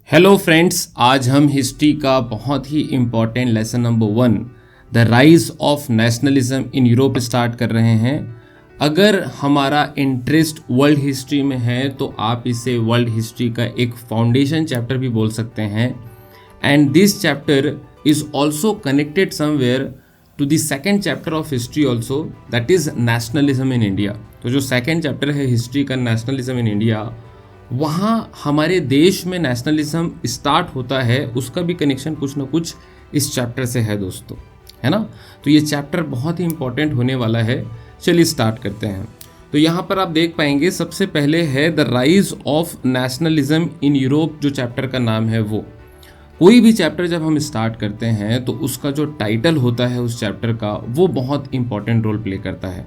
Hello friends, आज हम history का बहुत ही important lesson number 1 the rise of nationalism in Europe start कर रहे हैं। अगर हमारा इंटरेस्ट वर्ल्ड हिस्ट्री में है तो आप इसे वर्ल्ड हिस्ट्री का एक फाउंडेशन चैप्टर भी बोल सकते हैं। And this chapter is also connected somewhere to the second chapter of history also, that is nationalism in India. तो जो सेकेंड चैप्टर है हिस्ट्री का, नेशनलिज्म इन इंडिया, वहाँ हमारे देश में नेशनलिज्म स्टार्ट होता है, उसका भी कनेक्शन कुछ ना कुछ इस चैप्टर से है दोस्तों, है ना। तो ये चैप्टर बहुत ही इंपॉर्टेंट होने वाला है। चलिए स्टार्ट करते हैं। तो यहाँ पर आप देख पाएंगे सबसे पहले है the rise of nationalism in Europe, जो चैप्टर का नाम है वो। कोई भी चैप्टर जब हम स्टार्ट करते हैं तो उसका जो टाइटल होता है उस चैप्टर का, वो बहुत इंपॉर्टेंट रोल प्ले करता है।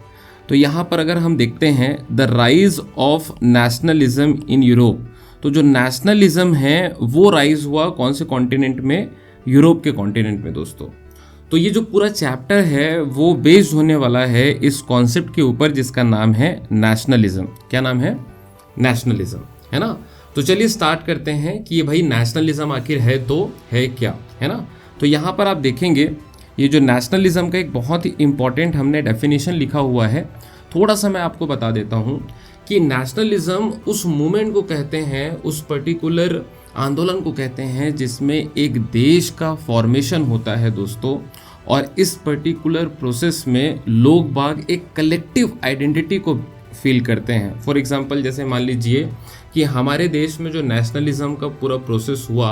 तो यहाँ पर अगर हम देखते हैं the rise of nationalism in Europe, तो जो नेशनलिज्म है वो राइज हुआ कौन से कॉन्टिनेंट में? यूरोप के कॉन्टिनेंट में दोस्तों। तो ये जो पूरा चैप्टर है वो बेस्ड होने वाला है इस कॉन्सेप्ट के ऊपर जिसका नाम है नेशनलिज्म। क्या नाम है? नेशनलिज्म, है ना। तो चलिए स्टार्ट करते हैं कि ये भाई नेशनलिज्म आखिर है तो है क्या, है ना। तो यहाँ पर आप देखेंगे ये जो नेशनलिज्म का एक बहुत ही इंपॉर्टेंट हमने डेफिनेशन लिखा हुआ है। थोड़ा सा मैं आपको बता देता हूँ कि नेशनलिज्म उस मूवमेंट को कहते हैं, उस पर्टिकुलर आंदोलन को कहते हैं जिसमें एक देश का फॉर्मेशन होता है दोस्तों। और इस पर्टिकुलर प्रोसेस में लोग बाग एक कलेक्टिव आइडेंटिटी को फील करते हैं। फॉर एग्जांपल जैसे मान लीजिए कि हमारे देश में जो नेशनलिज्म का पूरा प्रोसेस हुआ,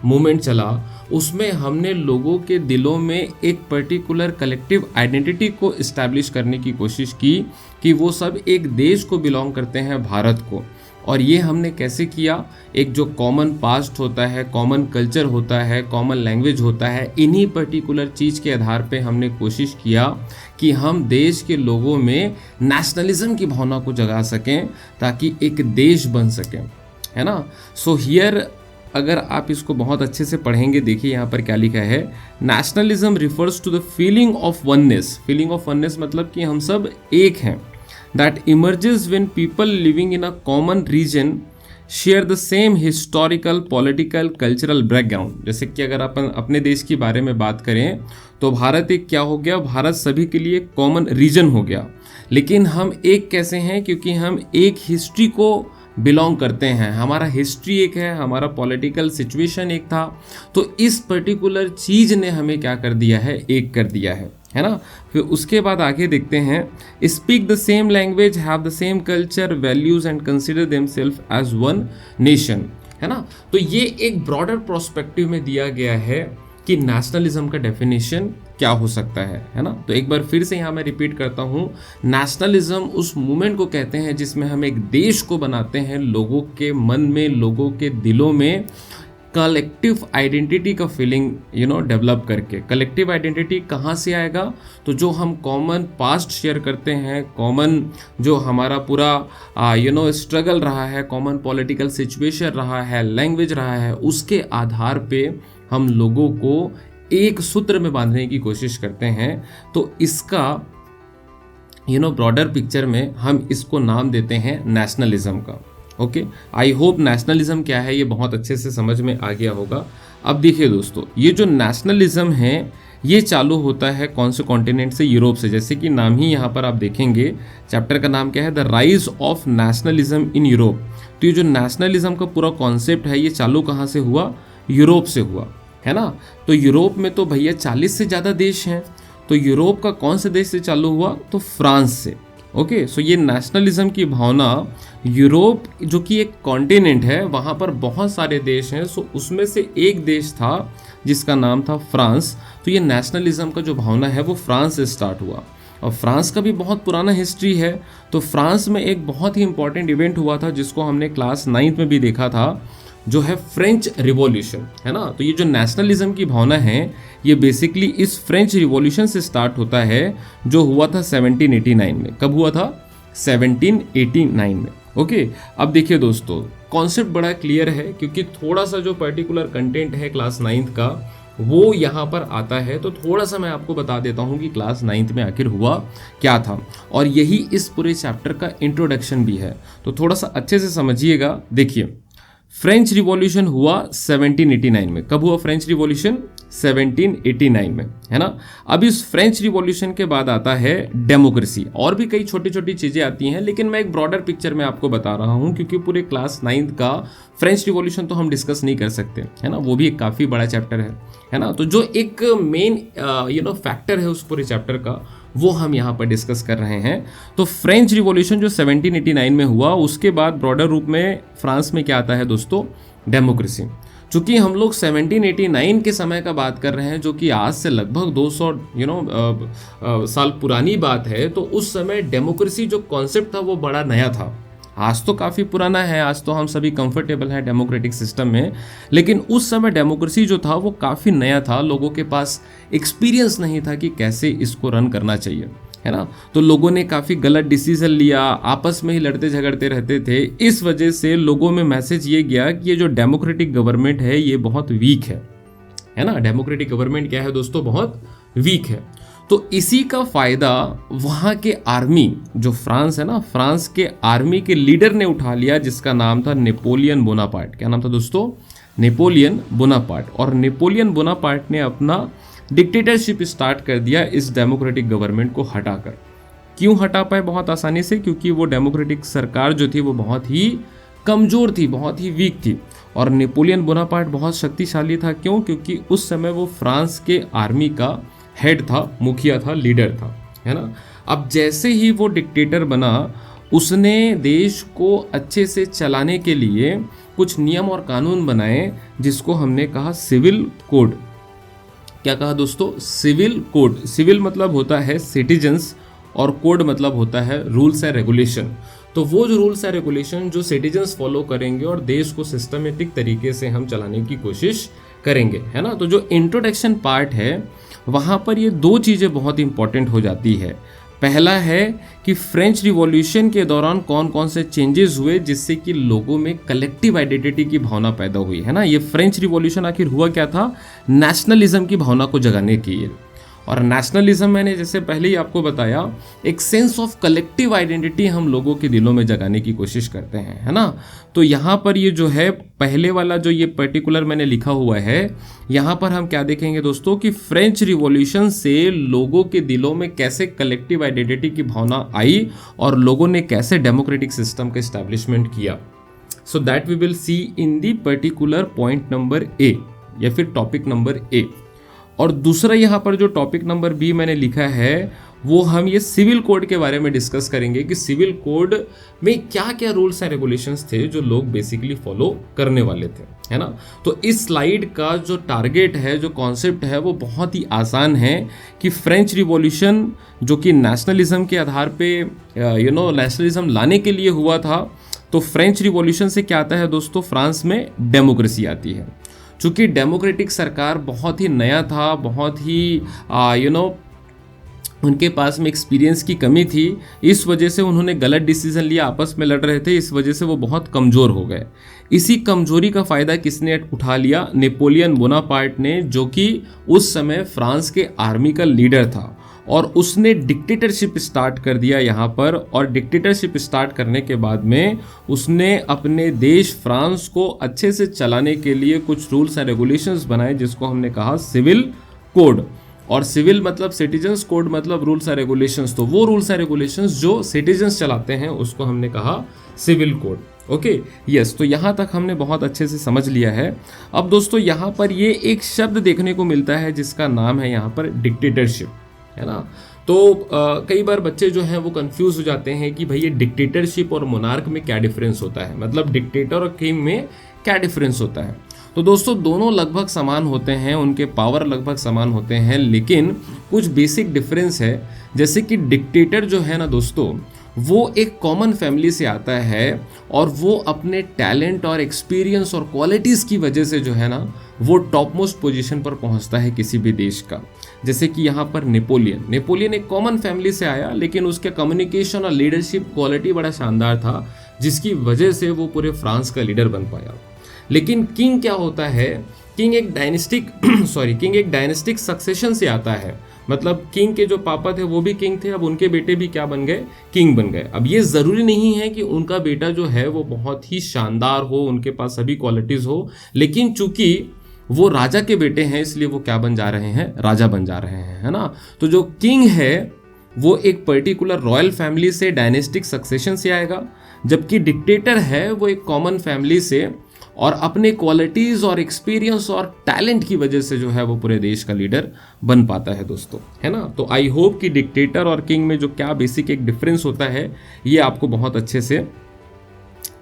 मूवमेंट चला, उसमें हमने लोगों के दिलों में एक पर्टिकुलर कलेक्टिव आइडेंटिटी को इस्टेब्लिश करने की कोशिश की कि वो सब एक देश को बिलोंग करते हैं, भारत को। और ये हमने कैसे किया? एक जो कॉमन पास्ट होता है, कॉमन कल्चर होता है, कॉमन लैंग्वेज होता है, इन्हीं पर्टिकुलर चीज़ के आधार पे हमने कोशिश किया कि हम देश के लोगों में नेशनलिज्म की भावना को जगा सकें ताकि एक देश बन सके, है ना। सो हियर अगर आप इसको बहुत अच्छे से पढ़ेंगे, देखिए यहाँ पर क्या लिखा है। Nationalism refers to the feeling of oneness. Feeling of oneness मतलब कि हम सब एक हैं। That emerges when people living in a common region share the same historical, political, cultural background। जैसे कि अगर अपन अपने देश के बारे में बात करें तो भारत एक क्या हो गया? भारत सभी के लिए कॉमन रीजन हो गया। लेकिन हम एक कैसे हैं? क्योंकि हम एक हिस्ट्री को बिलोंग करते हैं, हमारा हिस्ट्री एक है, हमारा पॉलिटिकल सिचुएशन एक था। तो इस पर्टिकुलर चीज़ ने हमें क्या कर दिया है? एक कर दिया है ना। फिर उसके बाद आगे देखते हैं, speak the same language, have the same culture, values and consider themselves as one nation, है ना। तो ये एक ब्रॉडर प्रोस्पेक्टिव में दिया गया है कि नेशनलिज्म का डेफिनेशन क्या हो सकता है ना। तो एक बार फिर से यहाँ मैं रिपीट करता हूँ, नेशनलिज्म उस मूवमेंट को कहते हैं जिसमें हम एक देश को बनाते हैं, लोगों के मन में, लोगों के दिलों में कलेक्टिव आइडेंटिटी का फीलिंग डेवलप करके। कलेक्टिव आइडेंटिटी कहाँ से आएगा? तो जो हम कॉमन पास्ट शेयर करते हैं, कॉमन जो हमारा पूरा स्ट्रगल रहा है, कॉमन पॉलिटिकल सिचुएशन रहा है, लैंग्वेज रहा है, उसके आधार पे हम लोगों को एक सूत्र में बांधने की कोशिश करते हैं। तो इसका ब्रॉडर पिक्चर में हम इसको नाम देते हैं नेशनलिज्म का। ओके, आई होप नेशनलिज्म क्या है ये बहुत अच्छे से समझ में आ गया होगा। अब देखिए दोस्तों, ये जो नेशनलिज्म है ये चालू होता है कौन से कॉन्टिनेंट से? यूरोप से। जैसे कि नाम ही यहाँ पर आप देखेंगे, चैप्टर का नाम क्या है? The rise of nationalism in Europe. तो ये जो नेशनलिज्म का पूरा कॉन्सेप्ट है ये चालू कहाँ से हुआ? यूरोप से हुआ, है ना। तो यूरोप में तो भैया 40 से ज़्यादा देश हैं। तो यूरोप का कौन से देश से चालू हुआ? तो फ्रांस से। ओके, सो ये नेशनलिज्म की भावना यूरोप जो कि एक कॉन्टिनेंट है, वहाँ पर बहुत सारे देश हैं। सो उसमें से एक देश था जिसका नाम था फ्रांस। तो ये नेशनलिज्म का जो भावना है वो फ्रांस से स्टार्ट हुआ। और फ्रांस का भी बहुत पुराना हिस्ट्री है। तो फ्रांस में एक बहुत ही इंपॉर्टेंट इवेंट हुआ था जिसको हमने क्लास 9th में भी देखा था, जो है फ्रेंच रिवॉल्यूशन, है ना। तो ये जो नेशनलिज्म की भावना है ये बेसिकली इस फ्रेंच रिवॉल्यूशन से स्टार्ट होता है जो हुआ था 1789 में। कब हुआ था? 1789 में। ओके, अब देखिए दोस्तों, कॉन्सेप्ट बड़ा क्लियर है क्योंकि थोड़ा सा जो पर्टिकुलर कंटेंट है क्लास 9th का वो यहाँ पर आता है। तो थोड़ा सा मैं आपको बता देता हूँ कि क्लास 9th में आखिर हुआ क्या था, और यही इस पूरे चैप्टर का इंट्रोडक्शन भी है। तो थोड़ा सा अच्छे से समझिएगा। देखिए, फ्रेंच रिवॉल्यूशन हुआ 1789 में। कब हुआ फ्रेंच रिवॉल्यूशन? 1789 में, है ना। अब इस फ्रेंच रिवॉल्यूशन के बाद आता है डेमोक्रेसी, और भी कई छोटी छोटी चीजें आती हैं, लेकिन मैं एक ब्रॉडर पिक्चर में आपको बता रहा हूं, क्योंकि पूरे क्लास 9th का फ्रेंच रिवॉल्यूशन तो हम डिस्कस नहीं कर सकते, है ना, वो भी एक काफी बड़ा चैप्टर है ना। तो जो एक मेन फैक्टर है उस पूरे चैप्टर का, वो हम यहाँ पर डिस्कस कर रहे हैं। तो फ्रेंच रिवॉल्यूशन जो 1789 में हुआ, उसके बाद ब्रॉडर रूप में फ्रांस में क्या आता है दोस्तों? डेमोक्रेसी। चूंकि हम लोग 1789 के समय का बात कर रहे हैं, जो कि आज से लगभग 200 साल पुरानी बात है, तो उस समय डेमोक्रेसी जो कॉन्सेप्ट था वो बड़ा नया था। आज तो काफ़ी पुराना है, आज तो हम सभी कंफर्टेबल हैं डेमोक्रेटिक सिस्टम में, लेकिन उस समय डेमोक्रेसी जो था वो काफ़ी नया था। लोगों के पास एक्सपीरियंस नहीं था कि कैसे इसको रन करना चाहिए, है ना। तो लोगों ने काफ़ी गलत डिसीजन लिया, आपस में ही लड़ते झगड़ते रहते थे। इस वजह से लोगों में मैसेज ये गया कि ये जो डेमोक्रेटिक गवर्नमेंट है ये बहुत वीक है ना। डेमोक्रेटिक गवर्नमेंट क्या है दोस्तों? बहुत वीक है। तो इसी का फायदा वहाँ के आर्मी, जो फ्रांस है ना, फ्रांस के आर्मी के लीडर ने उठा लिया, जिसका नाम था नेपोलियन बोनापार्ट। क्या नाम था दोस्तों? Napoleon Bonaparte. और नेपोलियन बोनापार्ट ने अपना डिक्टेटरशिप स्टार्ट कर दिया इस डेमोक्रेटिक गवर्नमेंट को हटाकर। क्यों हटा पाए बहुत आसानी से? क्योंकि वो डेमोक्रेटिक सरकार जो थी वो बहुत ही कमज़ोर थी, बहुत ही वीक थी। और नेपोलियन बोनापार्ट बहुत शक्तिशाली था। क्यों? क्योंकि उस समय वो फ्रांस के आर्मी का हेड था, मुखिया था, लीडर था, है ना। अब जैसे ही वो डिक्टेटर बना, उसने देश को अच्छे से चलाने के लिए कुछ नियम और कानून बनाए, जिसको हमने कहा सिविल कोड। क्या कहा दोस्तों? Civil code. सिविल मतलब होता है सिटीजन्स, और कोड मतलब होता है रूल्स एंड रेगुलेशन। तो वो जो रूल्स एंड रेगुलेशन जो सिटीजन्स फॉलो करेंगे और देश को सिस्टमेटिक तरीके से हम चलाने की कोशिश करेंगे, है ना। तो जो इंट्रोडक्शन पार्ट है वहाँ पर ये दो चीज़ें बहुत इंपॉर्टेंट हो जाती है। पहला है कि फ्रेंच रिवॉल्यूशन के दौरान कौन कौन से चेंजेस हुए, जिससे कि लोगों में कलेक्टिव आइडेंटिटी की भावना पैदा हुई, है ना। ये फ्रेंच रिवॉल्यूशन आखिर हुआ क्या था? नेशनलिज्म की भावना को जगाने के लिए। और नेशनलिज्म मैंने जैसे पहले ही आपको बताया, एक सेंस ऑफ कलेक्टिव आइडेंटिटी हम लोगों के दिलों में जगाने की कोशिश करते हैं, है ना। तो यहाँ पर ये जो है पहले वाला जो ये पर्टिकुलर मैंने लिखा हुआ है, यहाँ पर हम क्या देखेंगे दोस्तों कि फ्रेंच रिवॉल्यूशन से लोगों के दिलों में कैसे कलेक्टिव आइडेंटिटी की भावना आई और लोगों ने कैसे डेमोक्रेटिक सिस्टम का एस्टैब्लिशमेंट किया। So that we will see in the particular point number A, या फिर टॉपिक नंबर ए। और दूसरा यहाँ पर जो टॉपिक नंबर बी मैंने लिखा है, वो हम ये सिविल कोड के बारे में डिस्कस करेंगे कि सिविल कोड में क्या क्या रूल्स एंड रेगुलेशंस थे जो लोग बेसिकली फॉलो करने वाले थे, है ना। तो इस स्लाइड का जो टारगेट है, जो कॉन्सेप्ट है, वो बहुत ही आसान है कि फ्रेंच रिवॉल्यूशन जो कि नेशनलिज्म के आधार पे नेशनलिज्म लाने के लिए हुआ था, तो फ्रेंच रिवॉल्यूशन से क्या आता है दोस्तों? फ्रांस में डेमोक्रेसी आती है। चूँकि डेमोक्रेटिक सरकार बहुत ही नया था, बहुत ही उनके पास में एक्सपीरियंस की कमी थी, इस वजह से उन्होंने गलत डिसीजन लिया, आपस में लड़ रहे थे, इस वजह से वो बहुत कमज़ोर हो गए। इसी कमज़ोरी का फ़ायदा किसने उठा लिया? नेपोलियन बोनापार्ट ने, जो कि उस समय फ्रांस के आर्मी का लीडर था, और उसने डिक्टेटरशिप स्टार्ट कर दिया यहाँ पर। और डिक्टेटरशिप स्टार्ट करने के बाद में उसने अपने देश फ्रांस को अच्छे से चलाने के लिए कुछ रूल्स एंड रेगुलेशंस बनाए, जिसको हमने कहा सिविल कोड। और सिविल मतलब सिटीजन्स, कोड मतलब रूल्स एंड रेगुलेशंस। तो वो रूल्स एंड रेगुलेशंस जो सिटीजन्स चलाते हैं उसको हमने कहा सिविल कोड। Okay, yes. तो यहाँ तक हमने बहुत अच्छे से समझ लिया है। अब दोस्तों यहाँ पर ये एक शब्द देखने को मिलता है जिसका नाम है यहाँ पर डिक्टेटरशिप, है ना। तो कई बार बच्चे जो हैं वो कंफ्यूज हो जाते हैं कि भाई ये डिक्टेटरशिप और मोनार्क में क्या डिफरेंस होता है, मतलब डिक्टेटर और किंग में क्या डिफरेंस होता है। तो दोस्तों दोनों लगभग समान होते हैं, उनके पावर लगभग समान होते हैं, लेकिन कुछ बेसिक डिफरेंस है। जैसे कि डिक्टेटर जो है ना दोस्तों, वो एक कॉमन फैमिली से आता है, और वो अपने टैलेंट और एक्सपीरियंस और क्वालिटीज़ की वजह से जो है ना, वो टॉप मोस्ट पोजीशन पर पहुंचता है किसी भी देश का। जैसे कि यहाँ पर नेपोलियन एक कॉमन फैमिली से आया, लेकिन उसके कम्युनिकेशन और लीडरशिप क्वालिटी बड़ा शानदार था, जिसकी वजह से वो पूरे फ्रांस का लीडर बन पाया। लेकिन किंग क्या होता है? किंग एक डायनेस्टिक सक्सेशन से आता है। मतलब किंग के जो पापा थे वो भी किंग थे, अब उनके बेटे भी क्या बन गए, किंग बन गए। अब ये ज़रूरी नहीं है कि उनका बेटा जो है वो बहुत ही शानदार हो, उनके पास सभी क्वालिटीज़ हो, लेकिन चूंकि वो राजा के बेटे हैं इसलिए वो क्या बन जा रहे हैं, राजा बन जा रहे हैं, है ना। तो जो किंग है वो एक पर्टिकुलर रॉयल फैमिली से, डायनेस्टिक सक्सेशन से आएगा, जबकि डिक्टेटर है वो एक कॉमन फैमिली से और अपने क्वालिटीज़ और एक्सपीरियंस और टैलेंट की वजह से जो है वो पूरे देश का लीडर बन पाता है दोस्तों, है ना। तो आई होप कि डिक्टेटर और किंग में जो क्या बेसिक एक डिफरेंस होता है ये आपको बहुत अच्छे से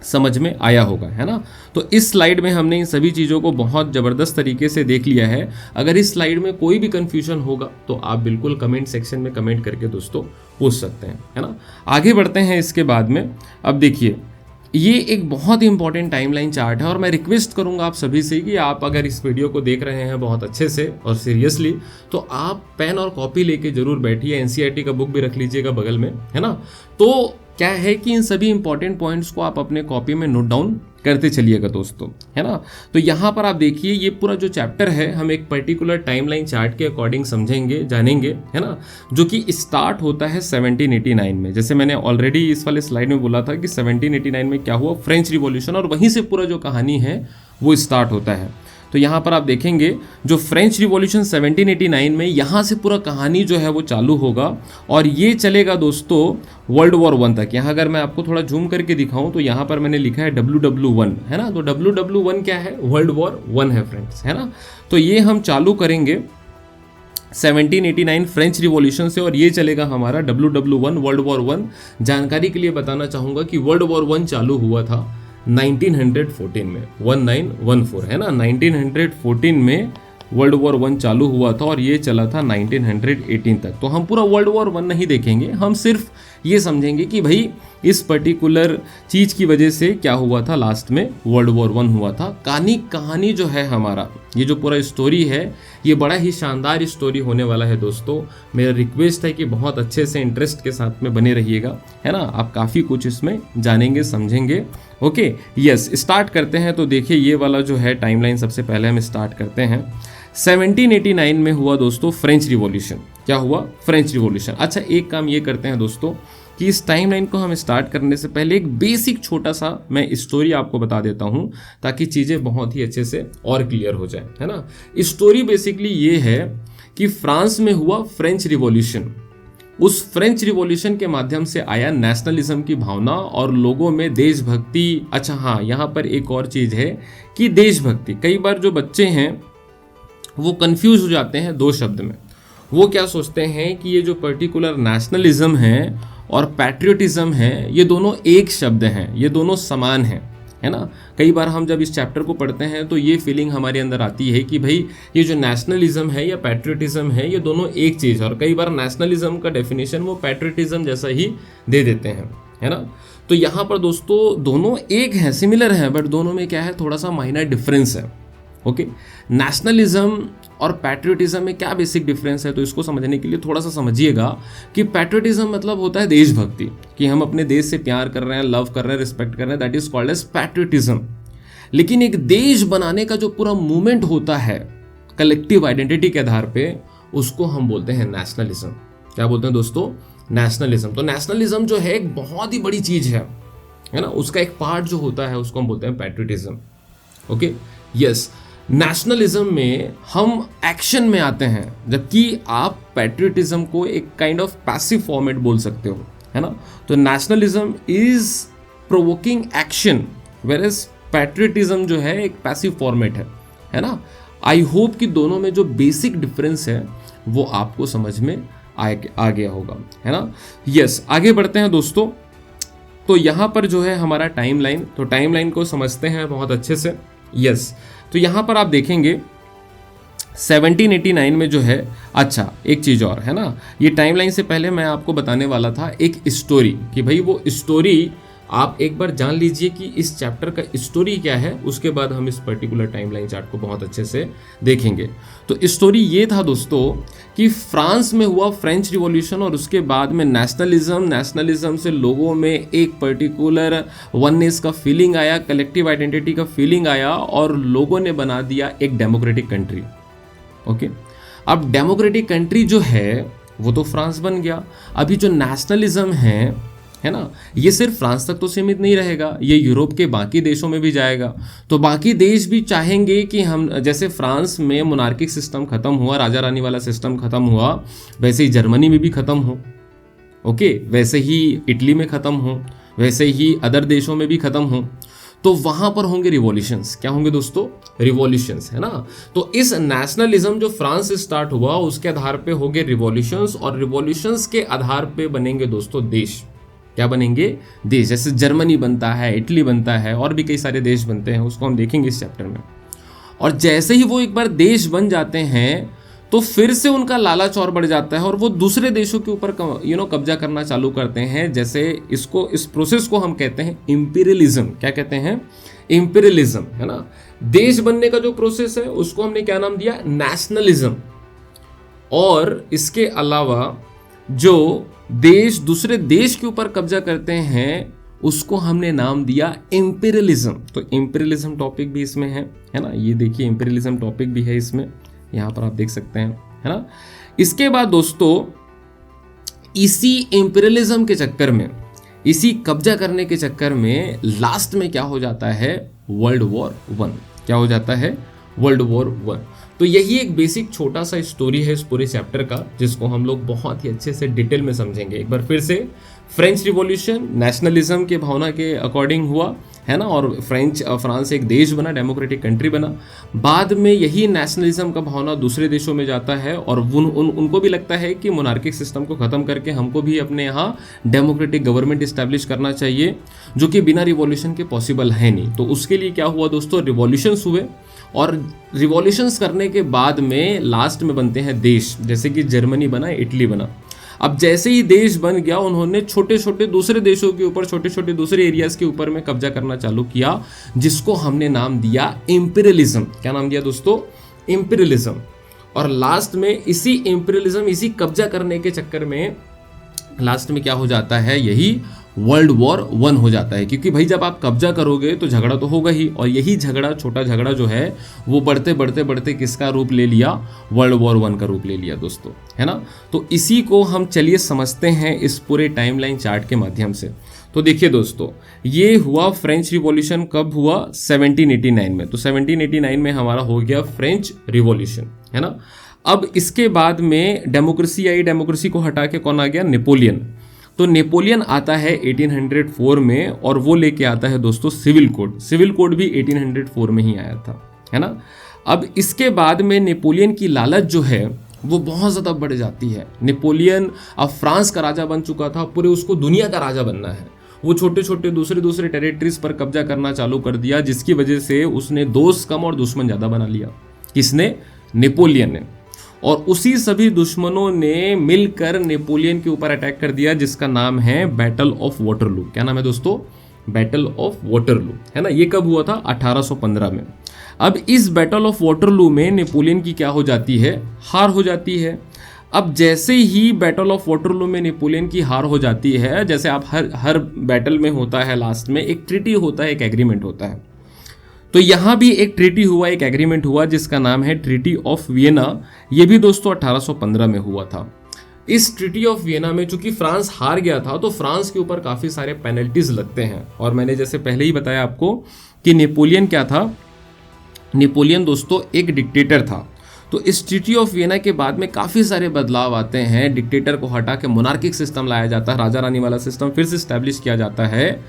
समझ में आया होगा, है ना। तो इस स्लाइड में हमने इन सभी चीज़ों को बहुत ज़बरदस्त तरीके से देख लिया है। अगर इस स्लाइड में कोई भी कंफ्यूजन होगा तो आप बिल्कुल कमेंट सेक्शन में कमेंट करके दोस्तों पूछ सकते हैं, है ना। आगे बढ़ते हैं इसके बाद में। अब देखिए ये एक बहुत ही इंपॉर्टेंट टाइमलाइन चार्ट है और मैं रिक्वेस्ट करूंगा आप सभी से कि आप अगर इस वीडियो को देख रहे हैं बहुत अच्छे से और सीरियसली, तो आप पेन और कॉपी लेके जरूर बैठिए, एनसीईआरटी का बुक भी रख लीजिएगा बगल में, है ना। तो क्या है कि इन सभी इंपॉर्टेंट पॉइंट्स को आप अपने कॉपी में नोट डाउन करते चलिएगा दोस्तों, है ना। तो यहाँ पर आप देखिए ये पूरा जो चैप्टर है हम एक पर्टिकुलर टाइमलाइन चार्ट के अकॉर्डिंग समझेंगे, जानेंगे, है ना, जो कि स्टार्ट होता है 1789 में। जैसे मैंने ऑलरेडी इस वाले स्लाइड में बोला था कि 1789 में क्या हुआ, फ्रेंच रिवॉल्यूशन, और वहीं से पूरा जो कहानी है वो स्टार्ट होता है। तो यहाँ पर आप देखेंगे जो फ्रेंच रिवॉल्यूशन 1789 में, यहाँ से पूरा कहानी जो है वो चालू होगा और ये चलेगा दोस्तों वर्ल्ड वॉर 1 तक। यहाँ अगर मैं आपको थोड़ा जूम करके दिखाऊं तो यहाँ पर मैंने लिखा है WW1, है ना। तो WW1 क्या है, वर्ल्ड वॉर 1 है फ्रेंड्स, है ना। तो ये हम चालू करेंगे 1789 फ्रेंच रिवॉल्यूशन से और ये चलेगा हमारा WW1 वर्ल्ड वॉर 1। जानकारी के लिए बताना चाहूँगा कि वर्ल्ड वॉर 1 चालू हुआ था 1914 में, 1914, है ना। 1914 में वर्ल्ड वॉर 1 चालू हुआ था और ये चला था 1918 तक। तो हम पूरा वर्ल्ड वॉर 1 नहीं देखेंगे, हम सिर्फ ये समझेंगे कि भाई इस पर्टिकुलर चीज़ की वजह से क्या हुआ था, लास्ट में वर्ल्ड वॉर 1 हुआ था। कहानी जो है हमारा, ये जो पूरा स्टोरी है ये बड़ा ही शानदार स्टोरी होने वाला है दोस्तों। मेरा रिक्वेस्ट है कि बहुत अच्छे से इंटरेस्ट के साथ में बने रहिएगा, है ना। आप काफ़ी कुछ इसमें जानेंगे, समझेंगे। ओके, यस, स्टार्ट करते हैं। तो देखिए ये वाला जो है टाइमलाइन सबसे पहले हम स्टार्ट करते हैं। 1789 में हुआ दोस्तों फ्रेंच रिवॉल्यूशन। क्या हुआ, फ्रेंच रिवॉल्यूशन। अच्छा, एक काम ये करते हैं दोस्तों कि इस टाइमलाइन को हम स्टार्ट करने से पहले एक बेसिक छोटा सा मैं स्टोरी आपको बता देता हूं ताकि चीज़ें बहुत ही अच्छे से और क्लियर हो जाए, है ना। स्टोरी बेसिकली ये है कि फ्रांस में हुआ फ्रेंच रिवॉल्यूशन। उस फ्रेंच रिवॉल्यूशन के माध्यम से आया नेशनलिज्म की भावना और लोगों में देशभक्ति। अच्छा हाँ, यहाँ पर एक और चीज़ है कि देशभक्ति, कई बार जो बच्चे हैं वो कंफ्यूज हो जाते हैं दो शब्द में। वो क्या सोचते हैं कि ये जो पर्टिकुलर नेशनलिज्म है और पैट्रियोटिज्म है ये दोनों एक शब्द हैं, ये दोनों समान हैं, है ना। कई बार हम जब इस चैप्टर को पढ़ते हैं तो ये फीलिंग हमारे अंदर आती है कि भाई ये जो नेशनलिज्म है या पैट्रियोटिज्म है ये दोनों एक चीज़ है, और कई बार नेशनलिज्म का डेफिनेशन वो पैट्रियोटिज्म जैसा ही दे देते हैं, है ना। तो यहाँ पर दोस्तों दोनों एक हैं, सिमिलर हैं, बट दोनों में क्या है, थोड़ा सा माइनर डिफरेंस है। ओके, नेशनलिज्म और पैट्रियोटिज्म में क्या बेसिक डिफरेंस है, तो इसको समझने के लिए थोड़ा सा समझिएगा कि पैट्रियोटिज्म मतलब होता है देशभक्ति, कि हम अपने देश से प्यार कर रहे हैं, लव कर रहे हैं, रिस्पेक्ट कर रहे हैं, that is called as patriotism. लेकिन एक देश बनाने का जो पूरा मूवमेंट होता है कलेक्टिव आइडेंटिटी के आधार पे, उसको हम बोलते हैं नेशनलिज्म। क्या बोलते हैं दोस्तों, नेशनलिज्म। तो नेशनलिज्म जो है एक बहुत ही बड़ी चीज है ना, उसका एक पार्ट जो होता है उसको हम बोलते हैं पैट्रियोटिज्म। ओके, यस, नेशनलिज्म में हम एक्शन में आते हैं, जबकि आप पैट्रियोटिज्म को एक काइंड ऑफ पैसिव फॉर्मेट बोल सकते हो, है ना। तो nationalism is provoking action, where as patriotism जो है एक पैसिव फॉर्मेट है ना। आई होप कि दोनों में जो बेसिक डिफरेंस है वो आपको समझ में आ गया होगा, है ना। यस, आगे बढ़ते हैं दोस्तों। तो यहाँ पर जो है हमारा टाइमलाइन, तो टाइमलाइन को समझते हैं बहुत अच्छे से। यस, तो यहाँ पर आप देखेंगे 1789 में जो है, अच्छा एक चीज़ और है ना, ये टाइमलाइन से पहले मैं आपको बताने वाला था एक स्टोरी, कि भाई वो स्टोरी आप एक बार जान लीजिए कि इस चैप्टर का स्टोरी क्या है, उसके बाद हम इस पर्टिकुलर टाइमलाइन चार्ट को बहुत अच्छे से देखेंगे। तो स्टोरी ये था दोस्तों कि फ्रांस में हुआ फ्रेंच रिवॉल्यूशन और उसके बाद में नेशनलिज्म से लोगों में एक पर्टिकुलर वननेस का फीलिंग आया, कलेक्टिव आइडेंटिटी का फीलिंग आया और लोगों ने बना दिया एक डेमोक्रेटिक कंट्री। ओके, अब डेमोक्रेटिक कंट्री जो है वो तो फ्रांस बन गया। अभी जो नेशनलिज्म है ना, ये सिर्फ फ्रांस तक तो सीमित नहीं रहेगा, ये यूरोप के बाकी देशों में भी जाएगा। तो बाकी देश भी चाहेंगे कि हम, जैसे फ्रांस में मोनार्किक सिस्टम खत्म हुआ, राजा रानी वाला सिस्टम खत्म हुआ, वैसे ही जर्मनी में भी खत्म हो, ओके, वैसे ही इटली में खत्म हो, वैसे ही अदर देशों में भी खत्म हो। तो वहां पर होंगे रिवॉल्यूशंस। क्या होंगे दोस्तों? रिवॉल्यूशंस, है ना। तो इस नेशनलिज्म जो फ्रांस से स्टार्ट हुआ उसके आधार पे होंगे रिवॉल्यूशंस, और रिवॉल्यूशंस के आधार पे बनेंगे दोस्तों देश। क्या बनेंगे? देश। जैसे जर्मनी बनता है, इटली बनता है, और भी कई सारे देश बनते हैं, उसको हम देखेंगे इस चैप्टर में। और जैसे ही वो एक बार देश बन जाते हैं तो फिर से उनका लालच और बढ़ जाता है और वो दूसरे देशों के ऊपर कब्जा करना चालू करते हैं। जैसे इस प्रोसेस को हम कहते हैं इंपीरियलिज्म। क्या कहते हैं? इंपीरियलिज्म, है ना। देश बनने का जो प्रोसेस है उसको हमने क्या नाम दिया? नेशनलिज्म। और इसके अलावा जो देश दूसरे देश के ऊपर कब्जा करते हैं उसको हमने नाम दिया इंपीरियलिज्म। तो इंपीरियलिज्म टॉपिक भी इसमें है ना। ये देखिए इंपीरियलिज्म टॉपिक भी है इसमें, यहां पर आप देख सकते हैं, है ना। इसके बाद दोस्तों इसी इंपीरियलिज्म के चक्कर में, इसी कब्जा करने के चक्कर में लास्ट में क्या हो जाता है? World war 1। क्या हो जाता है? World war 1। तो यही एक बेसिक छोटा सा स्टोरी है इस पूरे चैप्टर का, जिसको हम लोग बहुत ही अच्छे से डिटेल में समझेंगे। एक बार फिर से, फ्रेंच रिवॉल्यूशन नेशनलिज्म के भावना के अकॉर्डिंग हुआ, है ना, और फ्रांस एक देश बना, डेमोक्रेटिक कंट्री बना। बाद में यही नेशनलिज्म का भावना दूसरे देशों में जाता है और उनको भी लगता है कि मोनार्किक सिस्टम को खत्म करके हमको भी अपने यहाँ डेमोक्रेटिक गवर्नमेंट इस्टेब्लिश करना चाहिए, जो कि बिना रिवॉल्यूशन के पॉसिबल है नहीं। तो उसके लिए क्या हुआ दोस्तों? रिवॉल्यूशंस हुए, और रिवॉल्यूशंस करने के बाद में लास्ट में बनते हैं देश। जैसे कि जर्मनी बना, इटली बना। अब जैसे ही देश बन गया, उन्होंने छोटे छोटे दूसरे देशों के ऊपर, छोटे छोटे दूसरे एरियाज के ऊपर में कब्जा करना चालू किया, जिसको हमने नाम दिया इंपीरियलिज्म। क्या नाम दिया दोस्तों? इंपीरियलिज्म। और लास्ट में इसी इंपीरियलिज्म, इसी कब्जा करने के चक्कर में लास्ट में क्या हो जाता है? यही वर्ल्ड वॉर 1 हो जाता है। क्योंकि भाई जब आप कब्जा करोगे तो झगड़ा तो होगा ही, और यही झगड़ा, छोटा झगड़ा जो है वो बढ़ते बढ़ते बढ़ते किसका रूप ले लिया? वर्ल्ड वॉर 1 का रूप ले लिया दोस्तों, है ना। तो इसी को हम चलिए समझते हैं इस पूरे टाइमलाइन चार्ट के माध्यम से। तो देखिए दोस्तों, ये हुआ फ्रेंच रिवॉल्यूशन कब हुआ? 1789 में। तो 1789 में हमारा हो गया फ्रेंच रिवॉल्यूशन, है ना। अब इसके बाद में डेमोक्रेसी आई। डेमोक्रेसी को हटा के कौन आ गया? नेपोलियन। तो नेपोलियन आता है 1804 में, और वो लेके आता है दोस्तों सिविल कोड। सिविल कोड भी 1804 में ही आया था, है ना। अब इसके बाद में नेपोलियन की लालच जो है वो बहुत ज़्यादा बढ़ जाती है। नेपोलियन अब फ्रांस का राजा बन चुका था, पूरे उसको दुनिया का राजा बनना है। वो छोटे छोटे दूसरे टेरिटरीज पर कब्जा करना चालू कर दिया, जिसकी वजह से उसने दोस्त कम और दुश्मन ज़्यादा बना लिया। किसने? नेपोलियन ने। और उसी सभी दुश्मनों ने मिलकर नेपोलियन के ऊपर अटैक कर दिया, जिसका नाम है बैटल ऑफ वाटरलू। क्या नाम है दोस्तों? बैटल ऑफ वाटरलू, है ना। ये कब हुआ था? 1815 में। अब इस बैटल ऑफ वाटरलू में नेपोलियन की क्या हो जाती है? हार हो जाती है। अब जैसे ही बैटल ऑफ वाटरलू में नेपोलियन की हार हो जाती है, जैसे आप हर बैटल में होता है, लास्ट में एक ट्रीटी होता है, एक एग्रीमेंट होता है। तो यहाँ भी एक ट्रीटी हुआ, एक एग्रीमेंट हुआ, जिसका नाम है ट्रीटी ऑफ वियना। ये भी दोस्तों 1815 में हुआ था। इस ट्रीटी ऑफ वियना में चूंकि फ्रांस हार गया था, तो फ्रांस के ऊपर काफ़ी सारे पेनल्टीज लगते हैं। और मैंने जैसे पहले ही बताया आपको कि नेपोलियन क्या था? नेपोलियन दोस्तों एक डिक्टेटर था। तो इस ट्रीटी ऑफ वियना के बाद में काफ़ी सारे बदलाव आते हैं। डिक्टेटर को हटा के मोनार्किक सिस्टम लाया जाता है, राजा रानी वाला सिस्टम फिर से स्टैब्लिश किया जाता है।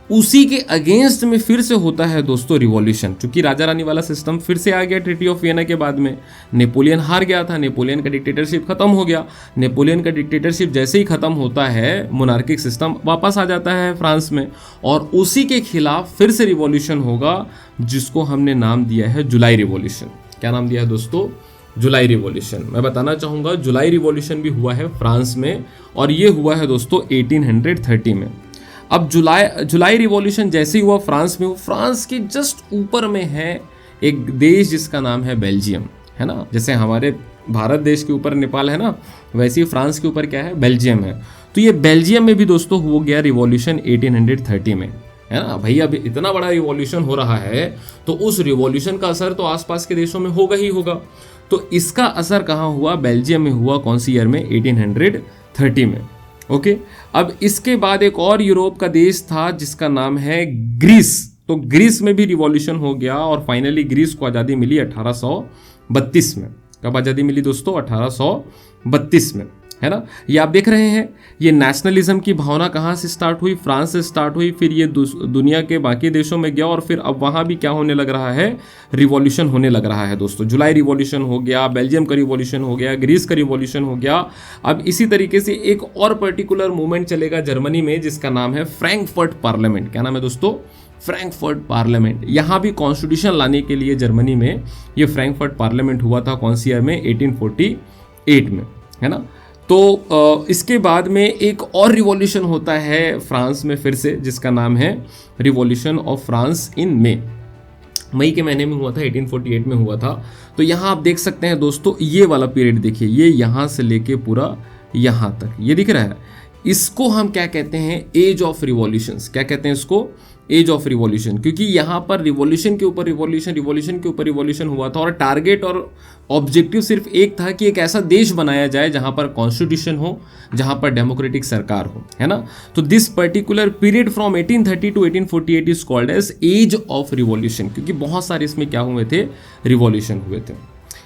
उसी के अगेंस्ट में फिर से होता है दोस्तों रिवॉल्यूशन, क्योंकि राजा रानी वाला सिस्टम फिर से आ गया ट्रीटी ऑफ वियना के बाद में। नेपोलियन हार गया था, नेपोलियन का डिक्टेटरशिप खत्म हो गया। नेपोलियन का डिक्टेटरशिप जैसे ही खत्म होता है, मोनार्किक सिस्टम वापस आ जाता है फ्रांस में, और उसी के खिलाफ फिर से रिवॉल्यूशन होगा, जिसको हमने नाम दिया है जुलाई रिवॉल्यूशन। क्या नाम दिया है दोस्तों? जुलाई रिवॉल्यूशन। मैं बताना चाहूँगा जुलाई रिवॉल्यूशन भी हुआ है फ्रांस में, और ये हुआ है दोस्तों 1830 में। अब जुलाई रिवॉल्यूशन जैसे ही हुआ फ्रांस में, फ्रांस के जस्ट ऊपर में है एक देश जिसका नाम है बेल्जियम, है ना। जैसे हमारे भारत देश के ऊपर नेपाल है ना, वैसे ही फ्रांस के ऊपर क्या है? बेल्जियम है। तो ये बेल्जियम में भी दोस्तों हो गया रिवॉल्यूशन 1830 में, है ना। भाई अब इतना बड़ा रिवॉल्यूशन हो रहा है, तो उस रिवॉल्यूशन का असर तो आसपास के देशों में होगा ही होगा। तो इसका असर कहाँ हुआ? बेल्जियम में हुआ। कौन सी ईयर में? 1830 में। ओके, अब इसके बाद एक और यूरोप का देश था जिसका नाम है ग्रीस। तो ग्रीस में भी रिवॉल्यूशन हो गया और फाइनली ग्रीस को आज़ादी मिली 1832 में। कब आज़ादी मिली दोस्तों? 1832 में, है ना। ये आप देख रहे हैं, ये नेशनलिज्म की भावना कहाँ से स्टार्ट हुई? फ्रांस से स्टार्ट हुई, फिर ये दुनिया के बाकी देशों में गया और फिर अब वहाँ भी क्या होने लग रहा है? रिवॉल्यूशन होने लग रहा है दोस्तों। जुलाई रिवॉल्यूशन हो गया, बेल्जियम का रिवॉल्यूशन हो गया, ग्रीस का रिवॉल्यूशन हो गया। अब इसी तरीके से एक और पर्टिकुलर मूवमेंट चलेगा जर्मनी में जिसका नाम है फ्रैंकफर्ट पार्लियामेंट। क्या नाम है दोस्तों? Frankfurt parliament. यहाँ भी कॉन्स्टिट्यूशन लाने के लिए जर्मनी में ये फ्रैंकफर्ट पार्लियामेंट हुआ था। कौन सी ईयर में? 1848 में, है ना। तो इसके बाद में एक और रिवॉल्यूशन होता है फ्रांस में फिर से, जिसका नाम है रिवॉल्यूशन ऑफ फ्रांस इन मई के महीने में हुआ था, 1848 में हुआ था। तो यहाँ आप देख सकते हैं दोस्तों, ये वाला पीरियड देखिए, ये यहाँ से लेके पूरा यहाँ तक ये दिख रहा है। इसको हम क्या कहते हैं? Age of revolutions. क्या कहते हैं इसको? एज ऑफ रिवॉल्यूशन, क्योंकि यहाँ पर रिवॉल्यूशन के ऊपर रिवॉल्यूशन, रिवॉल्यूशन के ऊपर रिवॉल्यूशन हुआ था और टारगेट और ऑब्जेक्टिव सिर्फ एक था कि एक ऐसा देश बनाया जाए जहाँ पर कॉन्स्टिट्यूशन हो, जहाँ पर डेमोक्रेटिक सरकार हो, है ना। तो this particular period from 1830 to 1848 is called as age of revolution, क्योंकि बहुत सारे इसमें क्या हुए थे? रिवॉल्यूशन हुए थे।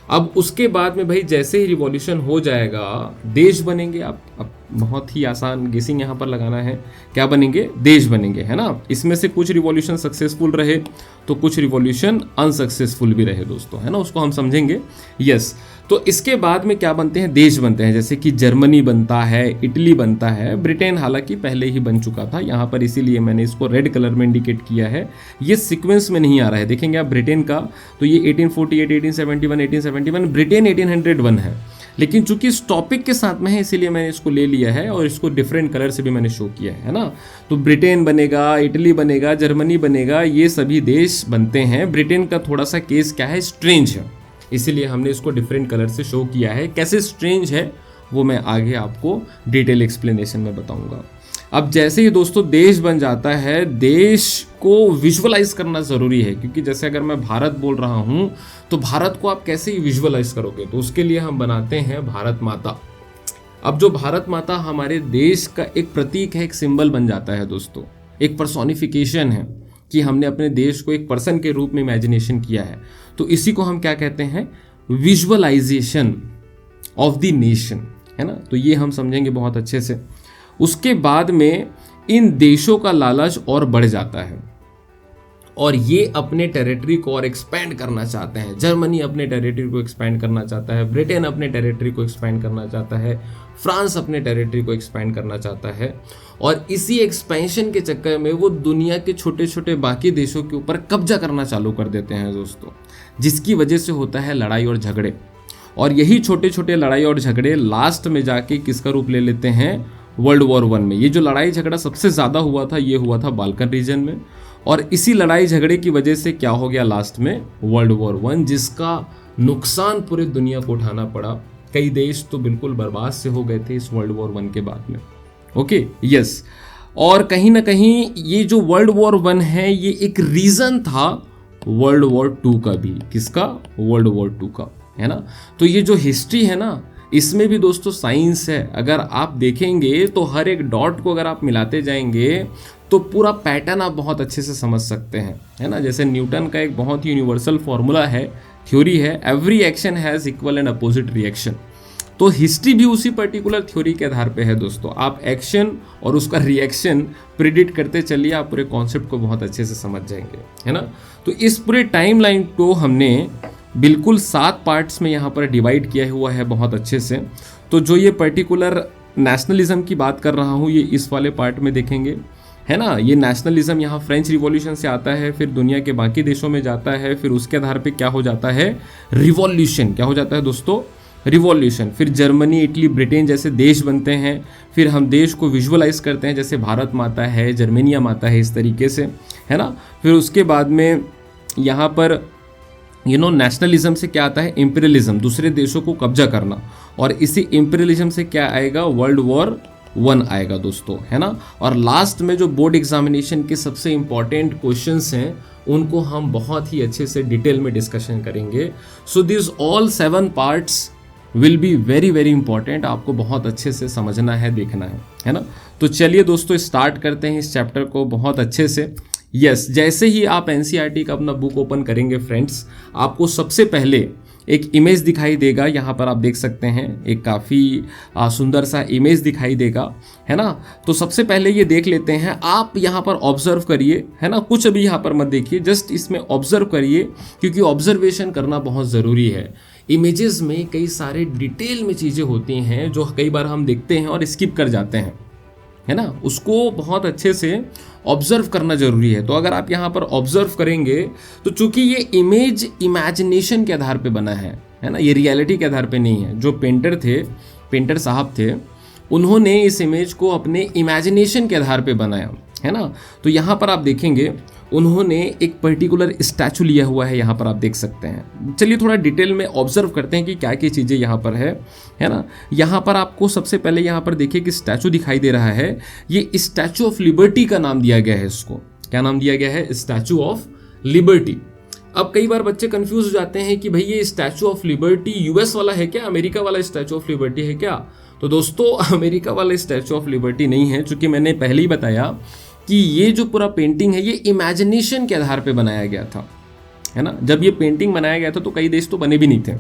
अब उसके बाद में भाई जैसे ही रिवॉल्यूशन हो जाएगा, देश बनेंगे। अब बहुत ही आसान गेसिंग यहाँ पर लगाना है, क्या बनेंगे? देश बनेंगे, है ना। इसमें से कुछ रिवॉल्यूशन सक्सेसफुल रहे तो कुछ रिवॉल्यूशन अनसक्सेसफुल भी रहे दोस्तों, है ना, उसको हम समझेंगे। यस, तो इसके बाद में क्या बनते हैं? देश बनते हैं, जैसे कि जर्मनी बनता है, इटली बनता है, ब्रिटेन हालांकि पहले ही बन चुका था यहाँ पर, इसीलिए मैंने इसको रेड कलर में इंडिकेट किया है। ये सीक्वेंस में नहीं आ रहा है, देखेंगे आप ब्रिटेन का, तो ये 1848, 1871, 1871, ब्रिटेन 1801 है। लेकिन चूंकि इस टॉपिक के साथ में है इसीलिए मैंने इसको ले लिया है और इसको डिफरेंट कलर से भी मैंने शो किया है ना। तो ब्रिटेन बनेगा, इटली बनेगा, जर्मनी बनेगा, ये सभी देश बनते हैं। ब्रिटेन का थोड़ा सा केस क्या है? स्ट्रेंज है, इसीलिए हमने इसको डिफरेंट कलर से शो किया है। कैसे स्ट्रेंज है वो मैं आगे आपको डिटेल एक्सप्लेनेशन में बताऊंगा। अब जैसे ही दोस्तों देश बन जाता है, देश को विजुअलाइज करना ज़रूरी है, क्योंकि जैसे अगर मैं भारत बोल रहा हूँ तो भारत को आप कैसे विजुअलाइज करोगे? तो उसके लिए हम बनाते हैं भारत माता। अब जो भारत माता हमारे देश का एक प्रतीक है, एक सिंबल बन जाता है दोस्तों, एक पर्सोनिफिकेशन है कि हमने अपने देश को एक पर्सन के रूप में इमेजिनेशन किया है। तो इसी को हम क्या कहते हैं? विजुअलाइजेशन ऑफ द नेशन, है ना। तो ये हम समझेंगे बहुत अच्छे से। उसके बाद में इन देशों का लालच और बढ़ जाता है और ये अपने टेरिटरी को और एक्सपैंड करना चाहते हैं। जर्मनी अपने टेरिटरी को एक्सपैंड करना चाहता है, ब्रिटेन अपने टेरिटरी को एक्सपैंड करना चाहता है, फ्रांस अपने टेरिटरी को एक्सपैंड करना चाहता है। और इसी एक्सपेंशन के चक्कर में वो दुनिया के छोटे छोटे बाकी देशों के ऊपर कब्जा करना चालू कर देते हैं दोस्तों, जिसकी वजह से होता है लड़ाई और झगड़े। और यही छोटे छोटे लड़ाई और झगड़े लास्ट में जाके किसका रूप ले लेते हैं? वर्ल्ड वॉर 1 में। ये जो लड़ाई झगड़ा सबसे ज़्यादा हुआ था, ये हुआ था बाल्कन रीजन में। और इसी लड़ाई झगड़े की वजह से क्या हो गया लास्ट में? वर्ल्ड वॉर 1, जिसका नुकसान पूरे दुनिया को उठाना पड़ा। कई देश तो बिल्कुल बर्बाद से हो गए थे इस वर्ल्ड वॉर 1 के बाद में। Okay, yes. और कहीं ना कहीं ये जो वर्ल्ड वॉर 1 है, ये एक रीज़न था वर्ल्ड वॉर 2 का भी। किसका? वर्ल्ड वॉर 2 का, है ना। तो ये जो हिस्ट्री है ना, इसमें भी दोस्तों साइंस है। अगर आप देखेंगे तो हर एक डॉट को अगर आप मिलाते जाएंगे तो पूरा पैटर्न आप बहुत अच्छे से समझ सकते हैं, है ना। जैसे न्यूटन का एक बहुत ही यूनिवर्सल फॉर्मूला है, थ्योरी है, every action has equal and opposite reaction. तो हिस्ट्री भी उसी पर्टिकुलर थ्योरी के आधार पे है दोस्तों। आप एक्शन और उसका रिएक्शन प्रिडिक्ट करते चलिए, आप पूरे कॉन्सेप्ट को बहुत अच्छे से समझ जाएंगे, है ना। तो इस पूरे टाइमलाइन को हमने बिल्कुल 7 पार्ट्स में यहाँ पर डिवाइड किया हुआ है बहुत अच्छे से। तो जो ये पर्टिकुलर नेशनलिज्म की बात कर रहा हूँ, ये इस वाले पार्ट में देखेंगे, है ना। ये नेशनलिज्म यहाँ फ्रेंच रिवॉल्यूशन से आता है, फिर दुनिया के बाकी देशों में जाता है, फिर उसके आधार पे क्या हो जाता है? रिवॉल्यूशन। क्या हो जाता है दोस्तों? रिवॉल्यूशन। फिर जर्मनी, इटली, ब्रिटेन जैसे देश बनते हैं। फिर हम देश को विजुअलाइज करते हैं, जैसे भारत माता है, जर्मेनिया माता है, इस तरीके से, है ना। फिर उसके बाद में यहाँ पर नेशनलिज्म से क्या आता है? इंपीरियलिज्म, दूसरे देशों को कब्जा करना। और इसी इंपीरियलिज्म से क्या आएगा? वर्ल्ड वॉर 1 आएगा दोस्तों, है ना। और लास्ट में जो बोर्ड एग्जामिनेशन के सबसे इंपॉर्टेंट क्वेश्चंस हैं उनको हम बहुत ही अच्छे से डिटेल में डिस्कशन करेंगे। So this all 7 parts will be very very important, आपको बहुत अच्छे से समझना है, देखना है ना। तो चलिए दोस्तों स्टार्ट करते हैं इस चैप्टर को बहुत अच्छे से। यस, जैसे ही आप एनसीईआरटी का अपना बुक ओपन करेंगे फ्रेंड्स, आपको सबसे पहले एक इमेज दिखाई देगा। यहाँ पर आप देख सकते हैं एक काफ़ी सुंदर सा इमेज दिखाई देगा, है ना। तो सबसे पहले ये देख लेते हैं, आप यहाँ पर ऑब्जर्व करिए, है ना। कुछ अभी यहाँ पर मत देखिए, जस्ट इसमें ऑब्जर्व करिए, क्योंकि ऑब्जर्वेशन करना बहुत ज़रूरी है। इमेजेस में कई सारे डिटेल में चीज़ें होती हैं जो कई बार हम देखते हैं और स्किप कर जाते हैं, है ना। उसको बहुत अच्छे से ऑब्जर्व करना जरूरी है। तो अगर आप यहाँ पर ऑब्जर्व करेंगे तो चूंकि ये इमेज इमेजिनेशन के आधार पे बना है ना, ये रियलिटी के आधार पे नहीं है। जो पेंटर साहब थे, उन्होंने इस इमेज को अपने इमेजिनेशन के आधार पे बनाया, है ना। तो यहाँ पर आप देखेंगे उन्होंने एक पर्टिकुलर स्टैचू लिया हुआ है, यहाँ पर आप देख सकते हैं। चलिए थोड़ा डिटेल में ऑब्जर्व करते हैं कि क्या क्या चीज़ें यहाँ पर है ना। यहाँ पर आपको सबसे पहले यहाँ पर देखिए कि स्टैचू दिखाई दे रहा है, ये स्टैचू ऑफ लिबर्टी का नाम दिया गया है। इसको क्या नाम दिया गया है? Statue of liberty. अब कई बार बच्चे कंफ्यूज हो जाते हैं कि भाई ये स्टैचू ऑफ लिबर्टी यूएस वाला है क्या, अमेरिका वाला स्टैचू ऑफ लिबर्टी है क्या? तो दोस्तों अमेरिका वाला स्टैचू ऑफ लिबर्टी नहीं है, चूंकि मैंने पहले ही बताया कि ये जो पूरा पेंटिंग है ये इमेजिनेशन के आधार पे बनाया गया था, है ना। जब ये पेंटिंग बनाया गया था तो कई देश तो बने भी नहीं थे।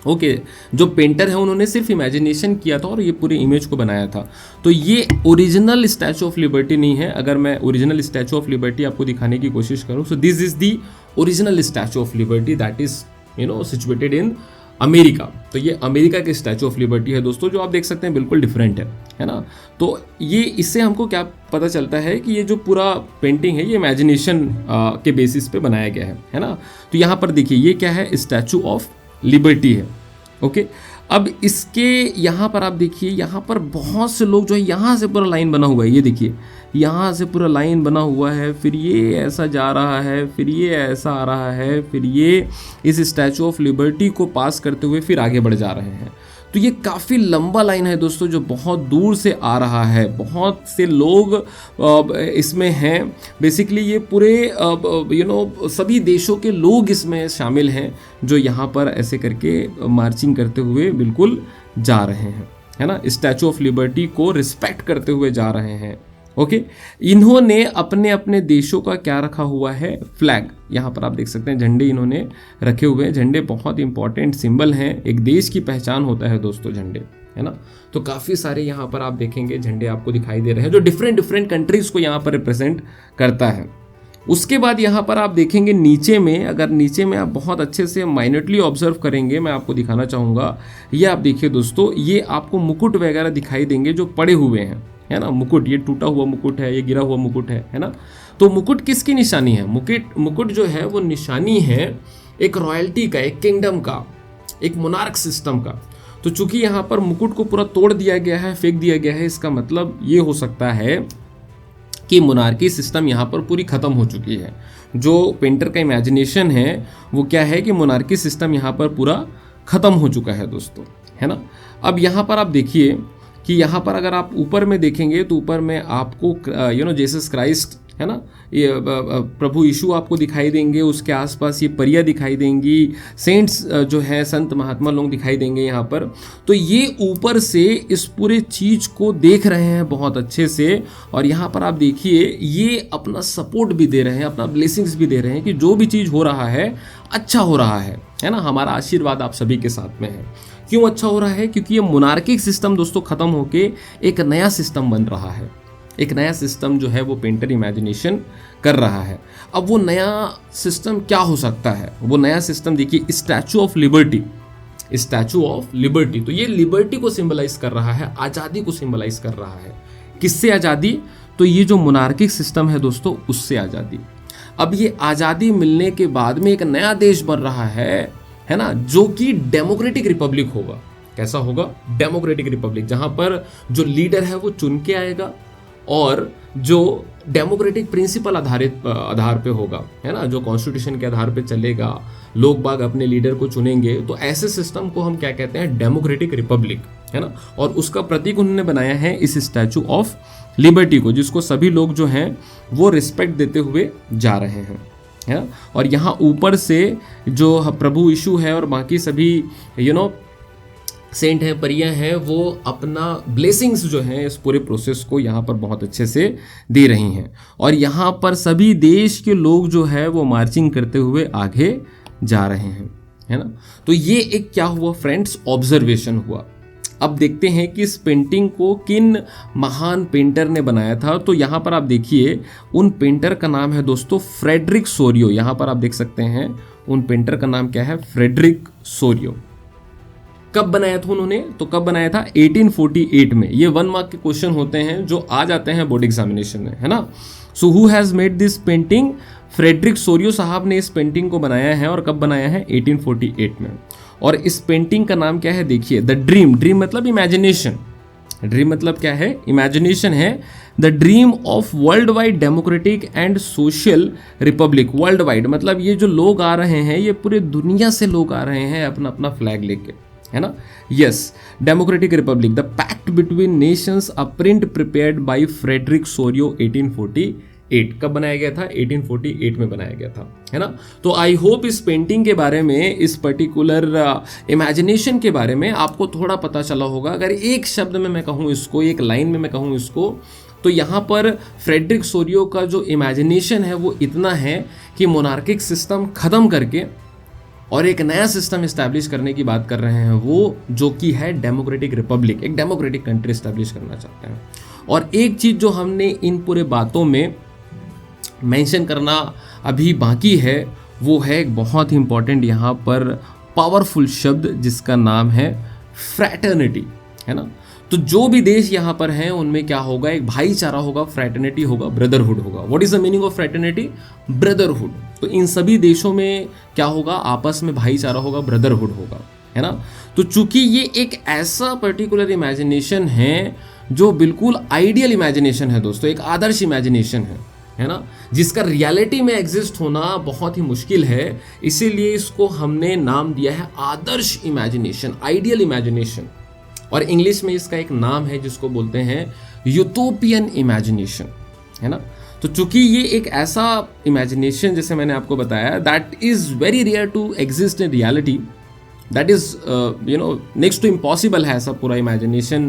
ओके, जो पेंटर है उन्होंने सिर्फ इमेजिनेशन किया था और ये पूरी इमेज को बनाया था। तो ये ओरिजिनल स्टैचू ऑफ लिबर्टी नहीं है। अगर मैं ओरिजिनल स्टैचू ऑफ लिबर्टी आपको दिखाने की कोशिश करूं, सो this is the original statue of liberty that is situated in America. तो ये अमेरिका के स्टैचू ऑफ लिबर्टी है दोस्तों, जो आप देख सकते हैं बिल्कुल डिफरेंट है ना। तो ये इससे हमको क्या पता चलता है कि ये जो पूरा पेंटिंग है ये इमेजिनेशन के बेसिस पे बनाया गया है ना। तो यहाँ पर देखिए ये क्या है? स्टैचू ऑफ लिबर्टी है। ओके, अब इसके यहाँ पर आप देखिए, यहाँ पर बहुत से लोग जो है यहाँ से पूरा लाइन बना हुआ है, ये देखिए यहाँ से पूरा लाइन बना हुआ है, फिर ये ऐसा जा रहा है, फिर ये ऐसा आ रहा है, फिर ये इस स्टैचू ऑफ लिबर्टी को पास करते हुए फिर आगे बढ़ जा रहे हैं। तो ये काफ़ी लंबा लाइन है दोस्तों, जो बहुत दूर से आ रहा है, बहुत से लोग इसमें हैं। बेसिकली ये पूरे सभी देशों के लोग इसमें शामिल हैं, जो यहाँ पर ऐसे करके मार्चिंग करते हुए बिल्कुल जा रहे हैं, है ना। स्टैचू ऑफ लिबर्टी को रिस्पेक्ट करते हुए जा रहे हैं। ओके, इन्होंने अपने अपने देशों का क्या रखा हुआ है? फ्लैग। यहाँ पर आप देख सकते हैं झंडे इन्होंने रखे हुए हैं। झंडे बहुत इंपॉर्टेंट सिंबल हैं, एक देश की पहचान होता है दोस्तों झंडे, है ना। तो काफ़ी सारे यहाँ पर आप देखेंगे झंडे आपको दिखाई दे रहे हैं, जो डिफरेंट कंट्रीज को यहाँ पर रिप्रेजेंट करता है। उसके बाद यहाँ पर आप देखेंगे नीचे में, अगर नीचे में आप बहुत अच्छे से माइन्यूटली ऑब्जर्व करेंगे, मैं आपको दिखाना चाहूँगा, ये आप देखिए दोस्तों, ये आपको मुकुट वगैरह दिखाई देंगे जो पड़े हुए हैं, है ना। मुकुट, ये टूटा हुआ मुकुट है, ये गिरा हुआ मुकुट है ना। तो मुकुट किसकी निशानी है? मुकुट जो है वो निशानी है एक रॉयल्टी का, एक किंगडम का, एक मोनार्क सिस्टम का। तो चूंकि यहाँ पर मुकुट को पूरा तोड़ दिया गया है, फेंक दिया गया है, इसका मतलब ये हो सकता है कि मोनार्की सिस्टम यहाँ पर पूरी खत्म हो चुकी है। जो पेंटर का इमेजिनेशन है वो क्या है कि मोनार्की सिस्टम यहाँ पर पूरा खत्म हो चुका है दोस्तों, है ना। अब यहाँ पर आप देखिए कि यहाँ पर अगर आप ऊपर में देखेंगे तो ऊपर में आपको जीसस क्राइस्ट, है ना, ये प्रभु यीशु आपको दिखाई देंगे। उसके आसपास ये परियां दिखाई देंगी, सेंट्स जो है संत महात्मा लोग दिखाई देंगे यहाँ पर। तो ये ऊपर से इस पूरे चीज़ को देख रहे हैं बहुत अच्छे से, और यहाँ पर आप देखिए ये अपना सपोर्ट भी दे रहे हैं, अपना ब्लेसिंग्स भी दे रहे हैं कि जो भी चीज़ हो रहा है अच्छा हो रहा है ना। हमारा आशीर्वाद आप सभी के साथ में है। क्यों अच्छा हो रहा है? क्योंकि ये मोनार्किक सिस्टम दोस्तों खत्म होके एक नया सिस्टम बन रहा है। एक नया सिस्टम जो है वो पेंटर इमेजिनेशन कर रहा है। अब वो नया सिस्टम क्या हो सकता है? वो नया सिस्टम देखिए, statue of liberty. Statue of liberty, तो ये लिबर्टी को सिंबलाइज कर रहा है, आज़ादी को सिंबलाइज कर रहा है। किससे आज़ादी? तो ये जो मोनार्किक सिस्टम है दोस्तों, उससे आज़ादी। अब ये आज़ादी मिलने के बाद में एक नया देश बन रहा है ना, जो कि डेमोक्रेटिक रिपब्लिक होगा। कैसा होगा? डेमोक्रेटिक रिपब्लिक, जहां पर जो लीडर है वो चुन के आएगा और जो डेमोक्रेटिक प्रिंसिपल आधार पे होगा, है ना, जो कॉन्स्टिट्यूशन के आधार पे चलेगा, लोग बाग अपने लीडर को चुनेंगे, तो ऐसे सिस्टम को हम क्या कहते हैं, डेमोक्रेटिक रिपब्लिक, है ना। और उसका प्रतीक उन्होंने बनाया है इस स्टैचू ऑफ लिबर्टी को, जिसको सभी लोग जो हैं वो रिस्पेक्ट देते हुए जा रहे हैं, है ना। और यहाँ ऊपर से जो प्रभु यीशु है और बाकी सभी सेंट हैं, परियां हैं, वो अपना ब्लेसिंग्स जो हैं इस पूरे प्रोसेस को यहाँ पर बहुत अच्छे से दे रही हैं। और यहाँ पर सभी देश के लोग जो है वो मार्चिंग करते हुए आगे जा रहे हैं, है ना। तो ये एक क्या हुआ फ्रेंड्स, ऑब्जर्वेशन हुआ। अब देखते हैं कि इस पेंटिंग को किन महान पेंटर ने बनाया था। तो यहाँ पर आप देखिए, उन पेंटर का नाम है दोस्तों फ्रेडरिक सोरियो। यहाँ पर आप देख सकते हैं उन पेंटर का नाम क्या है, फ्रेडरिक सोरियो। कब बनाया था उन्होंने, तो कब बनाया था, 1848 में। ये 1 मार्क के क्वेश्चन होते हैं जो आ जाते हैं बोर्ड एग्जामिनेशन में, है ना। So who has made this painting, Frederick Sorio साहब ने इस पेंटिंग को बनाया है। और कब बनाया है, 1848 में। और इस पेंटिंग का नाम क्या है, देखिए, द ड्रीम। ड्रीम मतलब इमेजिनेशन, ड्रीम मतलब क्या है, इमेजिनेशन है। The dream of world wide democratic and social Republic. World wide मतलब ये जो लोग आ रहे हैं, ये पूरे दुनिया से लोग आ रहे हैं अपना अपना फ्लैग लेके, है ना। Yes, democratic republic, the pact between nations, a print prepared by Frederic Sorrieu, 1848। कब बनाया गया था, 1848 में बनाया गया था, है ना। तो आई होप इस पेंटिंग के बारे में, इस पर्टिकुलर इमेजिनेशन के बारे में आपको थोड़ा पता चला होगा। अगर एक शब्द में मैं कहूँ इसको, एक लाइन में मैं कहूँ इसको, तो यहाँ पर फ्रेडरिक सोरियो का जो इमेजिनेशन है वो इतना है कि मोनार्किक सिस्टम खत्म करके और एक नया सिस्टम इस्टेब्लिश करने की बात कर रहे हैं वो, जो कि है डेमोक्रेटिक रिपब्लिक, एक डेमोक्रेटिक कंट्री इस्टेब्लिश करना चाहते हैं। और एक चीज़ जो हमने इन पूरे बातों में मेंशन करना अभी बाकी है, वो है एक बहुत ही इंपॉर्टेंट यहाँ पर पावरफुल शब्द, जिसका नाम है फ्रैटर्निटी, है ना। तो जो भी देश यहाँ पर हैं उनमें क्या होगा, एक भाईचारा होगा, फ्रैटर्निटी होगा, ब्रदरहुड होगा। What is the meaning of fraternity, brotherhood. तो इन सभी देशों में क्या होगा, आपस में भाईचारा होगा, ब्रदरहुड होगा, है ना। तो चूंकि ये एक ऐसा पर्टिकुलर इमेजिनेशन है जो बिल्कुल आइडियल इमेजिनेशन है दोस्तों, एक आदर्श इमेजिनेशन है ना, जिसका रियलिटी में एग्जिस्ट होना बहुत ही मुश्किल है। इसीलिए इसको हमने नाम दिया है आदर्श इमेजिनेशन, आइडियल इमेजिनेशन। और इंग्लिश में इसका एक नाम है जिसको बोलते हैं यूटोपियन इमेजिनेशन, है ना। तो चूंकि ये एक ऐसा इमेजिनेशन, जैसे मैंने आपको बताया, that is very rare to exist in reality, that is next to impossible है ऐसा पूरा इमेजिनेशन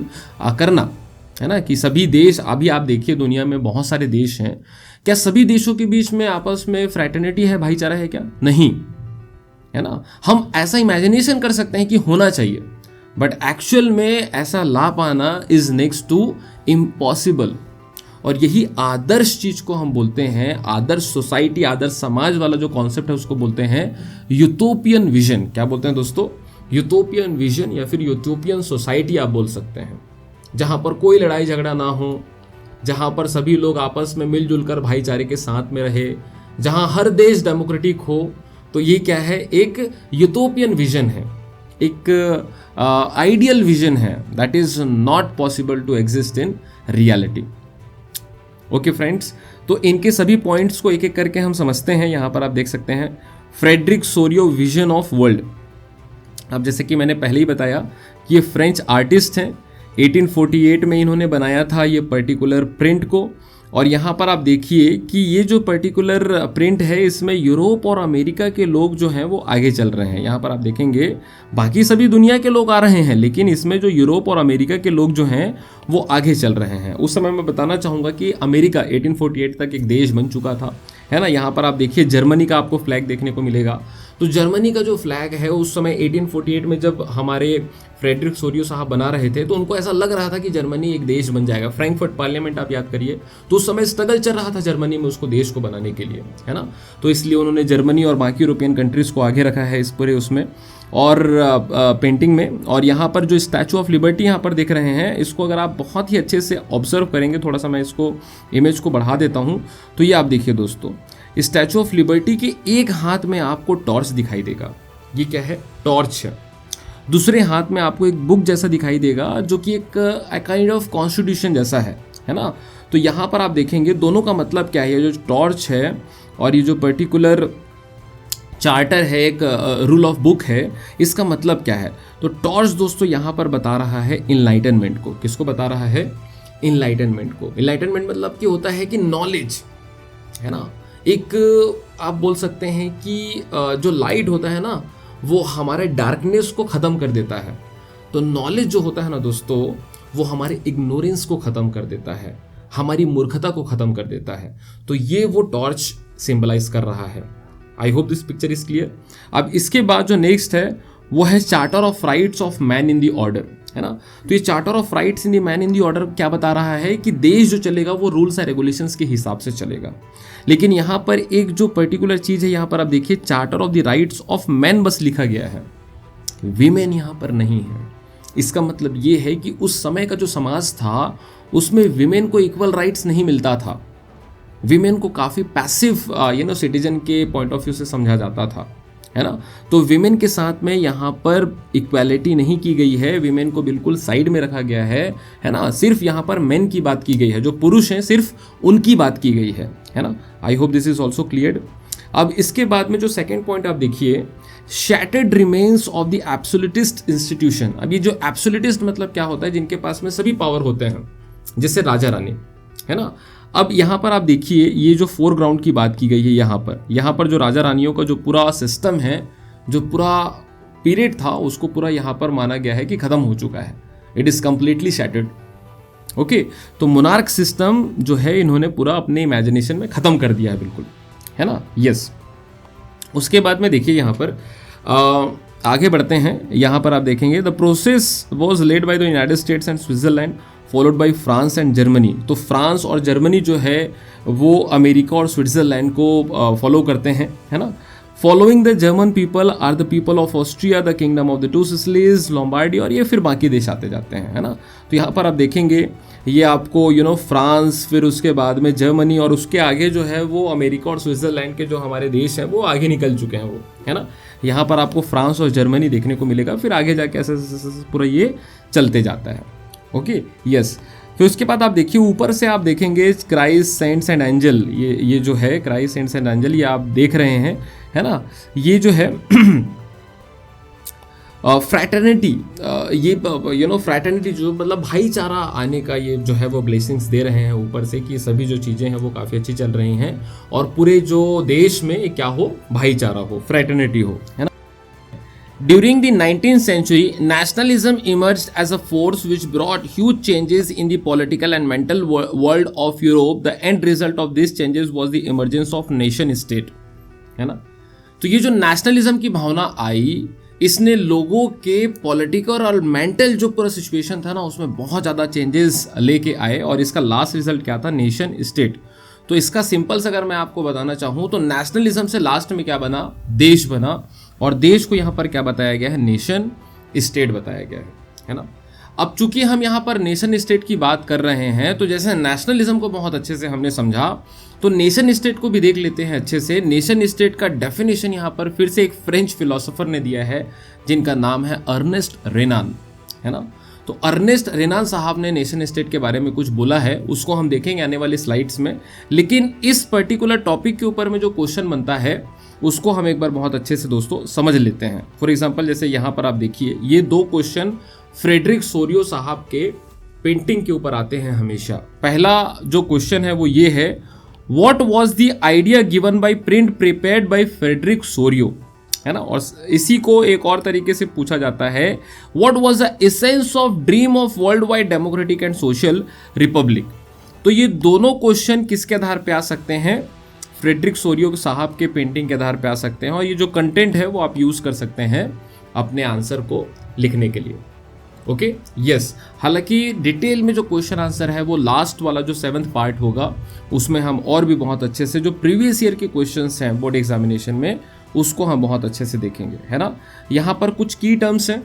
करना, है ना। कि सभी देश, अभी आप देखिए दुनिया में बहुत सारे देश हैं, क्या सभी देशों के बीच में आपस में फ्रैटर्निटी है, भाईचारा है क्या, नहीं, है ना। हम ऐसा इमेजिनेशन कर सकते हैं कि होना चाहिए, बट एक्चुअल में ऐसा ला पाना इज नेक्स्ट टू इम्पॉसिबल। और यही आदर्श चीज को हम बोलते हैं, आदर्श सोसाइटी, आदर्श समाज वाला जो कॉन्सेप्ट है उसको बोलते हैं यूटोपियन विजन। क्या बोलते हैं दोस्तों, यूटोपियन विजन, या फिर यूटोपियन सोसाइटी आप बोल सकते हैं, जहां पर कोई लड़ाई झगड़ा ना हो, जहां पर सभी लोग आपस में मिलजुल कर भाईचारे के साथ में रहे, जहां हर देश डेमोक्रेटिक हो। तो ये क्या है, एक यूटोपियन विजन है, एक आइडियल विजन है, that is not possible to exist in reality. Okay friends, तो इनके सभी पॉइंट्स को एक एक करके हम समझते हैं। यहाँ पर आप देख सकते हैं Frederick Sorio vision of world. अब जैसे कि मैंने पहले ही बताया कि ये फ्रेंच आर्टिस्ट हैं, 1848 में इन्होंने बनाया था ये पर्टिकुलर प्रिंट को। और यहाँ पर आप देखिए कि ये जो पर्टिकुलर प्रिंट है, इसमें यूरोप और अमेरिका के लोग जो हैं वो आगे चल रहे हैं। यहाँ पर आप देखेंगे बाकी सभी दुनिया के लोग आ रहे हैं, लेकिन इसमें जो यूरोप और अमेरिका के लोग जो हैं वो आगे चल रहे हैं। उस समय मैं बताना चाहूँगा कि अमेरिका 1848 तक एक देश बन चुका था, है ना। यहाँ पर आप देखिए जर्मनी का आपको फ्लैग देखने को मिलेगा। तो जर्मनी का जो फ्लैग है उस समय 1848 में जब हमारे फ्रेडरिक सोरियो साहब बना रहे थे, तो उनको ऐसा लग रहा था कि जर्मनी एक देश बन जाएगा। फ्रैंकफर्ट पार्लियामेंट आप याद करिए, तो उस समय स्ट्रगल चल रहा था जर्मनी में उसको देश को बनाने के लिए, है ना। तो इसलिए उन्होंने जर्मनी और बाकी यूरोपियन कंट्रीज को आगे रखा है इस पूरे उसमें और पेंटिंग में। और यहाँ पर जो स्टैचू ऑफ लिबर्टी यहाँ पर देख रहे हैं, इसको अगर आप बहुत ही अच्छे से ऑब्जर्व करेंगे, थोड़ा सा मैं इसको इमेज को बढ़ा देता हूँ, तो ये आप देखिए दोस्तों, स्टैचू ऑफ लिबर्टी के एक हाथ में आपको टॉर्च दिखाई देगा। ये क्या है, टॉर्च है। दूसरे हाथ में आपको एक बुक जैसा दिखाई देगा जो कि एक काइंड ऑफ कॉन्स्टिट्यूशन जैसा है है ना। तो यहाँ पर आप देखेंगे दोनों का मतलब क्या है, ये जो टॉर्च है और ये जो पर्टिकुलर चार्टर है, एक रूल ऑफ बुक है, इसका मतलब क्या है। तो टॉर्च दोस्तों यहाँ पर बता रहा है इनलाइटनमेंट को। किसको बता रहा है? इनलाइटनमेंट को। इनलाइटनमेंट मतलब कि होता है कि नॉलेज, है ना। एक आप बोल सकते हैं कि जो लाइट होता है ना वो हमारे डार्कनेस को ख़त्म कर देता है। तो नॉलेज जो होता है ना दोस्तों वो हमारे इग्नोरेंस को ख़त्म कर देता है, हमारी मूर्खता को ख़त्म कर देता है। तो ये वो टॉर्च सिंबलाइज कर रहा है। I hope this picture is clear. अब इसके बाद जो नेक्स्ट है वो है charter of rights of man in the order, है ना। तो ये charter of rights in the man in the order क्या बता रहा है कि देश जो चलेगा वो रूल्स एंड रेगुलेशंस के हिसाब से चलेगा। लेकिन यहाँ पर एक जो पर्टिकुलर चीज़ है, यहाँ पर आप देखिए charter of the rights of man बस लिखा गया है, वीमेन यहाँ पर नहीं है। इसका मतलब ये है कि उस समय का जो समाज था उसमें विमेन को इक्वल राइट्स नहीं मिलता था। विमेन को काफ़ी पैसिव सिटीजन के पॉइंट ऑफ व्यू से समझा जाता था, है ना। तो विमेन के साथ में यहाँ पर इक्वालिटी नहीं की गई है, विमेन को बिल्कुल साइड में रखा गया है ना। सिर्फ यहाँ पर मेन की बात की गई है, जो पुरुष हैं सिर्फ उनकी बात की गई है ना। I hope this is also clear. अब इसके बाद में जो सेकेंड पॉइंट आप देखिए, shattered remains of the absolutist institution. अब ये जो एब्सोल्यूटिस्ट मतलब क्या होता है, जिनके पास में सभी पावर होते हैं, जैसे राजा रानी, है ना। अब यहाँ पर आप देखिए ये जो फोरग्राउंड की बात की गई है, यहाँ पर जो राजा रानियों का जो पूरा सिस्टम है, जो पूरा पीरियड था, उसको पूरा यहाँ पर माना गया है कि खत्म हो चुका है। It is completely shattered. Okay, तो मोनार्क सिस्टम जो है इन्होंने पूरा अपने इमेजिनेशन में ख़त्म कर दिया है बिल्कुल, है ना। यस। उसके बाद में देखिए यहाँ पर आगे बढ़ते हैं। यहाँ पर आप देखेंगे the process was led by the United states and Switzerland followed by France and Germany. तो फ्रांस और जर्मनी जो है वो अमेरिका और स्विट्जरलैंड को फॉलो करते हैं, है ना। Following the German people are the people of Austria, the kingdom of the two Sicilies, Lombardy, और ये फिर बाकी देश आते जाते हैं, है ना। तो यहाँ पर आप देखेंगे ये आपको फ्रांस, फिर उसके बाद में जर्मनी, और उसके आगे जो है वो अमेरिका और स्विट्जरलैंड के जो हमारे देश हैं वो आगे निकल चुके हैं वो, है ना। यहाँ पर आपको फ्रांस और जर्मनी देखने को मिलेगा, फिर आगे जाके ऐसे पूरा ये चलते जाता है। Okay, yes. फिर उसके बाद आप देखिए ऊपर से आप देखेंगे क्राइस्ट, सेंट्स एंड एंजल, ये जो है क्राइस्ट, सेंट्स एंड एंजल, ये आप देख रहे हैं, है ना। ये जो है फ्रैटर्निटी, ये फ्रैटर्निटी जो मतलब भाईचारा आने का ये जो है वो ब्लेसिंग्स दे रहे हैं ऊपर से कि सभी जो चीज़ें हैं वो काफ़ी अच्छी चल रही हैं और पूरे जो देश में क्या हो, भाईचारा हो, फ्रैटर्निटी हो, है ना। During the 19th century, nationalism emerged as a force which brought huge changes in the political and mental world of Europe. The end result of these changes was the emergence of nation state, है ना। तो ये जो nationalism की भावना आई, इसने लोगों के political और मेंटल जो पूरा सिचुएशन था ना उसमें बहुत ज़्यादा चेंजेस लेके आए, और इसका लास्ट रिजल्ट क्या था, नेशन स्टेट। तो इसका सिंपल से अगर मैं आपको बताना चाहूँ तो नेशनलिज्म से लास्ट में क्या बना, देश बना, और देश को यहाँ पर क्या बताया गया है, नेशन स्टेट बताया गया है ना। अब चूंकि हम यहाँ पर नेशन स्टेट की बात कर रहे हैं, तो जैसे नेशनलिज्म को बहुत अच्छे से हमने समझा, तो नेशन स्टेट को भी देख लेते हैं अच्छे से। नेशन स्टेट का डेफिनेशन यहाँ पर फिर से एक फ्रेंच फिलोसोफर ने दिया है जिनका नाम है अर्नेस्ट रेनान, है ना। तो अर्नेस्ट रेनान साहब ने नेशन स्टेट के बारे में कुछ बोला है, उसको हम देखेंगे आने वाली स्लाइड्स में। लेकिन इस पर्टिकुलर टॉपिक के ऊपर में जो क्वेश्चन बनता है उसको हम एक बार बहुत अच्छे से दोस्तों समझ लेते हैं। फॉर एग्जांपल जैसे यहाँ पर आप देखिए ये दो क्वेश्चन फ्रेडरिक सोरियो साहब के पेंटिंग के ऊपर आते हैं हमेशा। पहला जो क्वेश्चन है वो ये है, what was the idea given by print prepared by Frederic Sorio, है ना। और इसी को एक और तरीके से पूछा जाता है, what was the essence of dream of world wide democratic and social Republic. तो ये दोनों क्वेश्चन किसके आधार पे आ सकते हैं, फ्रेडरिक सोरियो साहब के पेंटिंग के आधार पे आ सकते हैं, और ये जो कंटेंट है वो आप यूज़ कर सकते हैं अपने आंसर को लिखने के लिए। Okay, yes. हालांकि डिटेल में जो क्वेश्चन आंसर है वो लास्ट वाला जो 7th पार्ट होगा उसमें हम और भी बहुत अच्छे से जो प्रीवियस ईयर के क्वेश्चंस हैं बोर्ड एग्जामिनेशन में उसको हम बहुत अच्छे से देखेंगे, है ना। यहाँ पर कुछ की टर्म्स हैं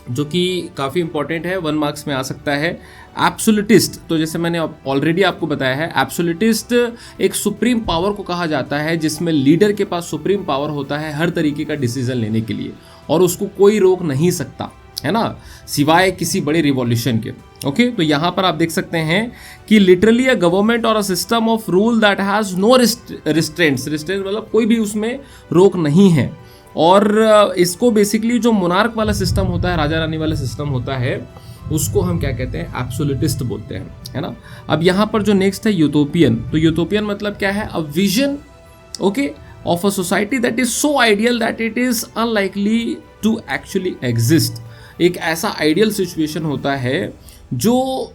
जो कि काफ़ी इंपॉर्टेंट है, 1 मार्क्स में आ सकता है। एब्सोल्यूटिस्ट, तो जैसे मैंने ऑलरेडी आपको बताया है, एब्सोल्यूटिस्ट एक सुप्रीम पावर को कहा जाता है जिसमें लीडर के पास सुप्रीम पावर होता है हर तरीके का डिसीजन लेने के लिए, और उसको कोई रोक नहीं सकता, है ना, सिवाय किसी बड़े रिवॉल्यूशन के। ओके, तो यहाँ पर आप देख सकते हैं कि लिटरली अ गवर्नमेंट और a system of rule that has no restraints मतलब कोई भी उसमें रोक नहीं है। और इसको बेसिकली जो मोनार्क वाला सिस्टम होता है, राजा रानी वाला सिस्टम होता है, उसको हम क्या कहते हैं, एब्सोल्यूटिस्ट बोलते हैं, है ना। अब यहाँ पर जो नेक्स्ट है यूटोपियन, तो यूटोपियन मतलब क्या है, a vision okay of a society that is so ideal that it is unlikely to actually exist. एक ऐसा आइडियल सिचुएशन होता है जो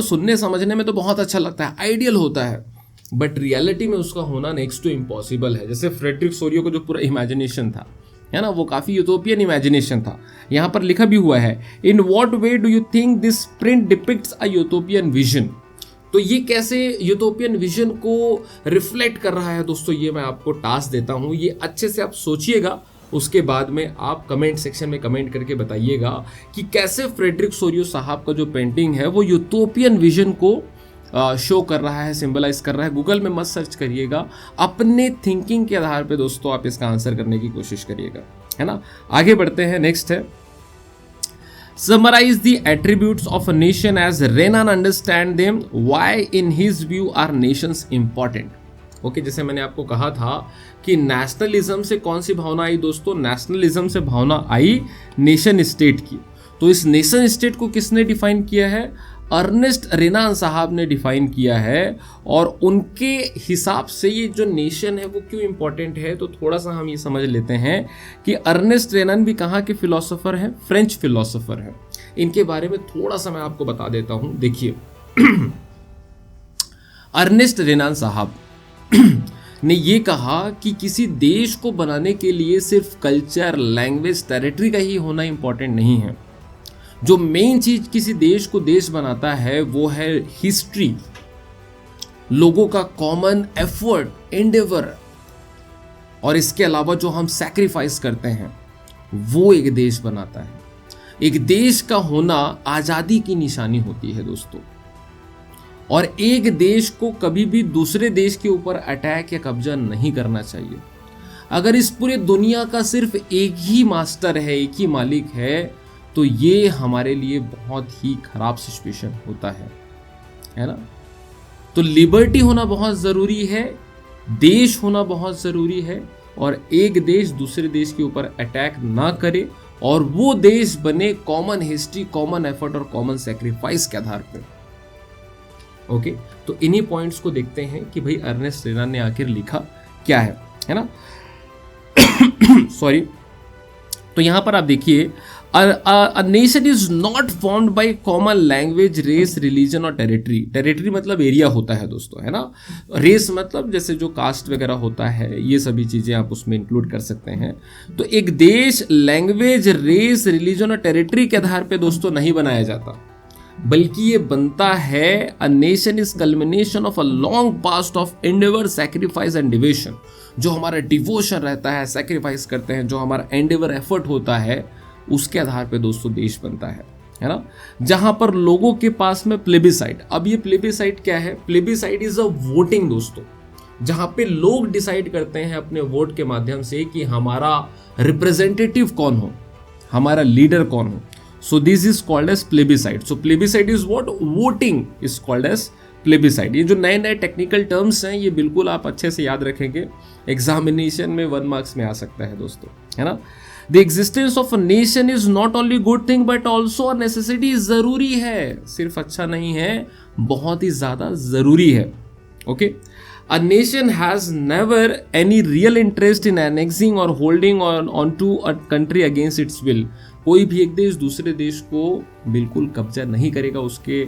सुनने समझने में तो बहुत अच्छा लगता है, आइडियल होता है, बट रियलिटी में उसका होना नेक्स्ट टू इम्पॉसिबल है। जैसे फ्रेडरिक सोरियो को जो पूरा इमेजिनेशन था, है ना, वो काफ़ी यूटोपियन इमेजिनेशन था। यहाँ पर लिखा भी हुआ है, in what way do you think this print depicts a utopian vision. तो ये कैसे यूटोपियन विजन को रिफ्लेक्ट कर रहा है दोस्तों, ये मैं आपको टास्क देता हूँ, ये अच्छे से आप सोचिएगा, उसके बाद में आप कमेंट सेक्शन में कमेंट करके बताइएगा कि कैसे फ्रेडरिक सोरियो साहब का जो पेंटिंग है वो यूटोपियन विजन को शो कर रहा है, सिंबलाइज कर रहा है। गूगल में मत सर्च करिएगा, अपने थिंकिंग के आधार पे दोस्तों आप इसका आंसर करने की कोशिश करिएगा, है ना। आगे बढ़ते हैं, नेक्स्ट है summarize the attributes of a nation as Renan understand them, why in his view are nations important। Okay, जैसे मैंने आपको कहा था कि नेशनलिज्म से कौन सी भावना आई दोस्तों, नेशनलिज्म से भावना आई नेशन स्टेट की। तो इस नेशन स्टेट को किसने डिफाइन किया है, अर्नेस्ट रेनान साहब ने डिफाइन किया है। और उनके हिसाब से ये जो नेशन है वो क्यों इंपॉर्टेंट है, तो थोड़ा सा हम ये समझ लेते हैं कि अर्नेस्ट रेनान भी कहाँ के फिलोसोफर हैं, फ्रेंच फिलोसोफर हैं। इनके बारे में थोड़ा सा मैं आपको बता देता हूँ। देखिए अर्नेस्ट रेनान साहब ने ये कहा कि किसी देश को बनाने के लिए सिर्फ कल्चर, लैंग्वेज, टेरिटरी का ही होना इंपॉर्टेंट नहीं है। जो मेन चीज किसी देश को देश बनाता है वो है हिस्ट्री, लोगों का कॉमन एफर्ट, एंडेवर, और इसके अलावा जो हम सैक्रिफाइस करते हैं वो एक देश बनाता है। एक देश का होना आजादी की निशानी होती है दोस्तों, और एक देश को कभी भी दूसरे देश के ऊपर अटैक या कब्जा नहीं करना चाहिए। अगर इस पूरे दुनिया का सिर्फ एक ही मास्टर है, एक ही मालिक है, तो ये हमारे लिए बहुत ही खराब सिचुएशन होता है ना। तो लिबर्टी होना बहुत ज़रूरी है, देश होना बहुत ज़रूरी है, और एक देश दूसरे देश के ऊपर अटैक ना करे, और वो देश बने कॉमन हिस्ट्री, कॉमन एफर्ट और कॉमन सेक्रीफाइस के आधार पर। ओके, तो इन्हीं पॉइंट्स को देखते हैं कि भाई अर्नेस्ट रेनान ने आखिर लिखा क्या है ना। सॉरी, तो यहां पर आप देखिए, A nation is not formed by common language, race, religion और territory। टेरिटरी मतलब एरिया होता है दोस्तों, है ना। रेस मतलब जैसे जो कास्ट वगैरह होता है, ये सभी चीज़ें आप उसमें इंक्लूड कर सकते हैं। तो एक देश लैंग्वेज, रेस, रिलीजन और टेरिटरी के आधार पे दोस्तों नहीं बनाया जाता, बल्कि ये बनता है a nation is culmination of a long past of Endeavour, sacrifice and devotion. जो हमारा डिवोशन रहता है, सैक्रिफाइस करते हैं, जो हमारा एंडेवर एफर्ट होता है, उसके आधार पे दोस्तों देश बनता है ना। जहां पर लोगों के पास में प्लेबिसाइट, अब ये प्लेबिसाइट क्या है, प्लेबिसाइट इज अ वोटिंग दोस्तों, जहां पे लोग डिसाइड करते हैं अपने वोट के माध्यम से कि हमारा रिप्रेजेंटेटिव कौन हो, हमारा लीडर कौन हो। So this is called as plebiscite. So plebiscite is what, voting is called as plebiscite. ये जो नए नए टेक्निकल टर्म्स हैं, ये बिल्कुल आप अच्छे से याद रखेंगे, एग्जामिनेशन में 1 मार्क्स में आ सकता है दोस्तों, है ना। The existence of a nation is not only good thing but also a necessity। ज़रूरी है, सिर्फ अच्छा नहीं है, बहुत ही ज़्यादा ज़रूरी है। Okay, a nation has never any real interest in annexing or holding on to a country against its will। कोई भी एक देश दूसरे देश को बिल्कुल कब्जा नहीं करेगा उसके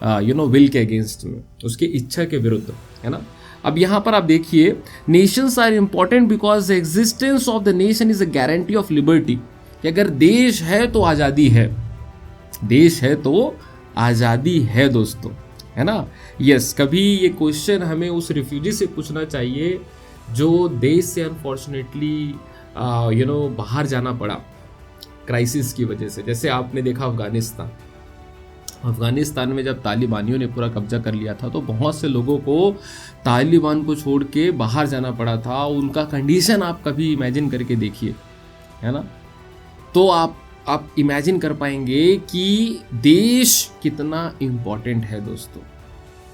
विल के अगेंस्ट में, उसके इच्छा के विरुद्ध, है ना। अब यहाँ पर आप देखिए, nations are important because the existence of the nation is a guarantee of liberty. कि अगर देश है तो आज़ादी है, देश है तो आज़ादी है दोस्तों, है ना। यस, कभी ये क्वेश्चन हमें उस रिफ्यूजी से पूछना चाहिए जो देश से अनफॉर्चुनेटली बाहर जाना पड़ा क्राइसिस की वजह से। जैसे आपने देखा अफगानिस्तान में जब तालिबानियों ने पूरा कब्जा कर लिया था, तो बहुत से लोगों को तालिबान को छोड़ के बाहर जाना पड़ा था। उनका कंडीशन आप कभी इमेजिन करके देखिए, है ना। तो आप आप इमेजिन कर पाएंगे कि देश कितना इंपॉर्टेंट है दोस्तों,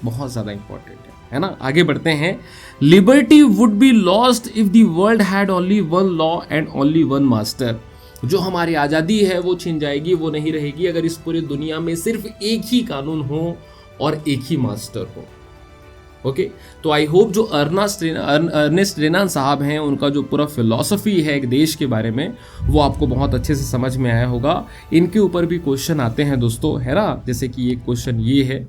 बहुत ज़्यादा इंपॉर्टेंट है ना। आगे बढ़ते हैं। Liberty would be lost if the world had only one law and only one master. जो हमारी आज़ादी है वो छिन जाएगी, वो नहीं रहेगी अगर इस पूरी दुनिया में सिर्फ एक ही कानून हो और एक ही मास्टर हो। ओके, तो आई होप जो अर्नेस्ट रेनान साहब हैं, उनका जो पूरा फिलॉसफी है एक देश के बारे में, वो आपको बहुत अच्छे से समझ में आया होगा। इनके ऊपर भी क्वेश्चन आते हैं दोस्तों, है ना। जैसे कि एक क्वेश्चन ये है,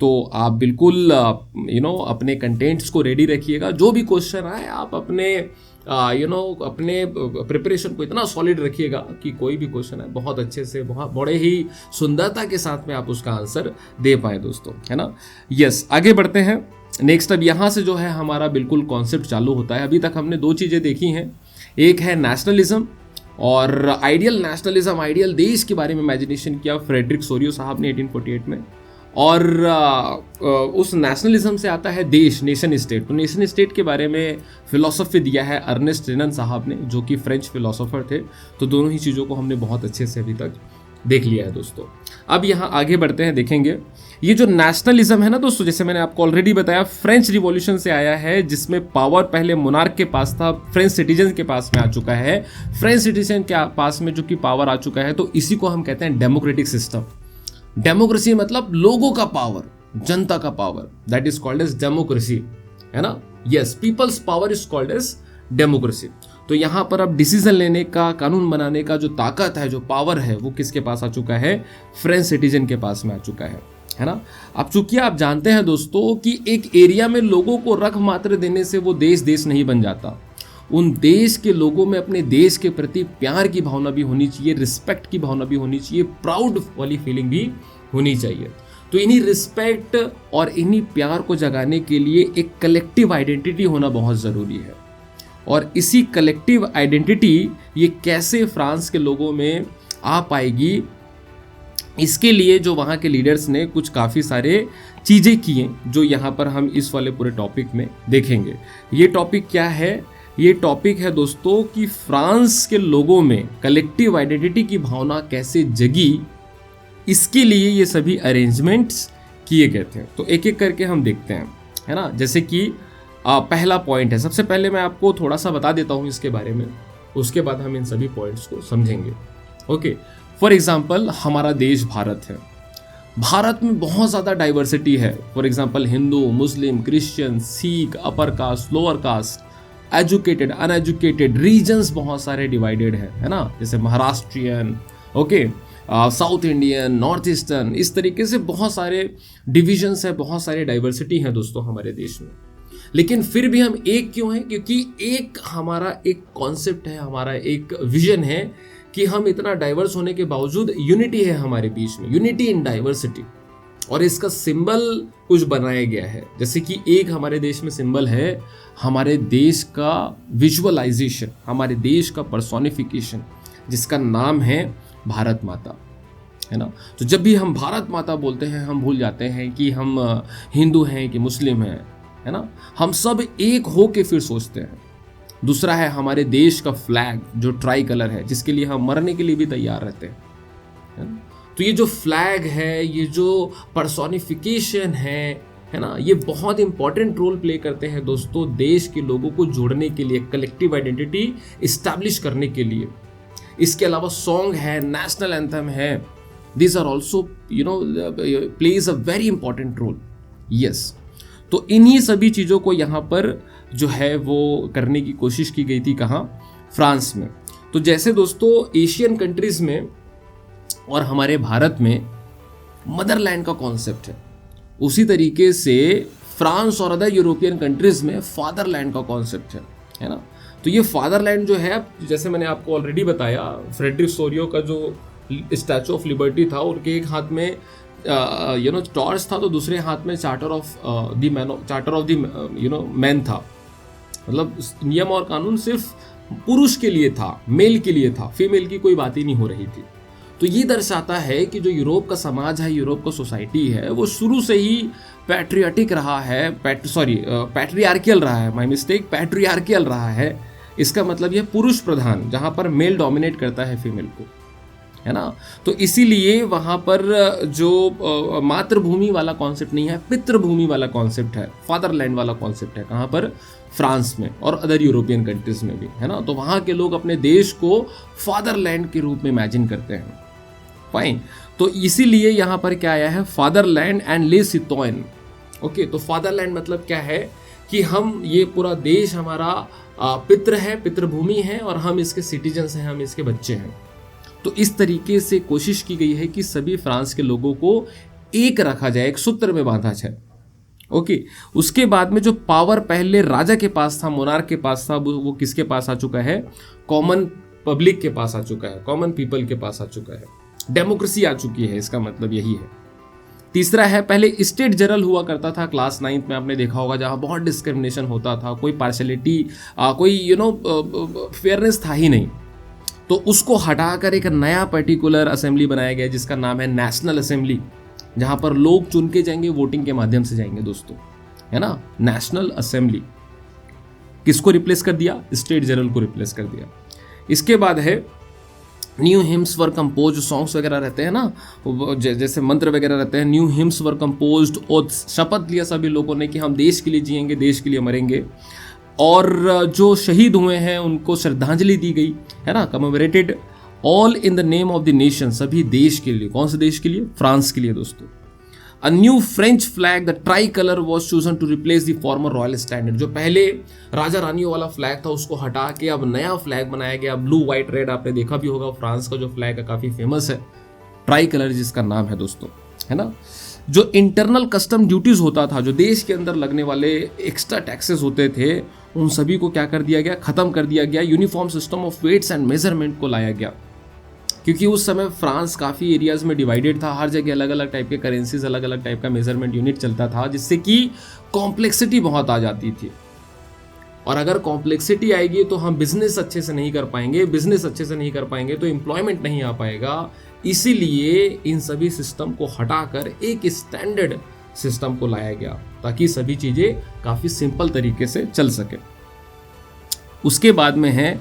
तो आप बिल्कुल अपने कंटेंट्स को रेडी रखिएगा। जो भी क्वेश्चन आए आप अपने अपने प्रिपरेशन को इतना सॉलिड रखिएगा कि कोई भी क्वेश्चन है बहुत अच्छे से, बहुत बड़े ही सुंदरता के साथ में आप उसका आंसर दे पाए दोस्तों, है ना। यस, आगे बढ़ते हैं। नेक्स्ट, अब यहाँ से जो है हमारा बिल्कुल कॉन्सेप्ट चालू होता है। अभी तक हमने दो चीज़ें देखी हैं, एक है नेशनलिज्म और आइडियल नेशनलिज्म, आइडियल देश के बारे में इमेजिनेशन किया फ्रेडरिक सोरियो साहब ने 1848 में। और उस नेशनलिज्म से आता है देश, नेशन स्टेट। तो नेशन स्टेट के बारे में फिलॉसफी दिया है अर्नेस्ट रेनन साहब ने, जो कि फ्रेंच फिलोसोफर थे। तो दोनों ही चीज़ों को हमने बहुत अच्छे से अभी तक देख लिया है दोस्तों। अब यहाँ आगे बढ़ते हैं, देखेंगे ये जो नेशनलिज्म है ना दोस्तों, जैसे मैंने आपको ऑलरेडी बताया, फ्रेंच रिवॉल्यूशन से आया है, जिसमें पावर पहले मोनार्क के पास था, फ्रेंच सिटीजन के पास में आ चुका है। फ्रेंच सिटीजन के पास में जो कि पावर आ चुका है, तो इसी को हम कहते हैं डेमोक्रेटिक सिस्टम। डेमोक्रेसी मतलब लोगों का पावर, जनता का power, that is called as democracy, है ना। Yes, people's power is called as democracy. तो यहाँ पर अब डिसीजन लेने का, कानून बनाने का जो ताकत है, जो पावर है, वो किसके पास आ चुका है? फ्रेंच सिटीजन के पास में आ चुका है ना। अब चूंकि आप जानते हैं दोस्तों कि एक एरिया में लोगों को रख मात्र देने से वो देश नहीं बन जाता। उन देश के लोगों में अपने देश के प्रति प्यार की भावना भी होनी चाहिए, रिस्पेक्ट की भावना भी होनी चाहिए, प्राउड वाली फीलिंग भी होनी चाहिए। तो इन्हीं रिस्पेक्ट और इन्हीं प्यार को जगाने के लिए एक कलेक्टिव आइडेंटिटी होना बहुत ज़रूरी है। और इसी कलेक्टिव आइडेंटिटी ये कैसे फ्रांस के लोगों में आ पाएगी, इसके लिए जो वहाँ के लीडर्स ने कुछ काफ़ी सारे चीज़ें की हैं, जो यहाँ पर हम इस वाले पूरे टॉपिक में देखेंगे। ये टॉपिक क्या है? ये टॉपिक है दोस्तों कि फ्रांस के लोगों में कलेक्टिव आइडेंटिटी की भावना कैसे जगी, इसके लिए ये सभी अरेंजमेंट्स किए गए थे। तो एक एक करके हम देखते हैं, है ना। जैसे कि पहला पॉइंट है, सबसे पहले मैं आपको थोड़ा सा बता देता हूँ इसके बारे में, उसके बाद हम इन सभी पॉइंट्स को समझेंगे। ओके, फॉर एग्जाम्पल हमारा देश भारत है। भारत में बहुत ज़्यादा डाइवर्सिटी है। For example Hindu, Muslim, Christian, Sikh, upper caste, lower caste, educated, uneducated, regions बहुत सारे डिवाइडेड है ना। जैसे Maharashtrian, okay, south Indian, north eastern, इस तरीके से बहुत सारे डिविजन्स है, बहुत सारे डाइवर्सिटी है दोस्तों हमारे देश में। लेकिन फिर भी हम एक क्यों हैं? क्योंकि एक हमारा एक कॉन्सेप्ट है, हमारा एक विजन है कि हम इतना डाइवर्स होने के बावजूद यूनिटी है हमारे बीच में, यूनिटी इन डाइवर्सिटी। और इसका सिंबल कुछ बनाया गया है। जैसे कि एक हमारे देश में सिंबल है हमारे देश का विजुअलाइजेशन, हमारे देश का पर्सोनिफिकेशन, जिसका नाम है भारत माता, है ना। तो जब भी हम भारत माता बोलते हैं, हम भूल जाते हैं कि हम हिंदू हैं कि मुस्लिम हैं, है ना। हम सब एक हो के फिर सोचते हैं। दूसरा है हमारे देश का फ्लैग, जो ट्राई कलर है, जिसके लिए हम मरने के लिए भी तैयार रहते हैं, है ना। तो ये जो फ्लैग है, ये जो पर्सोनिफिकेशन है ना, ये बहुत इंपॉर्टेंट रोल प्ले करते हैं दोस्तों देश के लोगों को जोड़ने के लिए, कलेक्टिव आइडेंटिटी इस्टेब्लिश करने के लिए। इसके अलावा सॉन्ग है, नेशनल एंथम है, these are also plays a very important role. Yes, तो इन्हीं सभी चीज़ों को यहाँ पर जो है वो करने की कोशिश की गई थी। कहाँ? फ्रांस में। तो जैसे दोस्तों एशियन कंट्रीज़ में और हमारे भारत में मदरलैंड का कॉन्सेप्ट है, उसी तरीके से फ्रांस और अदर यूरोपियन कंट्रीज़ में फादरलैंड का कॉन्सेप्ट है ना। तो ये फादरलैंड जो है, जैसे मैंने आपको ऑलरेडी बताया, फ्रेडरिक सोरियो का जो स्टैचू ऑफ लिबर्टी था, उनके एक हाथ में टॉर्च था, तो दूसरे हाथ में चार्टर ऑफ द मैन था। मतलब नियम और कानून सिर्फ पुरुष के लिए था, मेल के लिए था, फीमेल की कोई बात ही नहीं हो रही थी। तो ये दर्शाता है कि जो यूरोप का समाज है, यूरोप का सोसाइटी है, वो शुरू से ही पैट्रियाटिक रहा है, पैट्रियार्कियल रहा है, माय मिस्टेक, पैट्रियार्कियल रहा है। इसका मतलब यह पुरुष प्रधान, जहाँ पर मेल डोमिनेट करता है फीमेल को। है ना। तो इसीलिए वहाँ पर जो मातृभूमि वाला कॉन्सेप्ट नहीं है, पितृभूमि वाला कॉन्सेप्ट है, फादरलैंड वाला कॉन्सेप्ट है। कहाँ पर? फ्रांस में और अदर यूरोपियन कंट्रीज में भी, है ना। तो वहाँ के लोग अपने देश को फादरलैंड के रूप में इमेजिन करते हैं। फाइन। तो इसीलिए यहाँ पर क्या आया है? फादरलैंड एंड ले सितोइन। ओके, तो फादरलैंड मतलब क्या है कि हम, ये पूरा देश हमारा पितृ है, पितृभूमि है, और हम इसके सिटीजन्स हैं, हम इसके बच्चे हैं। तो इस तरीके से कोशिश की गई है कि सभी फ्रांस के लोगों को एक रखा जाए, एक सूत्र में बांधा जाए। ओके, उसके बाद में जो पावर पहले राजा के पास था, मोनार्क के पास था, वो किसके पास आ चुका है? कॉमन पब्लिक के पास आ चुका है, कॉमन पीपल के पास आ चुका है, डेमोक्रेसी आ चुकी है। इसका मतलब यही है। तीसरा है, पहले स्टेट जनरल हुआ करता था, क्लास 9th में आपने देखा होगा, जहां बहुत डिस्क्रिमिनेशन होता था, कोई पार्शलिटी, कोई फेयरनेस था ही नहीं। तो उसको हटाकर एक नया पर्टिकुलर असेंबली बनाया गया जिसका नाम है नेशनल असेंबली, जहां पर लोग चुन के जाएंगे, वोटिंग के माध्यम से जाएंगे दोस्तों, है ना। नेशनल असेंबली किसको रिप्लेस कर दिया? स्टेट जनरल को रिप्लेस कर दिया। इसके बाद है न्यू हिम्स वर कंपोज, सॉन्ग्स वगैरह रहते हैं ना, जैसे मंत्र वगैरह रहते हैं। न्यू हिम्स वर कंपोज्ड, ओथ्स, शपथ लिया सभी लोगों ने कि हम देश के लिए जिएंगे, देश के लिए मरेंगे। और जो शहीद हुए हैं उनको श्रद्धांजलि दी गई, है ना, commemorated, all in the name of the nation, सभी देश के लिए। कौन से देश के लिए? फ्रांस के लिए दोस्तों। A new French flag, the tricolour was chosen to replace the former royal standard. जो पहले राजा रानियों वाला फ्लैग था उसको हटा के अब नया फ्लैग बनाया गया, ब्लू व्हाइट रेड। आपने देखा भी होगा, फ्रांस का जो फ्लैग है काफी फेमस है, ट्राई कलर जिसका नाम है दोस्तों, है ना। जो इंटरनल कस्टम ड्यूटीज होता था, जो देश के अंदर लगने वाले एक्स्ट्रा टैक्सेस होते थे, उन सभी को क्या कर दिया गया? खत्म कर दिया गया। Uniform system of weights and measurement को लाया गया, क्योंकि उस समय फ्रांस काफ़ी एरियाज में डिवाइडेड था, हर जगह अलग अलग टाइप के करेंसीज, अलग अलग टाइप का मेजरमेंट यूनिट चलता था, जिससे कि कॉम्प्लेक्सिटी बहुत आ जाती थी। और अगर कॉम्प्लेक्सिटी आएगी तो हम बिजनेस अच्छे से नहीं कर पाएंगे, बिजनेस अच्छे से नहीं कर पाएंगे तो एम्प्लॉयमेंट नहीं आ पाएगा। इसीलिए इन सभी सिस्टम को हटाकर एक स्टैंडर्ड सिस्टम को लाया गया, ताकि सभी चीज़ें काफ़ी सिंपल तरीके से चल सके। उसके बाद में है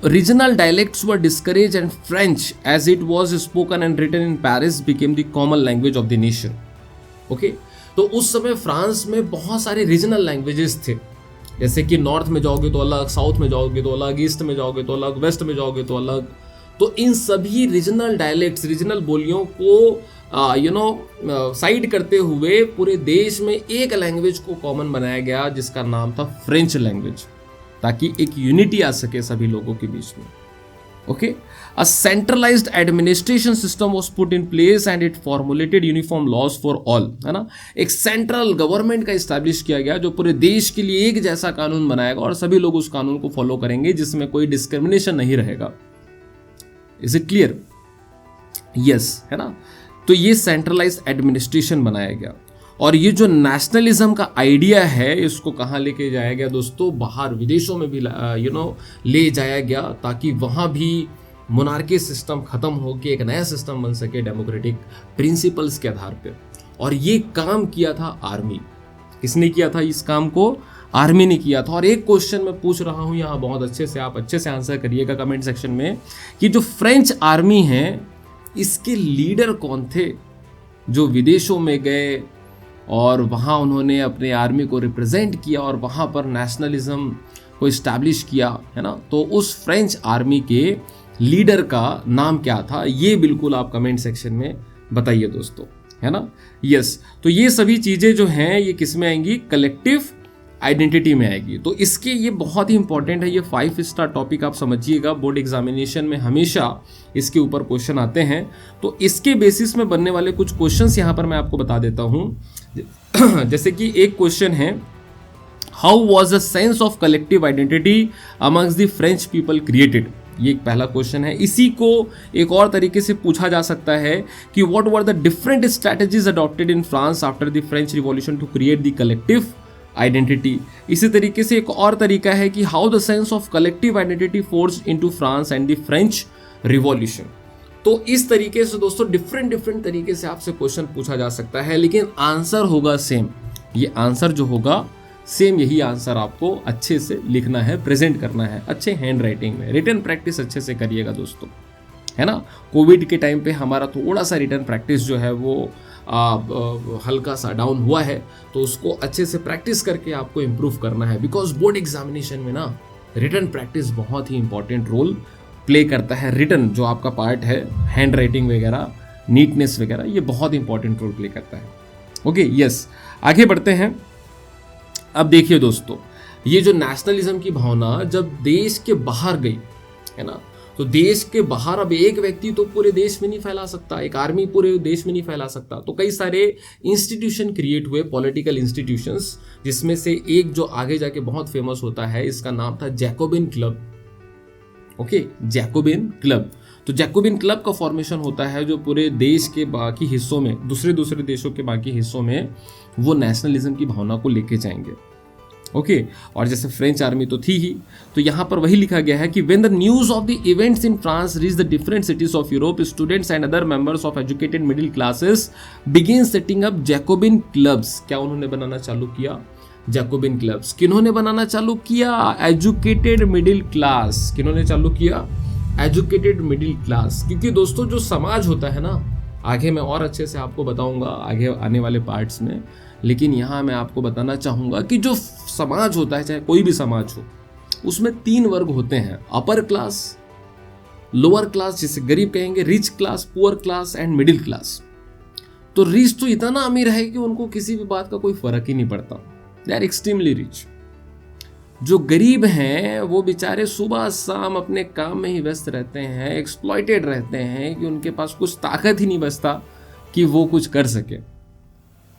regional dialects were discourage and French as it was spoken and written in Paris became the common language of the nation. Okay, तो उस समय फ्रांस में बहुत सारे रीजनल लैंग्वेजेस थे, जैसे कि नॉर्थ में जाओगे तो अलग, साउथ में जाओगे तो अलग, ईस्ट में जाओगे तो अलग, वेस्ट में जाओगे तो अलग। तो इन सभी रीजनल डायलेक्ट्स, रीजनल बोलियों को साइड करते हुए पूरे देश में एक लैंग्वेज को कॉमन बनाया गया जिसका नाम था फ्रेंच लैंग्वेज, ताकि एक यूनिटी आ सके सभी लोगों के बीच में। Okay, a centralised administration system was put in place and it formulated uniform laws for all, है ना। एक सेंट्रल गवर्नमेंट का इस्टेब्लिश किया गया जो पूरे देश के लिए एक जैसा कानून बनाएगा और सभी लोग उस कानून को फॉलो करेंगे, जिसमें कोई डिस्क्रिमिनेशन नहीं रहेगा। Is it clear? यस, है ना। तो ये सेंट्रलाइज्ड एडमिनिस्ट्रेशन बनाया गया। और ये जो नेशनलिज्म का आइडिया है, इसको कहाँ लेके जाया गया दोस्तों? बाहर विदेशों में भी ले जाया गया, ताकि वहाँ भी मोनार्की सिस्टम खत्म होकर एक नया सिस्टम बन सके डेमोक्रेटिक प्रिंसिपल्स के आधार पे। और ये काम किया था आर्मी। किसने किया था इस काम को? आर्मी ने किया था। और एक क्वेश्चन मैं पूछ रहा हूँ यहाँ, बहुत अच्छे से आप अच्छे से आंसर करिएगा कमेंट सेक्शन में, कि जो फ्रेंच आर्मी है इसके लीडर कौन थे जो विदेशों में गए और वहाँ उन्होंने अपने आर्मी को रिप्रेजेंट किया और वहाँ पर नेशनलिज्म को इस्टेब्लिश किया, है ना। तो उस फ्रेंच आर्मी के लीडर का नाम क्या था? ये बिल्कुल आप कमेंट सेक्शन में बताइए दोस्तों, है ना। यस, तो ये सभी चीज़ें जो हैं ये किस में आएंगी? कलेक्टिव आइडेंटिटी में आएगी। तो इसके ये बहुत ही इंपॉर्टेंट है, ये 5 स्टार टॉपिक आप समझिएगा, बोर्ड एग्जामिनेशन में हमेशा इसके ऊपर क्वेश्चन आते हैं। तो इसके बेसिस में बनने वाले कुछ क्वेश्चंस यहाँ पर मैं आपको बता देता हूँ। जैसे कि एक क्वेश्चन है, how was the sense of collective identity amongst the French people created? ये एक पहला क्वेश्चन है। इसी को एक और तरीके से पूछा जा सकता है कि what were the different strategies adopted in France after the French revolution to create the collective identity. इसी तरीके से एक और तरीका है कि how the sense of collective identity forced into France and the French revolution. तो इस तरीके से दोस्तों डिफरेंट तरीके से आपसे क्वेश्चन पूछा जा सकता है, लेकिन आंसर होगा सेम। ये आंसर जो होगा सेम, यही आंसर आपको अच्छे से लिखना है, प्रेजेंट करना है अच्छे हैंड राइटिंग में। रिटन प्रैक्टिस अच्छे से करिएगा दोस्तों, है ना। कोविड के टाइम पे हमारा थोड़ा सा रिटन प्रैक्टिस जो है वो हल्का सा डाउन हुआ है, तो उसको अच्छे से प्रैक्टिस करके आपको इम्प्रूव करना है, बिकॉज बोर्ड एग्जामिनेशन में ना रिटन प्रैक्टिस बहुत ही इंपॉर्टेंट रोल प्ले करता है। रिटन जो आपका पार्ट है, हैंड राइटिंग वगैरह, नीटनेस वगैरह, ये बहुत इंपॉर्टेंट रोल प्ले करता है। ओके, यस, आगे बढ़ते हैं। अब देखिए दोस्तों, ये जो नेशनलिज्म की भावना जब देश के बाहर गई, है ना, तो देश के बाहर अब एक व्यक्ति तो पूरे देश में नहीं फैला सकता, एक आर्मी पूरे देश में नहीं फैला सकता, तो कई सारे इंस्टीट्यूशन क्रिएट हुए, पॉलिटिकल इंस्टीट्यूशंस, जिसमें से एक जो आगे जाके बहुत फेमस होता है, इसका नाम था Jacobin club. Okay, Jacobin club. तो जैकोबिन क्लब का फॉर्मेशन होता है जो पूरे देश के बाकी हिस्सों में, दूसरे देशों के बाकी हिस्सों में वो नेशनलिज्म की भावना को लेके जाएंगे। ओके, और जैसे फ्रेंच आर्मी तो थी ही, तो यहाँ पर वही लिखा गया है कि when the news of the events in France reach the different cities of Europe, students and other members of educated middle classes begin setting up Jacobian clubs. क्या उन्होंने बनाना चालू किया? Jacobian clubs. किन्होंने बनाना चालू किया? Educated middle class. किन्होंने चालू किया? Educated middle class. क्योंकि दोस्तों जो समाज होता है ना, आगे मैं और अच्छे से आपको बताऊंगा आगे आने वाले पार्ट्स में, लेकिन यहाँ मैं आपको बताना चाहूंगा कि जो समाज होता है, चाहे कोई भी समाज हो, उसमें 3 वर्ग होते हैं, अपर क्लास, लोअर क्लास जिसे गरीब कहेंगे, rich class, poor class and middle class. तो रिच तो इतना अमीर है कि उनको किसी भी बात का कोई फर्क ही नहीं पड़ता, दे आर एक्सट्रीमली रिच। जो गरीब हैं वो बेचारे सुबह शाम अपने काम में ही व्यस्त रहते हैं, एक्सप्लॉइटेड रहते हैं, कि उनके पास कुछ ताकत ही नहीं बचता कि वो कुछ कर सके।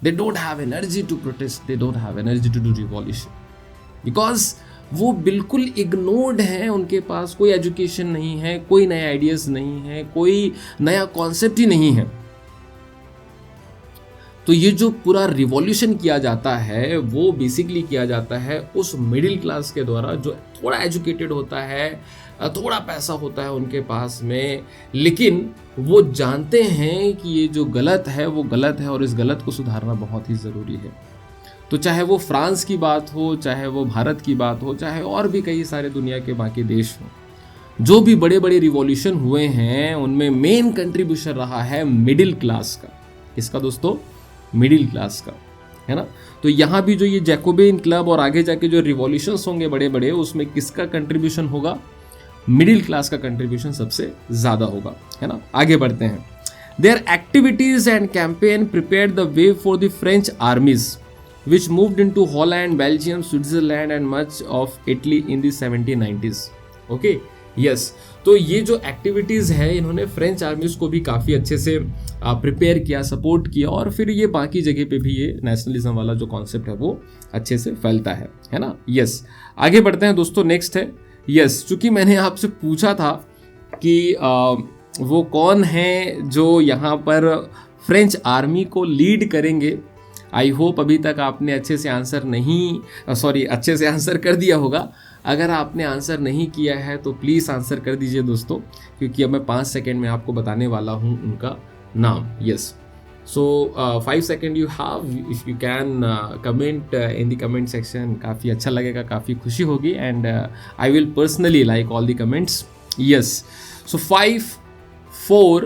They don't have energy to protest, they don't have energy to do revolution, because वो बिल्कुल इग्नोर्ड हैं, उनके पास कोई एजुकेशन नहीं है, कोई नए आइडियाज नहीं है, कोई नया कॉन्सेप्ट ही नहीं है। तो ये जो पूरा रिवॉल्यूशन किया जाता है वो बेसिकली किया जाता है उस मिडिल क्लास के द्वारा, जो थोड़ा एजुकेटेड होता है, थोड़ा पैसा होता है उनके पास में, लेकिन वो जानते हैं कि ये जो गलत है वो गलत है और इस गलत को सुधारना बहुत ही ज़रूरी है। तो चाहे वो फ्रांस की बात हो, चाहे वो भारत की बात हो, चाहे और भी कई सारे दुनिया के बाकी देश हों, जो भी बड़े बड़े रिवॉल्यूशन हुए हैं उनमें मेन कंट्रीब्यूशन रहा है मिडिल क्लास का। किसका दोस्तों? मिडिल क्लास का, है ना। तो यहाँ भी जो ये जैकोबिन क्लब और आगे जाके जो रिवॉल्यूशंस होंगे बड़े बड़े, उसमें किसका कंट्रीब्यूशन होगा? मिडिल क्लास का कंट्रीब्यूशन सबसे ज़्यादा होगा, है ना। आगे बढ़ते हैं। Their activities and campaign prepared the way for the French armies which moved into Holland, Belgium, Switzerland and much of Italy in the 1790s। Okay, yes. तो ये जो एक्टिविटीज़ है, इन्होंने फ्रेंच आर्मीज को भी काफ़ी अच्छे से प्रिपेयर किया, सपोर्ट किया, और फिर ये बाकी जगह पे भी ये नेशनलिज्म वाला जो कॉन्सेप्ट है वो अच्छे से फैलता है ना। यस, आगे बढ़ते हैं दोस्तों। नेक्स्ट है, यस, चूँकि मैंने आपसे पूछा था कि वो कौन है जो यहाँ पर फ्रेंच आर्मी को लीड करेंगे। आई होप अभी तक आपने अच्छे से आंसर कर दिया होगा। अगर आपने आंसर नहीं किया है तो प्लीज़ आंसर कर दीजिए दोस्तों, क्योंकि अब मैं 5 सेकेंड में आपको बताने वाला हूँ उनका नाम। Yes, so 5 second you have, if you can comment in the comment section, काफ़ी अच्छा लगेगा, काफ़ी खुशी होगी, and I will personally like all the comments. Yes, सो 5, 4,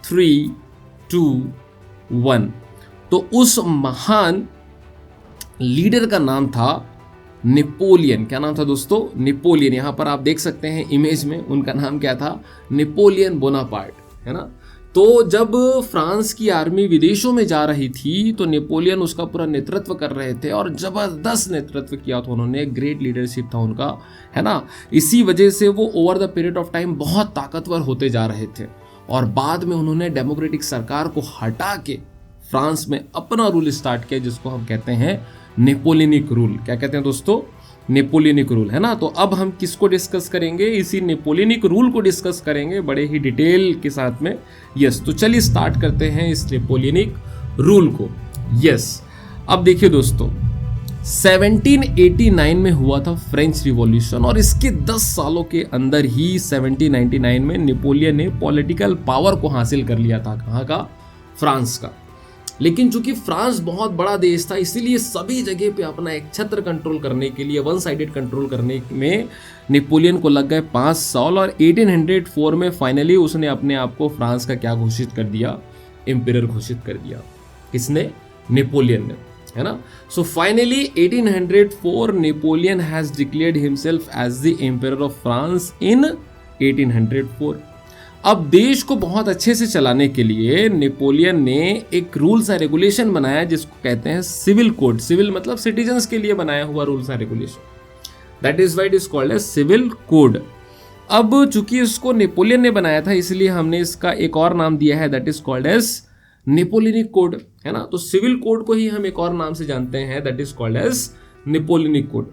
3, 2, 1। तो उस महान लीडर का नाम था नेपोलियन। क्या नाम था दोस्तों? नेपोलियन। यहाँ पर आप देख सकते हैं इमेज में, उनका नाम क्या था? नेपोलियन बोनापार्ट, है ना। तो जब फ्रांस की आर्मी विदेशों में जा रही थी तो नेपोलियन उसका पूरा नेतृत्व कर रहे थे, और जबरदस्त नेतृत्व किया था उन्होंने, ग्रेट लीडरशिप था उनका, है ना। इसी वजह से वो over the period of time बहुत ताकतवर होते जा रहे थे, और बाद में उन्होंने डेमोक्रेटिक सरकार को हटा के फ्रांस में अपना रूल स्टार्ट किया, जिसको हम कहते हैं नेपोलियनिक रूल। क्या कहते हैं दोस्तों? नेपोलियनिक रूल, है ना। तो अब हम किसको डिस्कस करेंगे? इसी नेपोलियनिक रूल को डिस्कस करेंगे बड़े ही डिटेल के साथ में। यस, तो चलिए स्टार्ट करते हैं इस नेपोलियनिक रूल को। यस, अब देखिए दोस्तों, 1789 में हुआ था फ्रेंच रिवॉल्यूशन, और इसके 10 सालों के अंदर ही 1799 में नेपोलियन ने पॉलिटिकल पावर को हासिल कर लिया था। कहाँ का? फ्रांस का। लेकिन चूंकि फ्रांस बहुत बड़ा देश था, इसीलिए सभी जगह पे अपना एक छत्र कंट्रोल करने के लिए, वन साइडेड कंट्रोल करने में नेपोलियन को लग गए 5 साल। और 1804 में फाइनली उसने अपने आप को फ्रांस का क्या घोषित कर दिया, एम्पियर घोषित कर दिया। किसने? नेपोलियन ने, है ना। So finally 1804 Napoleon has declared himself as the emperor of France in 1804। अब देश को बहुत अच्छे से चलाने के लिए नेपोलियन ने एक रूल्स एंड रेगुलेशन बनाया जिसको कहते हैं सिविल कोड। सिविल मतलब सिटीजन्स के लिए बनाया हुआ rules and regulation, that is why it is called as civil code. अब चूंकि इसको नेपोलियन ने बनाया था, इसलिए हमने इसका एक और नाम दिया है, that is called as Napoleonic code, है ना। तो सिविल कोड को ही हम एक और नाम से जानते हैं, that is called as Napoleonic code.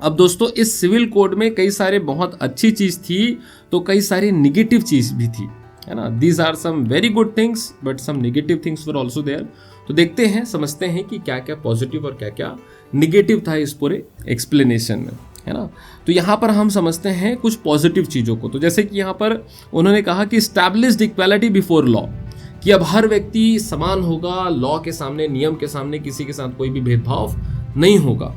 अब दोस्तों इस सिविल कोड में कई सारे बहुत अच्छी चीज थी, तो कई सारी निगेटिव चीज भी थी, है ना। These are some very good things but some negative things were also there. तो देखते हैं, समझते हैं कि क्या क्या पॉजिटिव और क्या क्या निगेटिव था इस पूरे एक्सप्लेनेशन में, है ना। तो यहाँ पर हम समझते हैं कुछ पॉजिटिव चीजों को। तो जैसे कि यहाँ पर उन्होंने कहा कि स्टैब्लिश्ड इक्वालिटी बिफोर लॉ, कि अब हर व्यक्ति समान होगा लॉ के सामने, नियम के सामने, किसी के साथ कोई भी भेदभाव नहीं होगा।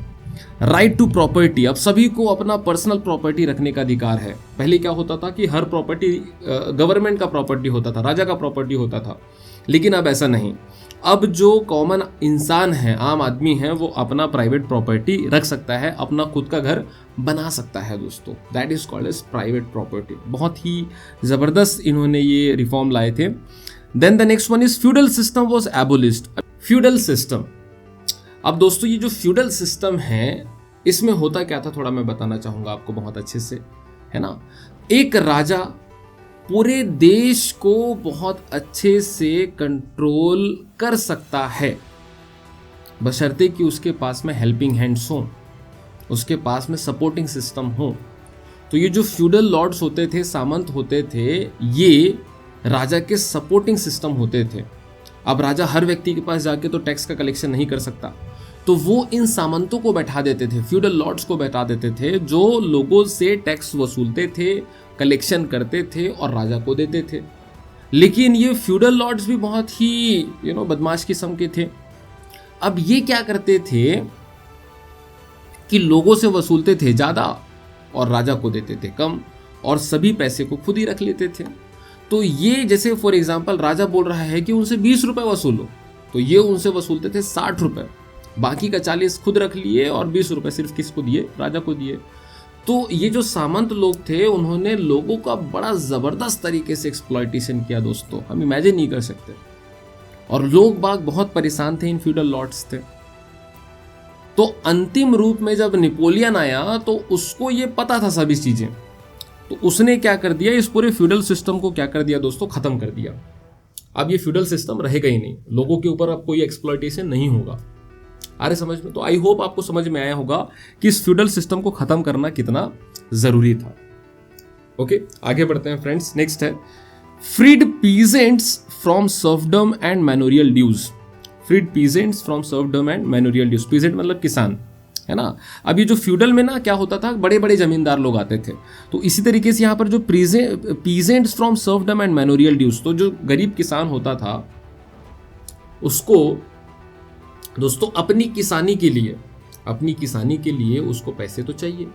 राइट टू प्रॉपर्टी, अब सभी को अपना पर्सनल प्रॉपर्टी रखने का अधिकार है। पहले क्या होता था कि हर प्रॉपर्टी गवर्नमेंट का प्रॉपर्टी होता था, राजा का प्रॉपर्टी होता था, लेकिन अब ऐसा नहीं। अब जो कॉमन इंसान है, आम आदमी है, वो अपना प्राइवेट प्रॉपर्टी रख सकता है, अपना खुद का घर बना सकता है दोस्तों। That is called as private property. बहुत ही जबरदस्त इन्होंने ये रिफॉर्म लाए थे। Then the next one is feudal system was abolished. Feudal system, अब दोस्तों ये जो फ्यूडल सिस्टम है, इसमें होता क्या था थोड़ा मैं बताना चाहूंगा आपको बहुत अच्छे से, है ना। एक राजा पूरे देश को बहुत अच्छे से कंट्रोल कर सकता है, बशर्ते कि उसके पास में हेल्पिंग हैंड्स हो, उसके पास में सपोर्टिंग सिस्टम हो। तो ये जो फ्यूडल लॉर्ड्स होते थे, सामंत होते थे, ये राजा के सपोर्टिंग सिस्टम होते थे। अब राजा हर व्यक्ति के पास जाके तो टैक्स का कलेक्शन नहीं कर सकता, तो वो इन सामंतों को बैठा देते थे, फ्यूडल लॉर्ड्स को बैठा देते थे, जो लोगों से टैक्स वसूलते थे, कलेक्शन करते थे और राजा को देते थे। लेकिन ये फ्यूडल लॉर्ड्स भी बहुत ही बदमाश किस्म के थे। अब ये क्या करते थे कि लोगों से वसूलते थे ज़्यादा और राजा को देते थे कम, और सभी पैसे को खुद ही रख लेते थे। तो ये जैसे फॉर एग्जाम्पल राजा बोल रहा है कि उनसे 20 रुपये वसूलो, तो ये उनसे वसूलते थे 60 रुपये, बाकी का 40 खुद रख लिए और 20 रुपये सिर्फ किसको दिए? राजा को दिए। तो ये जो सामंत लोग थे, उन्होंने लोगों का बड़ा ज़बरदस्त तरीके से एक्सप्लॉयटेशन किया दोस्तों, हम इमेजिन नहीं कर सकते। और लोग बाग बहुत परेशान थे, इन फ्यूडल लॉर्ड्स थे। तो अंतिम रूप में जब नेपोलियन आया तो उसको ये पता था सभी चीज़ें, तो उसने क्या कर दिया, इस पूरे फ्यूडल सिस्टम को क्या कर दिया दोस्तों, खत्म कर दिया। अब ये फ्यूडल सिस्टम रहेगा ही नहीं, लोगों के ऊपर अब कोई एक्सप्लॉयटेशन नहीं होगा। आ रहे समझ में? तो आई होप आपको समझ में आया होगा कि इस फ्यूडल सिस्टम को खत्म करना कितना जरूरी था। ओके, आगे बढ़ते हैं फ्रेंड्स। नेक्स्ट है freed peasants from serfdom and manorial dues. Freed peasants from serfdom and manorial dues. Peasant मतलब किसान, है ना। अब ये जो फ्यूडल में ना क्या होता था, बड़े बड़े जमींदार लोग आते थे, तो इसी तरीके से यहाँ पर जो peasants from serfdom and manorial dues, तो जो गरीब किसान होता था उसको दोस्तों अपनी किसानी के लिए उसको पैसे तो चाहिए,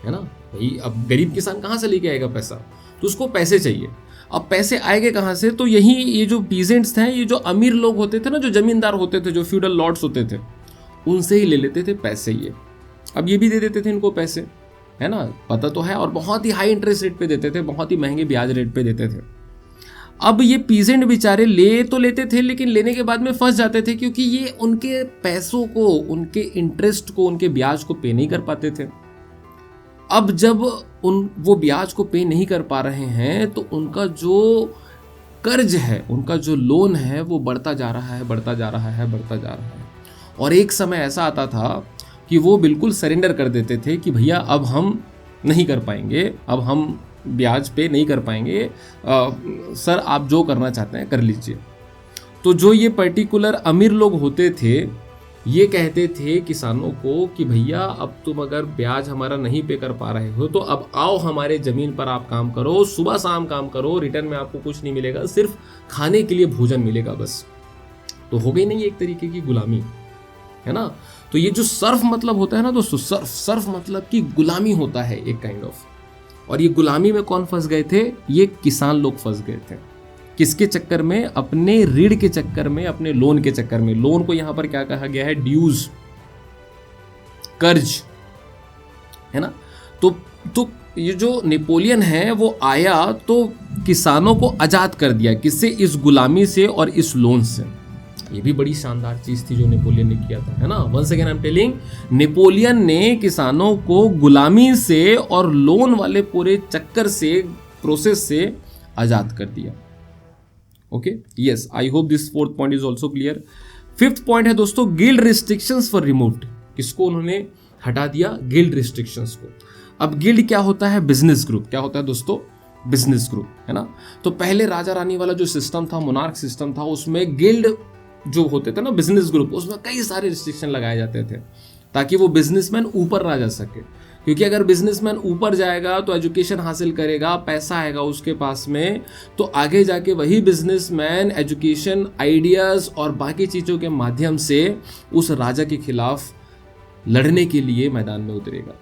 है ना भाई। अब गरीब किसान कहाँ से लेके आएगा पैसा, तो उसको पैसे चाहिए। अब पैसे आएंगे कहाँ से, तो यही ये जो पीजेंट्स थे, ये जो अमीर लोग होते थे ना, जो जमींदार होते थे, जो फ्यूडल लॉर्ड्स होते थे, उनसे ही ले लेते थे पैसे ये। अब ये भी दे देते थे इनको पैसे, है ना, पता तो है, और बहुत ही हाई इंटरेस्ट रेट पे देते थे, बहुत ही महंगे ब्याज रेट पे देते थे। अब ये पीजेंट बेचारे ले तो लेते थे, लेकिन लेने के बाद में फंस जाते थे, क्योंकि ये उनके पैसों को, उनके इंटरेस्ट को, उनके ब्याज को पे नहीं कर पाते थे। अब जब वो ब्याज को पे नहीं कर पा रहे हैं, तो उनका जो कर्ज है, उनका जो लोन है, वो बढ़ता जा रहा है, बढ़ता जा रहा है, बढ़ता जा रहा है। और एक समय ऐसा आता था कि वो बिल्कुल सरेंडर कर देते थे कि भैया अब हम नहीं कर पाएंगे, अब हम ब्याज पे नहीं कर पाएंगे, सर आप जो करना चाहते हैं कर लीजिए। तो जो ये पर्टिकुलर अमीर लोग होते थे, ये कहते थे किसानों को कि भैया अब तुम अगर ब्याज हमारा नहीं पे कर पा रहे हो, तो अब आओ हमारे ज़मीन पर आप काम करो, सुबह शाम काम करो, रिटर्न में आपको कुछ नहीं मिलेगा, सिर्फ खाने के लिए भोजन मिलेगा बस। तो हो गई नहीं एक तरीके की गुलामी, है ना। तो ये जो सर्फ मतलब होता है ना दोस्तों, सर्फ मतलब कि गुलामी होता है एक काइंड ऑफ। और ये गुलामी में कौन फंस गए थे? ये किसान लोग फंस गए थे। किसके चक्कर में? अपने ऋण के चक्कर में, अपने लोन के चक्कर में। लोन को यहां पर क्या कहा गया है? ड्यूज, कर्ज, है ना। तो ये जो नेपोलियन है वो आया तो किसानों को आजाद कर दिया, किससे? इस गुलामी से और इस लोन से। ये भी बड़ी शानदार चीज थी जो नेपोलियन ने किया था, है ना। Once again I am telling, Napoleon ने किसानों को गुलामी से और लोन वाले पूरे चक्कर से, प्रोसेस से आजाद कर दिया। Okay, yes, I hope this fourth point is also clear. Fifth point है दोस्तों, गिल्ड रिस्ट्रिक्शंस फॉर रिमूव्ड। किसको उन्होंने हटा दिया? गिल्ड रिस्ट्रिक्शंस को। अब गिल्ड क्या होता है? Business group. क्या होता है दोस्तों? बिजनेस ग्रुप, है ना। तो पहले राजा रानी वाला जो सिस्टम था, मोनार्क सिस्टम था, उसमें गिल्ड जो होते थे ना, बिजनेस ग्रुप, उसमें कई सारे रिस्ट्रिक्शन लगाए जाते थे ताकि वो बिजनेसमैन ऊपर ना जा सके। क्योंकि अगर बिजनेसमैन ऊपर जाएगा तो एजुकेशन हासिल करेगा, पैसा आएगा उसके पास में, तो आगे जाके वही बिजनेसमैन एजुकेशन, आइडियाज और बाकी चीज़ों के माध्यम से उस राजा के खिलाफ लड़ने के लिए मैदान में उतरेगा,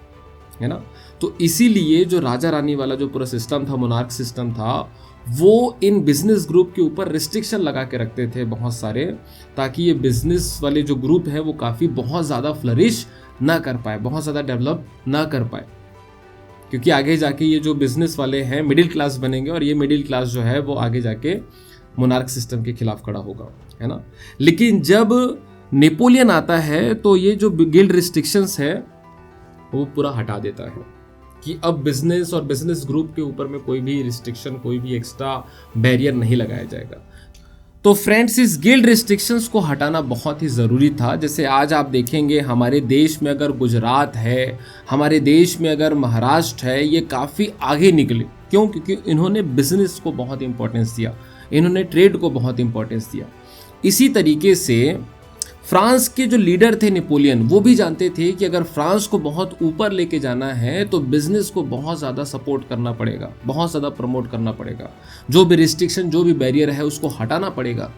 है ना। तो इसीलिए जो राजा रानी वाला जो पूरा सिस्टम था, मोनार्क सिस्टम था, वो इन बिजनेस ग्रुप के ऊपर रिस्ट्रिक्शन लगा के रखते थे बहुत सारे, ताकि ये बिजनेस वाले जो ग्रुप है वो काफ़ी बहुत ज़्यादा फ्लरिश ना कर पाए, बहुत ज़्यादा डेवलप ना कर पाए। क्योंकि आगे जाके ये जो बिजनेस वाले हैं मिडिल क्लास बनेंगे, और ये मिडिल क्लास जो है वो आगे जाके मोनार्क सिस्टम के खिलाफ खड़ा होगा, है ना। लेकिन जब नेपोलियन आता है तो ये जो गिल्ड रिस्ट्रिक्शंस है वो पूरा हटा देता है कि अब बिजनेस और बिजनेस ग्रुप के ऊपर में कोई भी रिस्ट्रिक्शन, कोई भी एक्स्ट्रा बैरियर नहीं लगाया जाएगा। तो फ्रेंड्स, इस गिल्ड रिस्ट्रिक्शंस को हटाना बहुत ही ज़रूरी था। जैसे आज आप देखेंगे हमारे देश में अगर गुजरात है, हमारे देश में अगर महाराष्ट्र है, ये काफ़ी आगे निकले। क्यों? क्योंकि इन्होंने बिजनेस को बहुत इंपॉर्टेंस दिया, इन्होंने ट्रेड को बहुत इंपॉर्टेंस दिया। इसी तरीके से फ्रांस के जो लीडर थे नेपोलियन, वो भी जानते थे कि अगर फ्रांस को बहुत ऊपर लेके जाना है तो बिजनेस को बहुत ज़्यादा सपोर्ट करना पड़ेगा, बहुत ज़्यादा प्रमोट करना पड़ेगा, जो भी रिस्ट्रिक्शन, जो भी बैरियर है उसको हटाना पड़ेगा।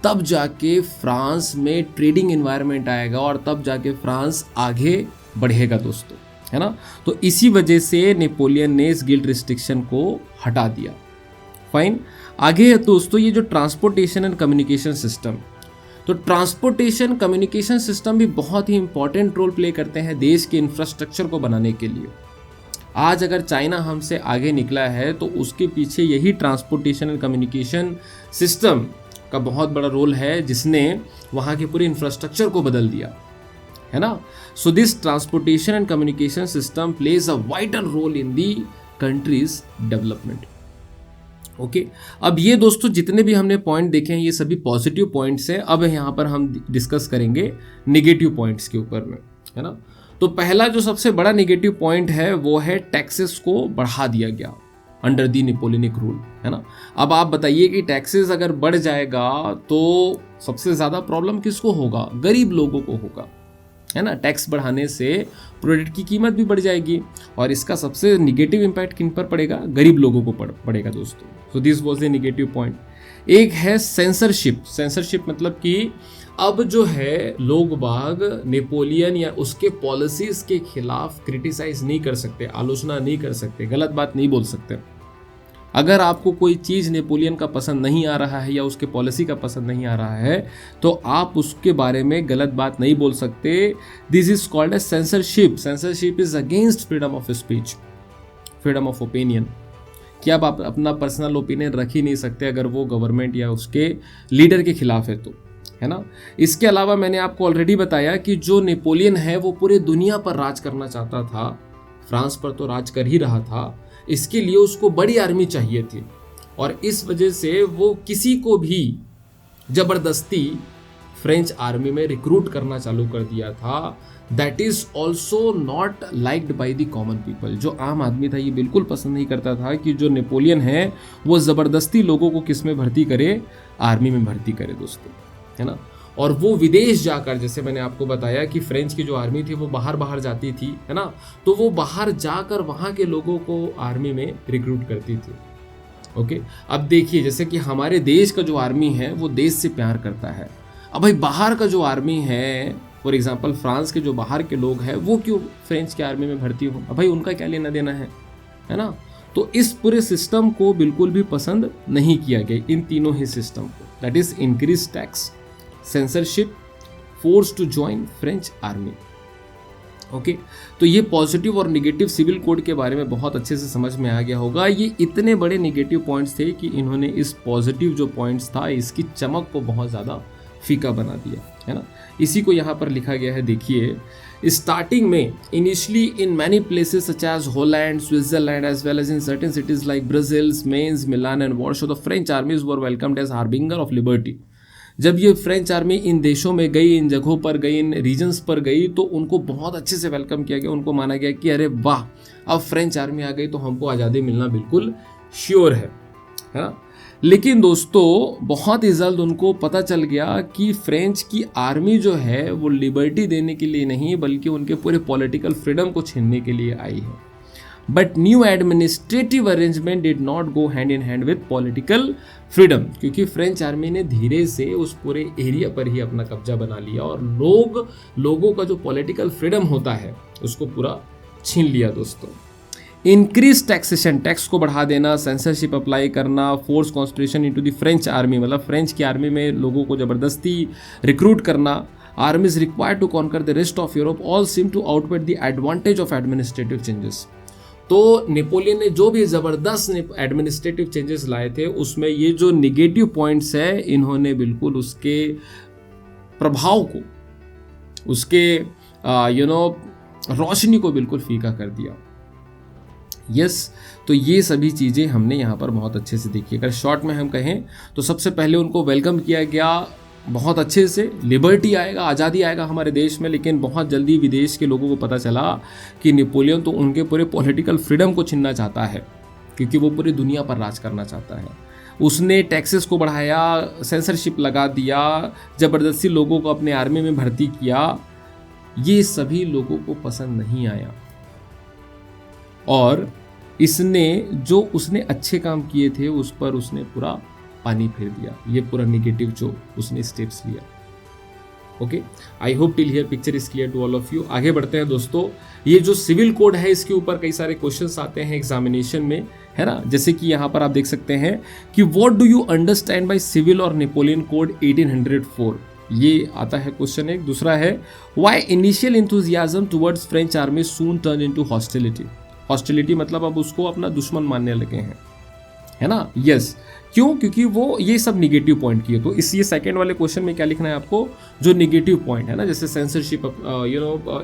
तब जाके फ्रांस में ट्रेडिंग एनवायरनमेंट आएगा और तब जाके फ्रांस आगे बढ़ेगा दोस्तों, है ना। तो इसी वजह से नेपोलियन ने इस गिल्ड रिस्ट्रिक्शन को हटा दिया। फाइन, आगे है दोस्तों ये जो ट्रांसपोर्टेशन एंड कम्युनिकेशन सिस्टम। तो ट्रांसपोर्टेशन कम्युनिकेशन सिस्टम भी बहुत ही इंपॉर्टेंट रोल प्ले करते हैं देश के इंफ्रास्ट्रक्चर को बनाने के लिए। आज अगर चाइना हमसे आगे निकला है तो उसके पीछे यही ट्रांसपोर्टेशन एंड कम्युनिकेशन सिस्टम का बहुत बड़ा रोल है, जिसने वहाँ के पूरे इंफ्रास्ट्रक्चर को बदल दिया, है ना। So this transportation and communication system plays a vital role in the country's development. Okay, अब ये दोस्तों जितने भी हमने पॉइंट देखे हैं ये सभी पॉजिटिव पॉइंट्स हैं। अब यहाँ पर हम डिस्कस करेंगे नेगेटिव पॉइंट्स के ऊपर में, है ना। तो पहला जो सबसे बड़ा नेगेटिव पॉइंट है वो है टैक्सेस को बढ़ा दिया गया अंडर दी नेपोलियनिक रूल, है ना। अब आप बताइए कि टैक्सेस अगर बढ़ जाएगा तो सबसे ज़्यादा प्रॉब्लम किसको होगा? गरीब लोगों को होगा, है ना। टैक्स बढ़ाने से प्रोडक्ट की कीमत भी बढ़ जाएगी और इसका सबसे निगेटिव इम्पैक्ट किन पर पड़ेगा? गरीब लोगों को पड़ेगा दोस्तों। So this was a negative point. एक है सेंसरशिप। सेंसरशिप मतलब कि अब जो है लोग बाग नेपोलियन या उसके पॉलिसीज के खिलाफ क्रिटिसाइज नहीं कर सकते, आलोचना नहीं कर सकते, गलत बात नहीं बोल सकते। अगर आपको कोई चीज़ नेपोलियन का पसंद नहीं आ रहा है या उसके पॉलिसी का पसंद नहीं आ रहा है तो आप उसके बारे में गलत बात नहीं बोल सकते। This is called as censorship. Censorship is against freedom of speech, freedom of opinion, कि आप अपना पर्सनल ओपिनियन रख ही नहीं सकते अगर वो गवर्नमेंट या उसके लीडर के खिलाफ है तो, है ना। इसके अलावा मैंने आपको ऑलरेडी बताया कि जो नेपोलियन है वो पूरे दुनिया पर राज करना चाहता था, फ्रांस पर तो राज कर ही रहा था, इसके लिए उसको बड़ी आर्मी चाहिए थी और इस वजह से वो किसी को भी जबरदस्ती फ्रेंच आर्मी में रिक्रूट करना चालू कर दिया था। That is also not liked by the common people. जो आम आदमी था ये बिल्कुल पसंद नहीं करता था कि जो नेपोलियन है वो ज़बरदस्ती लोगों को किस में भर्ती करे? आर्मी में भर्ती करे दोस्तों, है ना। और वो विदेश जाकर, जैसे मैंने आपको बताया कि फ्रेंच की जो आर्मी थी वो बाहर जाती थी, है ना, तो वो बाहर जाकर वहाँ के लोगों को आर्मी में रिक्रूट करती थी। ओके, अब देखिए जैसे कि हमारे देश का जो आर्मी है वो देश से प्यार करता है, अब भाई बाहर का जो आर्मी है, फॉर एग्जांपल फ्रांस के जो बाहर के लोग हैं, वो क्यों फ्रेंच की आर्मी में भर्ती हो? अब भाई उनका क्या लेना देना है ना? तो इस पूरे सिस्टम को बिल्कुल भी पसंद नहीं किया गया, इन तीनों ही सिस्टम को। That is increase tax, censorship, force to join French army. Okay, तो ये पॉजिटिव और निगेटिव सिविल कोड के बारे में बहुत अच्छे से समझ में आ गया होगा। ये इतने बड़े निगेटिव पॉइंट्स थे कि इन्होंने इस पॉजिटिव जो पॉइंट्स था इसकी चमक को बहुत ज़्यादा फीका बना दिया, है ना। इसी को यहाँ पर लिखा गया है, देखिए, स्टार्टिंग में initially in many places such as Holland, Switzerland as well as in certain cities like Brazil, Mainz, Milan and Warsaw, the French armies were welcomed as harbinger of liberty. जब ये फ्रेंच आर्मी इन देशों में गई, इन जगहों पर गई, इन regions पर गई, तो उनको बहुत अच्छे से वेलकम किया गया। उनको माना गया कि अरे वाह, अब फ्रेंच आर्मी आ गई तो हमको आज़ादी मिलना बिल्कुल श्योर है ना। लेकिन दोस्तों बहुत ही जल्द उनको पता चल गया कि फ्रेंच की आर्मी जो है वो लिबर्टी देने के लिए नहीं, बल्कि उनके पूरे पॉलिटिकल फ्रीडम को छीनने के लिए आई है। But new administrative arrangement did not go hand in hand with political freedom, क्योंकि फ्रेंच आर्मी ने धीरे से उस पूरे एरिया पर ही अपना कब्जा बना लिया और लोगों का जो पॉलिटिकल फ्रीडम होता है उसको पूरा छीन लिया दोस्तों। इंक्रीज टैक्सेशन, टैक्स को बढ़ा देना, सेंसरशिप अप्लाई करना, force constitution into the French army, मतलब फ्रेंच की आर्मी में लोगों को ज़बरदस्ती रिक्रूट करना, armies required to conquer the rest of Europe, all seem to outweigh the advantage of administrative changes. तो नेपोलियन ने जो भी ज़बरदस्त एडमिनिस्ट्रेटिव चेंजेस लाए थे उसमें ये जो निगेटिव पॉइंट्स है, इन्होंने बिल्कुल उसके प्रभाव को, उसके रोशनी को बिल्कुल फीका कर दिया। यस, तो ये सभी चीज़ें हमने यहाँ पर बहुत अच्छे से देखी। अगर शॉर्ट में हम कहें तो सबसे पहले उनको वेलकम किया गया बहुत अच्छे से, लिबर्टी आएगा, आज़ादी आएगा हमारे देश में। लेकिन बहुत जल्दी विदेश के लोगों को पता चला कि नेपोलियन तो उनके पूरे पॉलिटिकल फ्रीडम को छीनना चाहता है, क्योंकि वो पूरी दुनिया पर राज करना चाहता है। उसने टैक्सेस को बढ़ाया, सेंसरशिप लगा दिया, ज़बरदस्ती लोगों को अपने आर्मी में भर्ती किया। ये सभी लोगों को पसंद नहीं आया और उसने अच्छे काम किए थे उस पर उसने पूरा पानी फेर दिया। ये पूरा निगेटिव जो उसने स्टेप्स लिया। Okay, I hope till here picture is clear to all of you. आगे बढ़ते हैं दोस्तों। ये जो सिविल कोड है इसके ऊपर कई सारे क्वेश्चंस आते हैं एग्जामिनेशन में, है ना। जैसे कि यहाँ पर आप देख सकते हैं कि what do you understand by civil और नेपोलियन कोड 1804, ये आता है क्वेश्चन एक। दूसरा है why initial enthusiasm towards French army soon turn into hostility. Hostility मतलब अब उसको अपना दुश्मन मानने लगे हैं, है ना। यस, क्यों? क्योंकि वो ये सब निगेटिव पॉइंट किए। तो इस ये सेकंड वाले क्वेश्चन में क्या लिखना है आपको, जो निगेटिव पॉइंट है ना, जैसे सेंसरशिप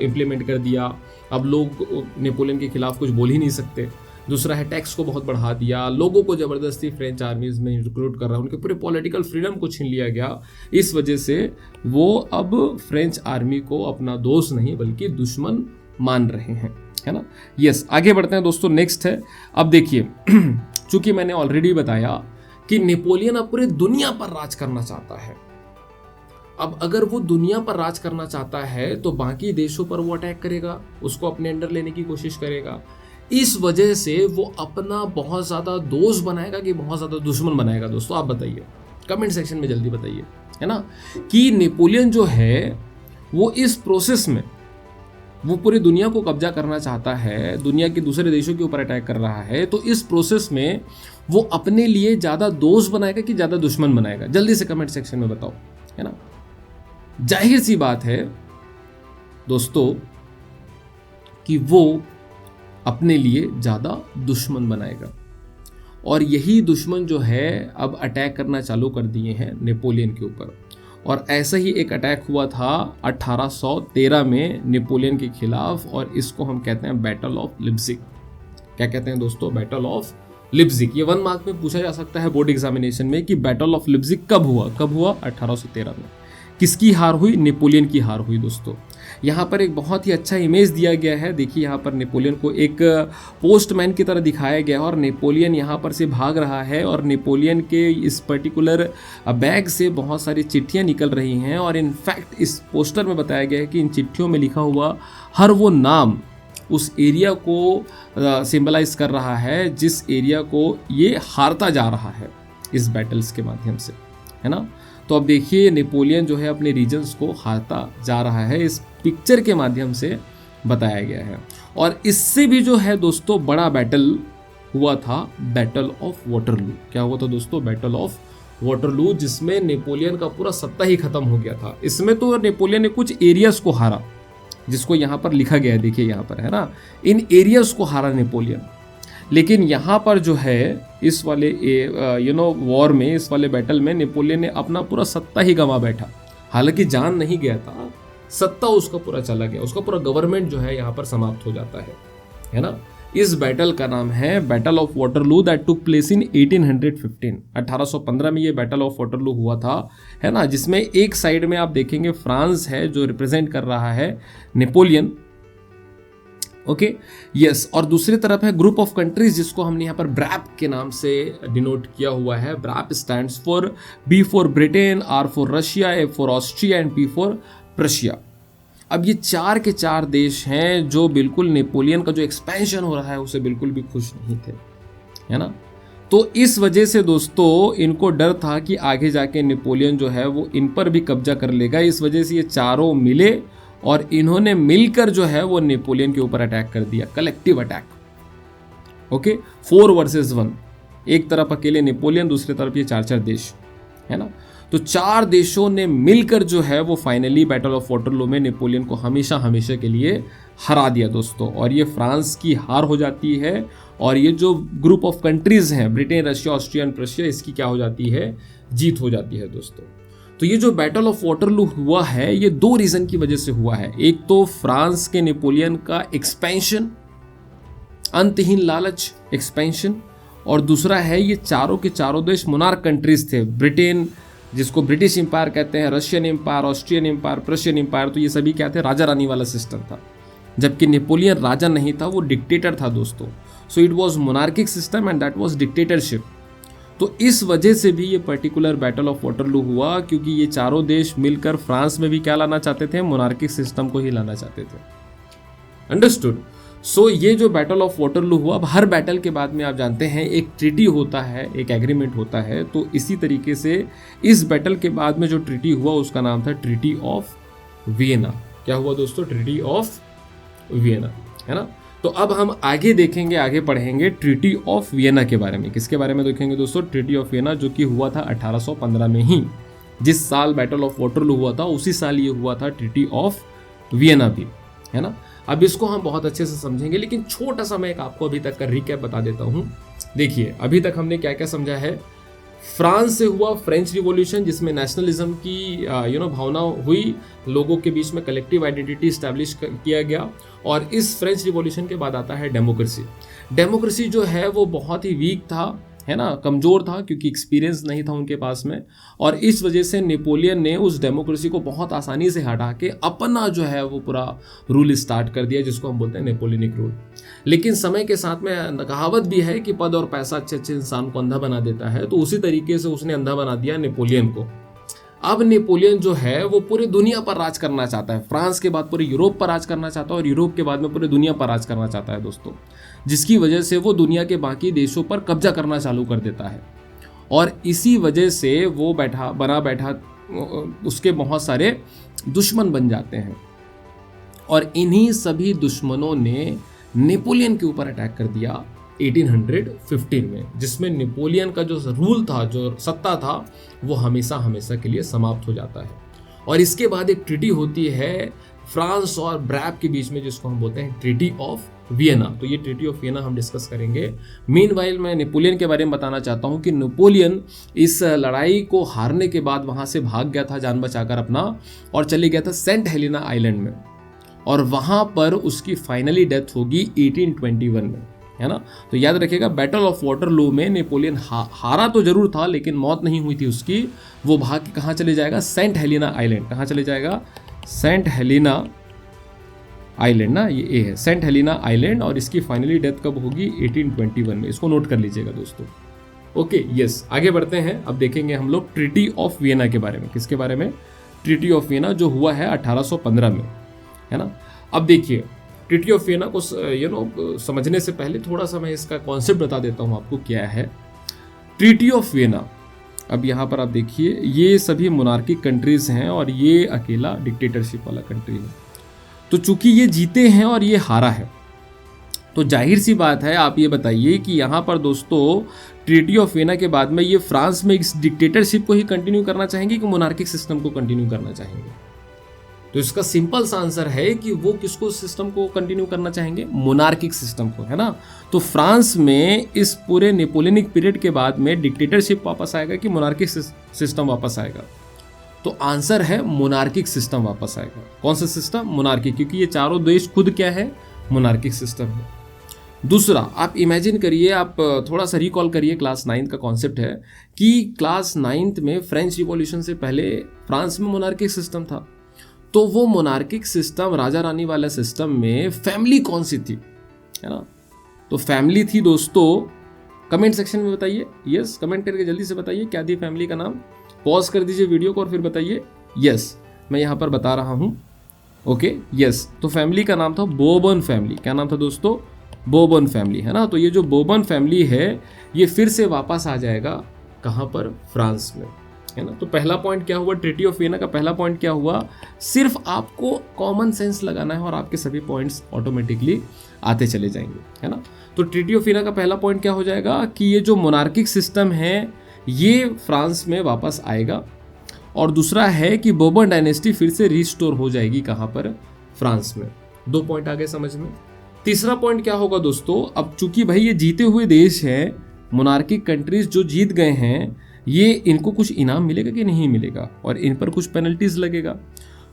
इम्प्लीमेंट कर दिया, अब लोग नेपोलियन के खिलाफ कुछ बोल ही नहीं सकते। दूसरा है टैक्स को बहुत बढ़ा दिया, लोगों को ज़बरदस्ती फ्रेंच आर्मीज में रिक्रूट कर रहा है, उनके पूरे पॉलिटिकल फ्रीडम को छीन लिया गया। इस वजह से वो अब फ्रेंच आर्मी को अपना दोस्त नहीं बल्कि दुश्मन मान रहे हैं, है ना। यस, आगे बढ़ते हैं दोस्तों। नेक्स्ट है, अब देखिए चूंकि मैंने ऑलरेडी बताया कि नेपोलियन अब पूरी दुनिया पर राज करना चाहता है। अब अगर वो दुनिया पर राज करना चाहता है तो बाकी देशों पर वो अटैक करेगा, उसको अपने अंडर लेने की कोशिश करेगा। इस वजह से वो अपना बहुत ज़्यादा दोस्त बनाएगा कि बहुत ज़्यादा दुश्मन बनाएगा। दोस्तों आप बताइए, कमेंट सेक्शन में जल्दी बताइए, है ना, कि नेपोलियन जो है वो इस प्रोसेस में वो पूरी दुनिया को कब्जा करना चाहता है, दुनिया के दूसरे देशों के ऊपर अटैक कर रहा है। तो इस प्रोसेस में वो अपने लिए ज़्यादा दोस्त बनाएगा कि ज़्यादा दुश्मन बनाएगा? जल्दी से कमेंट सेक्शन में बताओ, है ना। जाहिर सी बात है दोस्तों कि वो अपने लिए ज़्यादा दुश्मन बनाएगा, और यही दुश्मन जो है अब अटैक करना चालू कर दिए हैं नेपोलियन के ऊपर। और ऐसा ही एक अटैक हुआ था 1813 में नेपोलियन के खिलाफ, और इसको हम कहते हैं बैटल ऑफ लिप्जिग। क्या कहते हैं दोस्तों? Battle of Leipzig. ये 1 मार्क में पूछा जा सकता है बोर्ड एग्जामिनेशन में कि बैटल ऑफ लिप्जिग कब हुआ 1813 में। किसकी हार हुई? नेपोलियन की हार हुई दोस्तों। यहाँ पर एक बहुत ही अच्छा इमेज दिया गया है। देखिए यहाँ पर नेपोलियन को एक पोस्टमैन की तरह दिखाया गया है, और नेपोलियन यहाँ पर से भाग रहा है, और नेपोलियन के इस पर्टिकुलर बैग से बहुत सारी चिट्ठियाँ निकल रही हैं। और इनफैक्ट इस पोस्टर में बताया गया है कि इन चिट्ठियों में लिखा हुआ हर वो नाम उस एरिया को सिंबलाइज कर रहा है जिस एरिया को ये हारता जा रहा है इस बैटल्स के माध्यम से, है ना। तो अब देखिए नेपोलियन जो है अपने रीजन्स को हारता जा रहा है, इस पिक्चर के माध्यम से बताया गया है। और इससे भी जो है दोस्तों बड़ा बैटल हुआ था, बैटल ऑफ वाटरलू। क्या हुआ था दोस्तों? बैटल ऑफ वाटरलू, जिसमें नेपोलियन का पूरा सत्ता ही खत्म हो गया था। इसमें तो नेपोलियन ने कुछ एरियाज को हारा, जिसको यहाँ पर लिखा गया है, देखिए यहाँ पर है ना, इन एरियाज को हारा नेपोलियन। लेकिन यहाँ पर जो है इस वाले वॉर में, इस वाले बैटल में नेपोलियन ने अपना पूरा सत्ता ही गंवा बैठा। हालांकि जान नहीं गया था, सत्ता उसका पूरा चला गया, उसका पूरा गवर्नमेंट जो है यहाँ पर समाप्त हो जाता है ना। इस बैटल का नाम है battle of Waterloo that took place in 1815। 1815 में ये बैटल ऑफ वाटरलू हुआ था, है ना, जिसमें एक साइड में आप देखेंगे फ्रांस है जो रिप्रेजेंट कर रहा है नेपोलियन, ओके यस, और दूसरी तरफ है ग्रुप ऑफ कंट्रीज जिसको हमने यहाँ पर ब्रैप के नाम से डिनोट किया हुआ है। BRAP stands for B for Britain, R for Russia, A for Austria and P for Prussia. अब ये चार के चार देश हैं जो बिल्कुल नेपोलियन का जो एक्सपेंशन हो रहा है उसे बिल्कुल भी खुश नहीं थे, है ना। तो इस वजह से दोस्तों इनको डर था कि आगे जाके नेपोलियन जो है वो इन पर भी कब्जा कर लेगा। इस वजह से ये चारों मिले और इन्होंने मिलकर जो है वो नेपोलियन के ऊपर अटैक कर दिया, कलेक्टिव अटैक, ओके 4 वर्सेस 1। एक तरफ अकेले नेपोलियन, दूसरी तरफ ये चार चार देश, है ना। तो चार देशों ने मिलकर जो है वो फाइनली बैटल ऑफ वाटरलू में नेपोलियन को हमेशा हमेशा के लिए हरा दिया दोस्तों। और ये फ्रांस की हार हो जाती है, और ये जो ग्रुप ऑफ कंट्रीज हैं Britain, Russia, Austria and Prussia, इसकी क्या हो जाती है? जीत हो जाती है दोस्तों। तो ये जो बैटल ऑफ वाटरलू हुआ है ये 2 रीजन की वजह से हुआ है। एक तो फ्रांस के नेपोलियन का एक्सपेंशन, अंतहीन लालच, एक्सपेंशन, और दूसरा है ये चारों के चारों देश मोनार्क कंट्रीज थे। ब्रिटेन जिसको ब्रिटिश एम्पायर कहते हैं, Russian empire, Austrian empire, Prussian empire, तो ये सभी क्या थे? राजा रानी वाला सिस्टम था। जबकि नेपोलियन राजा नहीं था, वो डिक्टेटर था दोस्तों। So it was monarchic system and that was dictatorship. तो इस वजह से भी ये पर्टिकुलर बैटल ऑफ वाटरलू हुआ, क्योंकि ये चारों देश मिलकर फ्रांस में भी क्या लाना चाहते थे? मोनार्किक सिस्टम को ही लाना चाहते थे। अंडरस्टूड? सो ये जो बैटल ऑफ वाटरलू हुआ, अब हर बैटल के बाद में आप जानते हैं एक ट्रीटी होता है, एक एग्रीमेंट होता है। तो इसी तरीके से इस बैटल के बाद में जो ट्रीटी हुआ उसका नाम था ट्रीटी ऑफ वियना। क्या हुआ दोस्तों? ट्रीटी ऑफ वियना, है ना। तो अब हम आगे देखेंगे, आगे पढ़ेंगे ट्रीटी ऑफ वियना के बारे में। किसके बारे में देखेंगे दोस्तों? ट्रीटी ऑफ वियना, जो कि हुआ था 1815 में ही। जिस साल बैटल ऑफ वाटरलू हुआ था उसी साल ये हुआ था ट्रीटी ऑफ वियना भी, है ना। अब इसको हम बहुत अच्छे से समझेंगे, लेकिन छोटा सा मैं एक आपको अभी तक का रिकैप बता देता हूँ। देखिए अभी तक हमने क्या क्या समझा है। फ्रांस से हुआ फ्रेंच रिवॉल्यूशन, जिसमें नेशनलिज्म की भावना हुई, लोगों के बीच में कलेक्टिव आइडेंटिटी स्टैब्लिश किया गया। और इस फ्रेंच रिवॉल्यूशन के बाद आता है डेमोक्रेसी। डेमोक्रेसी जो है वो बहुत ही वीक था, है ना, कमज़ोर था, क्योंकि एक्सपीरियंस नहीं था उनके पास में। और इस वजह से नेपोलियन ने उस डेमोक्रेसी को बहुत आसानी से हटा के अपना जो है वो पूरा रूल स्टार्ट कर दिया, जिसको हम बोलते हैं नेपोलियनिक रूल। लेकिन समय के साथ में कहावत भी है कि पद और पैसा अच्छे अच्छे इंसान को अंधा बना देता है, तो उसी तरीके से उसने अंधा बना दिया नेपोलियन को। अब नेपोलियन जो है वो पूरी दुनिया पर राज करना चाहता है। फ्रांस के बाद पूरे यूरोप पर राज करना चाहता है, और यूरोप के बाद में पूरी दुनिया पर राज करना चाहता है दोस्तों, जिसकी वजह से वो दुनिया के बाकी देशों पर कब्जा करना चालू कर देता है। और इसी वजह से वो बैठा उसके बहुत सारे दुश्मन बन जाते हैं। और इन्हीं सभी दुश्मनों ने नेपोलियन के ऊपर अटैक कर दिया 1815 में, जिसमें नेपोलियन का जो रूल था, जो सत्ता था, वो हमेशा हमेशा के लिए समाप्त हो जाता है। और इसके बाद एक ट्रीटी होती है फ्रांस और ब्रैप के बीच में, जिसको हम बोलते हैं ट्रीटी ऑफ वियना। तो ये ट्रीटी ऑफ वियना हम डिस्कस करेंगे। मीनवाइल मैं नेपोलियन के बारे में बताना चाहता हूँ कि नेपोलियन इस लड़ाई को हारने के बाद वहाँ से भाग गया था जान बचाकर अपना, और चले गया था सेंट हेलेना आइलैंड में, और वहाँ पर उसकी फाइनली डेथ होगी 1821 में, है ना। तो याद रखिएगा बैटल ऑफ वाटरलू में नेपोलियन हारा तो जरूर था, लेकिन मौत नहीं हुई थी उसकी। वो भाग के कहाँ चले जाएगा? Saint Helena island. कहाँ चले जाएगा? सेंट हेलेना आइलैंड ना, ये ए है, सेंट हेलेना आइलैंड। और इसकी फाइनली डेथ कब होगी? 1821 में। इसको नोट कर लीजिएगा दोस्तों। ओके यस, आगे बढ़ते हैं। अब देखेंगे हम लोग ट्रीटी ऑफ वियना के बारे में। किसके बारे में? ट्रीटी ऑफ वियना, जो हुआ है 1815 में, है ना। अब देखिए ट्रीटी ऑफ वियना को समझने से पहले थोड़ा सा मैं इसका कॉन्सेप्ट बता देता हूँ आपको क्या है। ट्रीटी ऑफ वियना अब यहाँ पर आप देखिए ये सभी मोनार्किक कंट्रीज हैं और ये अकेला डिक्टेटरशिप वाला कंट्री है। तो चूंकि ये जीते हैं और ये हारा है, तो जाहिर सी बात है आप ये बताइए कि यहाँ पर दोस्तों ट्रीटी ऑफ वियना के बाद में ये फ्रांस में इस डिक्टेटरशिप को ही कंटिन्यू करना चाहेंगे कि मोनार्किक सिस्टम को कंटिन्यू करना चाहेंगे? तो इसका सिंपल सा आंसर है कि वो किसको सिस्टम को कंटिन्यू करना चाहेंगे? मोनार्किक सिस्टम को, है ना। तो फ्रांस में इस पूरे नेपोलियनिक पीरियड के बाद में डिक्टेटरशिप वापस आएगा कि मोनार्किक सिस्टम वापस आएगा? तो आंसर है मोनार्किक सिस्टम वापस आएगा। कौन सा सिस्टम? मोनार्किक, क्योंकि ये चारों देश खुद क्या है? मोनार्किक सिस्टम है। दूसरा, आप इमेजिन करिए, आप थोड़ा सा रिकॉल करिए, क्लास 9 का कॉन्सेप्ट है कि क्लास 9 में फ्रेंच रिवॉल्यूशन से पहले फ्रांस में मोनार्किक सिस्टम था। तो वो मोनार्किक सिस्टम, राजा रानी वाला सिस्टम में फैमिली कौन सी थी, है ना? तो फैमिली थी दोस्तों, कमेंट सेक्शन में बताइए। यस, कमेंट करके जल्दी से बताइए क्या थी फैमिली का नाम। पॉज कर दीजिए वीडियो को और फिर बताइए। यस, मैं यहाँ पर बता रहा हूँ। ओके, यस, तो फैमिली का नाम था बोर्बन फैमिली। क्या नाम था दोस्तों? बोर्बन फैमिली, है ना। तो ये जो बोर्बन फैमिली है ये फिर से वापस आ जाएगा कहाँ पर? फ्रांस में, है ना। तो पहला पॉइंट क्या हुआ? ट्रीटी ऑफ वियना का पहला पॉइंट क्या हुआ? सिर्फ आपको कॉमन सेंस लगाना है और आपके सभी पॉइंट्स ऑटोमेटिकली आते चले जाएंगे, है ना। तो ट्रीटी ऑफ वियना का पहला पॉइंट क्या हो जाएगा कि ये जो मोनार्किक सिस्टम है ये फ्रांस में वापस आएगा। और दूसरा है कि बोर्बन डायनेस्टी फिर से रिस्टोर हो जाएगी कहाँ पर? फ्रांस में। 2 पॉइंट आ गए समझ में। तीसरा पॉइंट क्या होगा दोस्तों? अब चूंकि भाई ये जीते हुए देश हैं, मोनार्किक कंट्रीज जो जीत गए हैं, ये इनको कुछ इनाम मिलेगा कि नहीं मिलेगा? और इन पर कुछ पेनल्टीज लगेगा।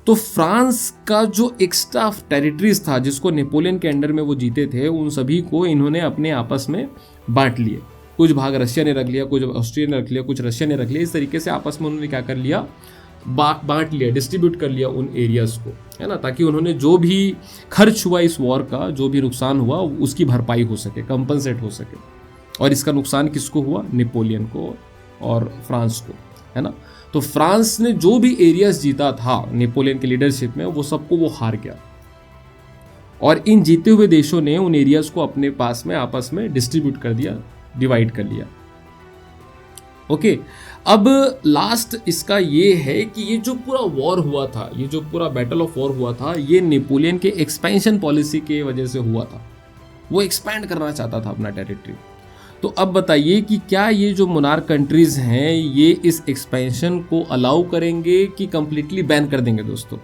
तो फ्रांस का जो एक्स्ट्रा टेरिटरीज था जिसको नेपोलियन के अंडर में वो जीते थे, उन सभी को इन्होंने अपने आपस में बांट लिए। कुछ भाग रशिया ने रख लिया, कुछ ऑस्ट्रिया ने रख लिया, कुछ रशिया ने रख लिया। इस तरीके से आपस में उन्होंने क्या कर लिया? बांट लिया, डिस्ट्रीब्यूट कर लिया उन एरियाज को, है ना, ताकि उन्होंने जो भी खर्च हुआ इस वॉर का, जो भी नुकसान हुआ उसकी भरपाई हो सके, कंपनसेट हो सके। और इसका नुकसान किसको हुआ? नेपोलियन को और फ्रांस को, है ना। तो फ्रांस ने जो भी एरियाज जीता था नेपोलियन की लीडरशिप में, वो सबको वो हार गया। और इन जीते हुए देशों ने उन एरियाज को अपने पास में आपस में डिस्ट्रीब्यूट कर दिया, डिवाइड कर लिया। ओके, अब लास्ट इसका ये है कि ये जो पूरा वॉर हुआ था, ये जो पूरा बैटल ऑफ वॉर हुआ था, ये नेपोलियन के एक्सपेंशन पॉलिसी के वजह से हुआ था। वो एक्सपैंड करना चाहता था अपना टेरिटरी। तो अब बताइए कि क्या ये जो मोनार्क कंट्रीज हैं ये इस एक्सपेंशन को अलाउ करेंगे कि कंप्लीटली बैन कर देंगे? दोस्तों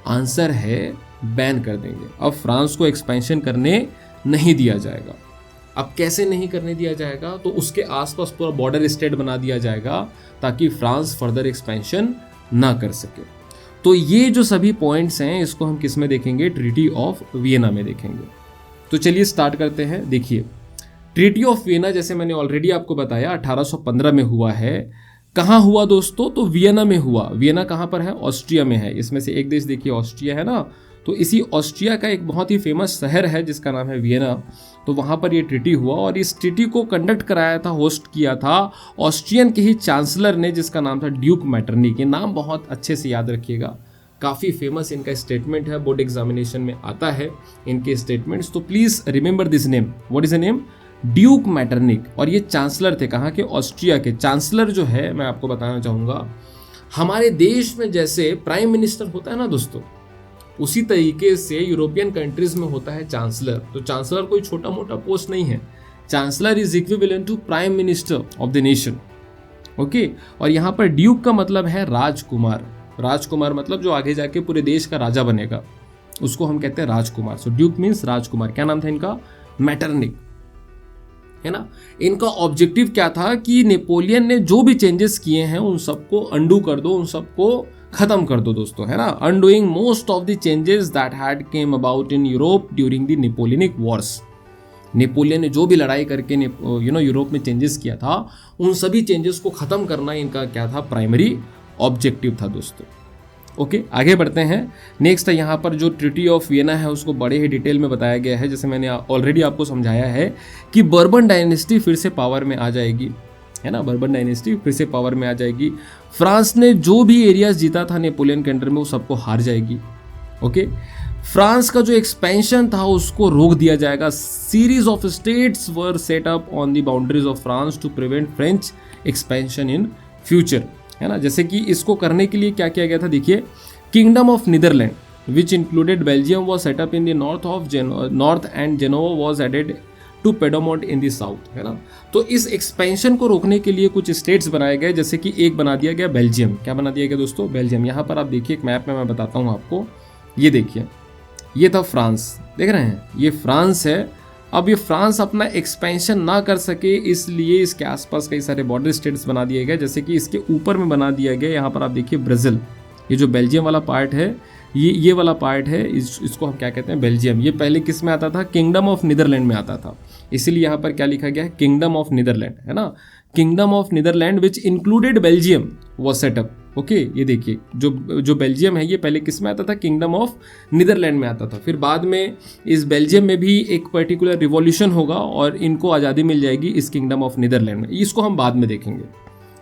आंसर है बैन कर देंगे। अब फ्रांस को एक्सपेंशन करने नहीं दिया जाएगा। अब कैसे नहीं करने दिया जाएगा? तो उसके आसपास पूरा बॉर्डर स्टेट बना दिया जाएगा ताकि फ्रांस फर्दर एक्सपेंशन ना कर सके। तो ये जो सभी पॉइंट्स हैं इसको हम किस में देखेंगे? ट्रीटी ऑफ वियना में देखेंगे। तो चलिए स्टार्ट करते हैं। देखिए, ट्रीटी ऑफ वियना जैसे मैंने ऑलरेडी आपको बताया 1815 में हुआ है। कहाँ हुआ दोस्तों? तो वियना में हुआ। वियना कहाँ पर है? ऑस्ट्रिया में है। इसमें से एक देश देखिए ऑस्ट्रिया है ना, तो इसी ऑस्ट्रिया का एक बहुत ही फेमस शहर है जिसका नाम है वियना। तो वहाँ पर ये ट्रीटी हुआ और इस ट्रीटी को कंडक्ट कराया था, होस्ट किया था ऑस्ट्रियन के ही चांसलर ने जिसका नाम था ड्यूक मैटरनिक। ये नाम बहुत अच्छे से याद रखिएगा, काफ़ी फेमस इनका स्टेटमेंट है, बोर्ड एग्जामिनेशन में आता है इनके स्टेटमेंट्स। तो please remember this name. What is the name? Duke Metternich. और ये चांसलर थे कहाँ के? ऑस्ट्रिया के। चांसलर जो है मैं आपको बताना चाहूँगा, हमारे देश में जैसे प्राइम मिनिस्टर होता है ना दोस्तों, उसी तरीके से यूरोपियन कंट्रीज में होता है चांसलर। तो चांसलर कोई छोटा मोटा पोस्ट नहीं है। Chancellor is equivalent to prime minister of the nation. Okay, और यहाँ पर ड्यूक का मतलब है राजकुमार। राजकुमार मतलब जो आगे जाके पूरे देश का राजा बनेगा, उसको हम कहते हैं राजकुमार। सो ड्यूक मीन्स राजकुमार। क्या नाम था इनका? मैटरनिक, है ना। इनका ऑब्जेक्टिव क्या था कि नेपोलियन ने जो भी चेंजेस किए हैं उन सबको अंडू कर दो, उन सबको खत्म कर दो दोस्तों, है ना। Undoing most of the changes that had came about in Europe during the Napoleonic Wars. Napoleon ने जो भी लड़ाई करके यूरोप में चेंजेस किया था, उन सभी चेंजेस को खत्म करना इनका क्या था? प्राइमरी ऑब्जेक्टिव था दोस्तों। ओके, आगे बढ़ते हैं। नेक्स्ट है यहाँ पर जो ट्रीटी ऑफ वियना है उसको बड़े ही डिटेल में बताया गया है। जैसे मैंने ऑलरेडी आपको समझाया है कि बर्बन डायनेस्टी फिर से पावर में आ जाएगी, है ना। बर्बन डायनेस्टी फिर से पावर में आ जाएगी। फ्रांस ने जो भी एरियाज जीता था नेपोलियन के अंडर में वो सबको हार जाएगी। ओके, फ्रांस का जो एक्सपेंशन था उसको रोक दिया जाएगा। Series of states were set up on the boundaries of France to prevent French expansion in future, है ना। जैसे कि इसको करने के लिए क्या किया गया था, देखिए, kingdom of Netherland which included Belgium was set up in the north and Genoa was added to Piedmont in the south, है ना। तो इस एक्सपेंशन को रोकने के लिए कुछ स्टेट्स बनाए गए, जैसे कि एक बना दिया गया बेल्जियम। क्या बना दिया गया दोस्तों? बेल्जियम। यहाँ पर आप देखिए, एक मैप में मैं बताता हूँ आपको, ये देखिए, ये था फ्रांस, देख रहे हैं, ये फ्रांस है। अब ये फ्रांस अपना एक्सपेंशन ना कर सके, इसलिए इसके आसपास कई सारे बॉर्डर स्टेट्स बना दिए गए, जैसे कि इसके ऊपर में बना दिया गया, यहाँ पर आप देखिए ब्राज़ील, ये जो बेल्जियम वाला पार्ट है, ये वाला पार्ट है, इसको हम क्या कहते हैं? बेल्जियम। ये पहले किस में आता था? किंगडम ऑफ नीदरलैंड में आता था, इसीलिए यहाँ पर क्या लिखा गया है? किंगडम ऑफ नीदरलैंड, है ना। Kingdom of Netherland which included Belgium was set up. Okay, ये देखिए, जो बेल्जियम है, ये पहले किस में आता था? किंगडम ऑफ नीदरलैंड में आता था। फिर बाद में इस बेल्जियम में भी एक पर्टिकुलर रिवॉल्यूशन होगा और इनको आज़ादी मिल जाएगी इस किंगडम ऑफ नीदरलैंड में, इसको हम बाद में देखेंगे।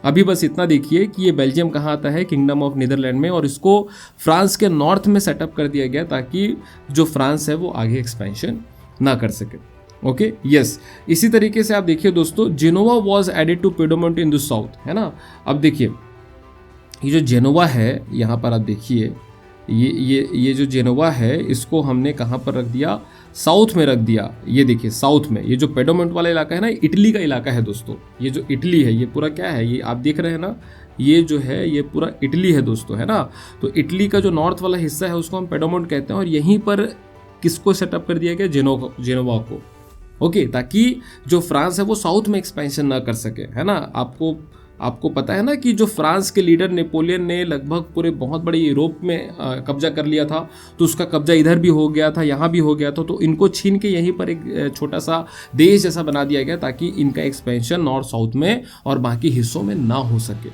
अभी बस इतना देखिए कि ये बेल्जियम कहाँ आता है? किंगडम ऑफ नीदरलैंड में, और इसको फ्रांस के नॉर्थ में सेटअप कर दिया गया ताकि जो फ्रांस है वो आगे एक्सपेंशन ना कर सके। Okay, yes. इसी तरीके से आप देखिए दोस्तों, Genoa was added to Piedmont in the south, है ना। अब देखिए, ये जो जेनोवा है, यहाँ पर आप देखिए, ये जो जेनोवा है, इसको हमने कहाँ पर रख दिया? साउथ में रख दिया। ये देखिए, साउथ में ये जो पेडोमोंट वाला इलाका है ना, इटली का इलाका है दोस्तों। ये जो इटली है, ये पूरा क्या है? ये आप देख रहे हैं ना, ये जो है ये पूरा इटली है दोस्तों, है ना। तो इटली का जो नॉर्थ वाला हिस्सा है उसको हम पेडोमोंट कहते हैं, और यहीं पर किसको सेटअप कर दिया गया? जेनोवा को। ओके, ताकि जो फ्रांस है वो साउथ में एक्सपेंशन ना कर सके, है ना। आपको पता है ना कि जो फ्रांस के लीडर नेपोलियन ने लगभग पूरे बहुत बड़े यूरोप में कब्जा कर लिया था, तो उसका कब्जा इधर भी हो गया था, यहाँ भी हो गया था, तो इनको छीन के यहीं पर एक छोटा सा देश जैसा बना दिया गया ताकि इनका एक्सपेंशन नॉर्थ साउथ में और बाकी हिस्सों में ना हो सके।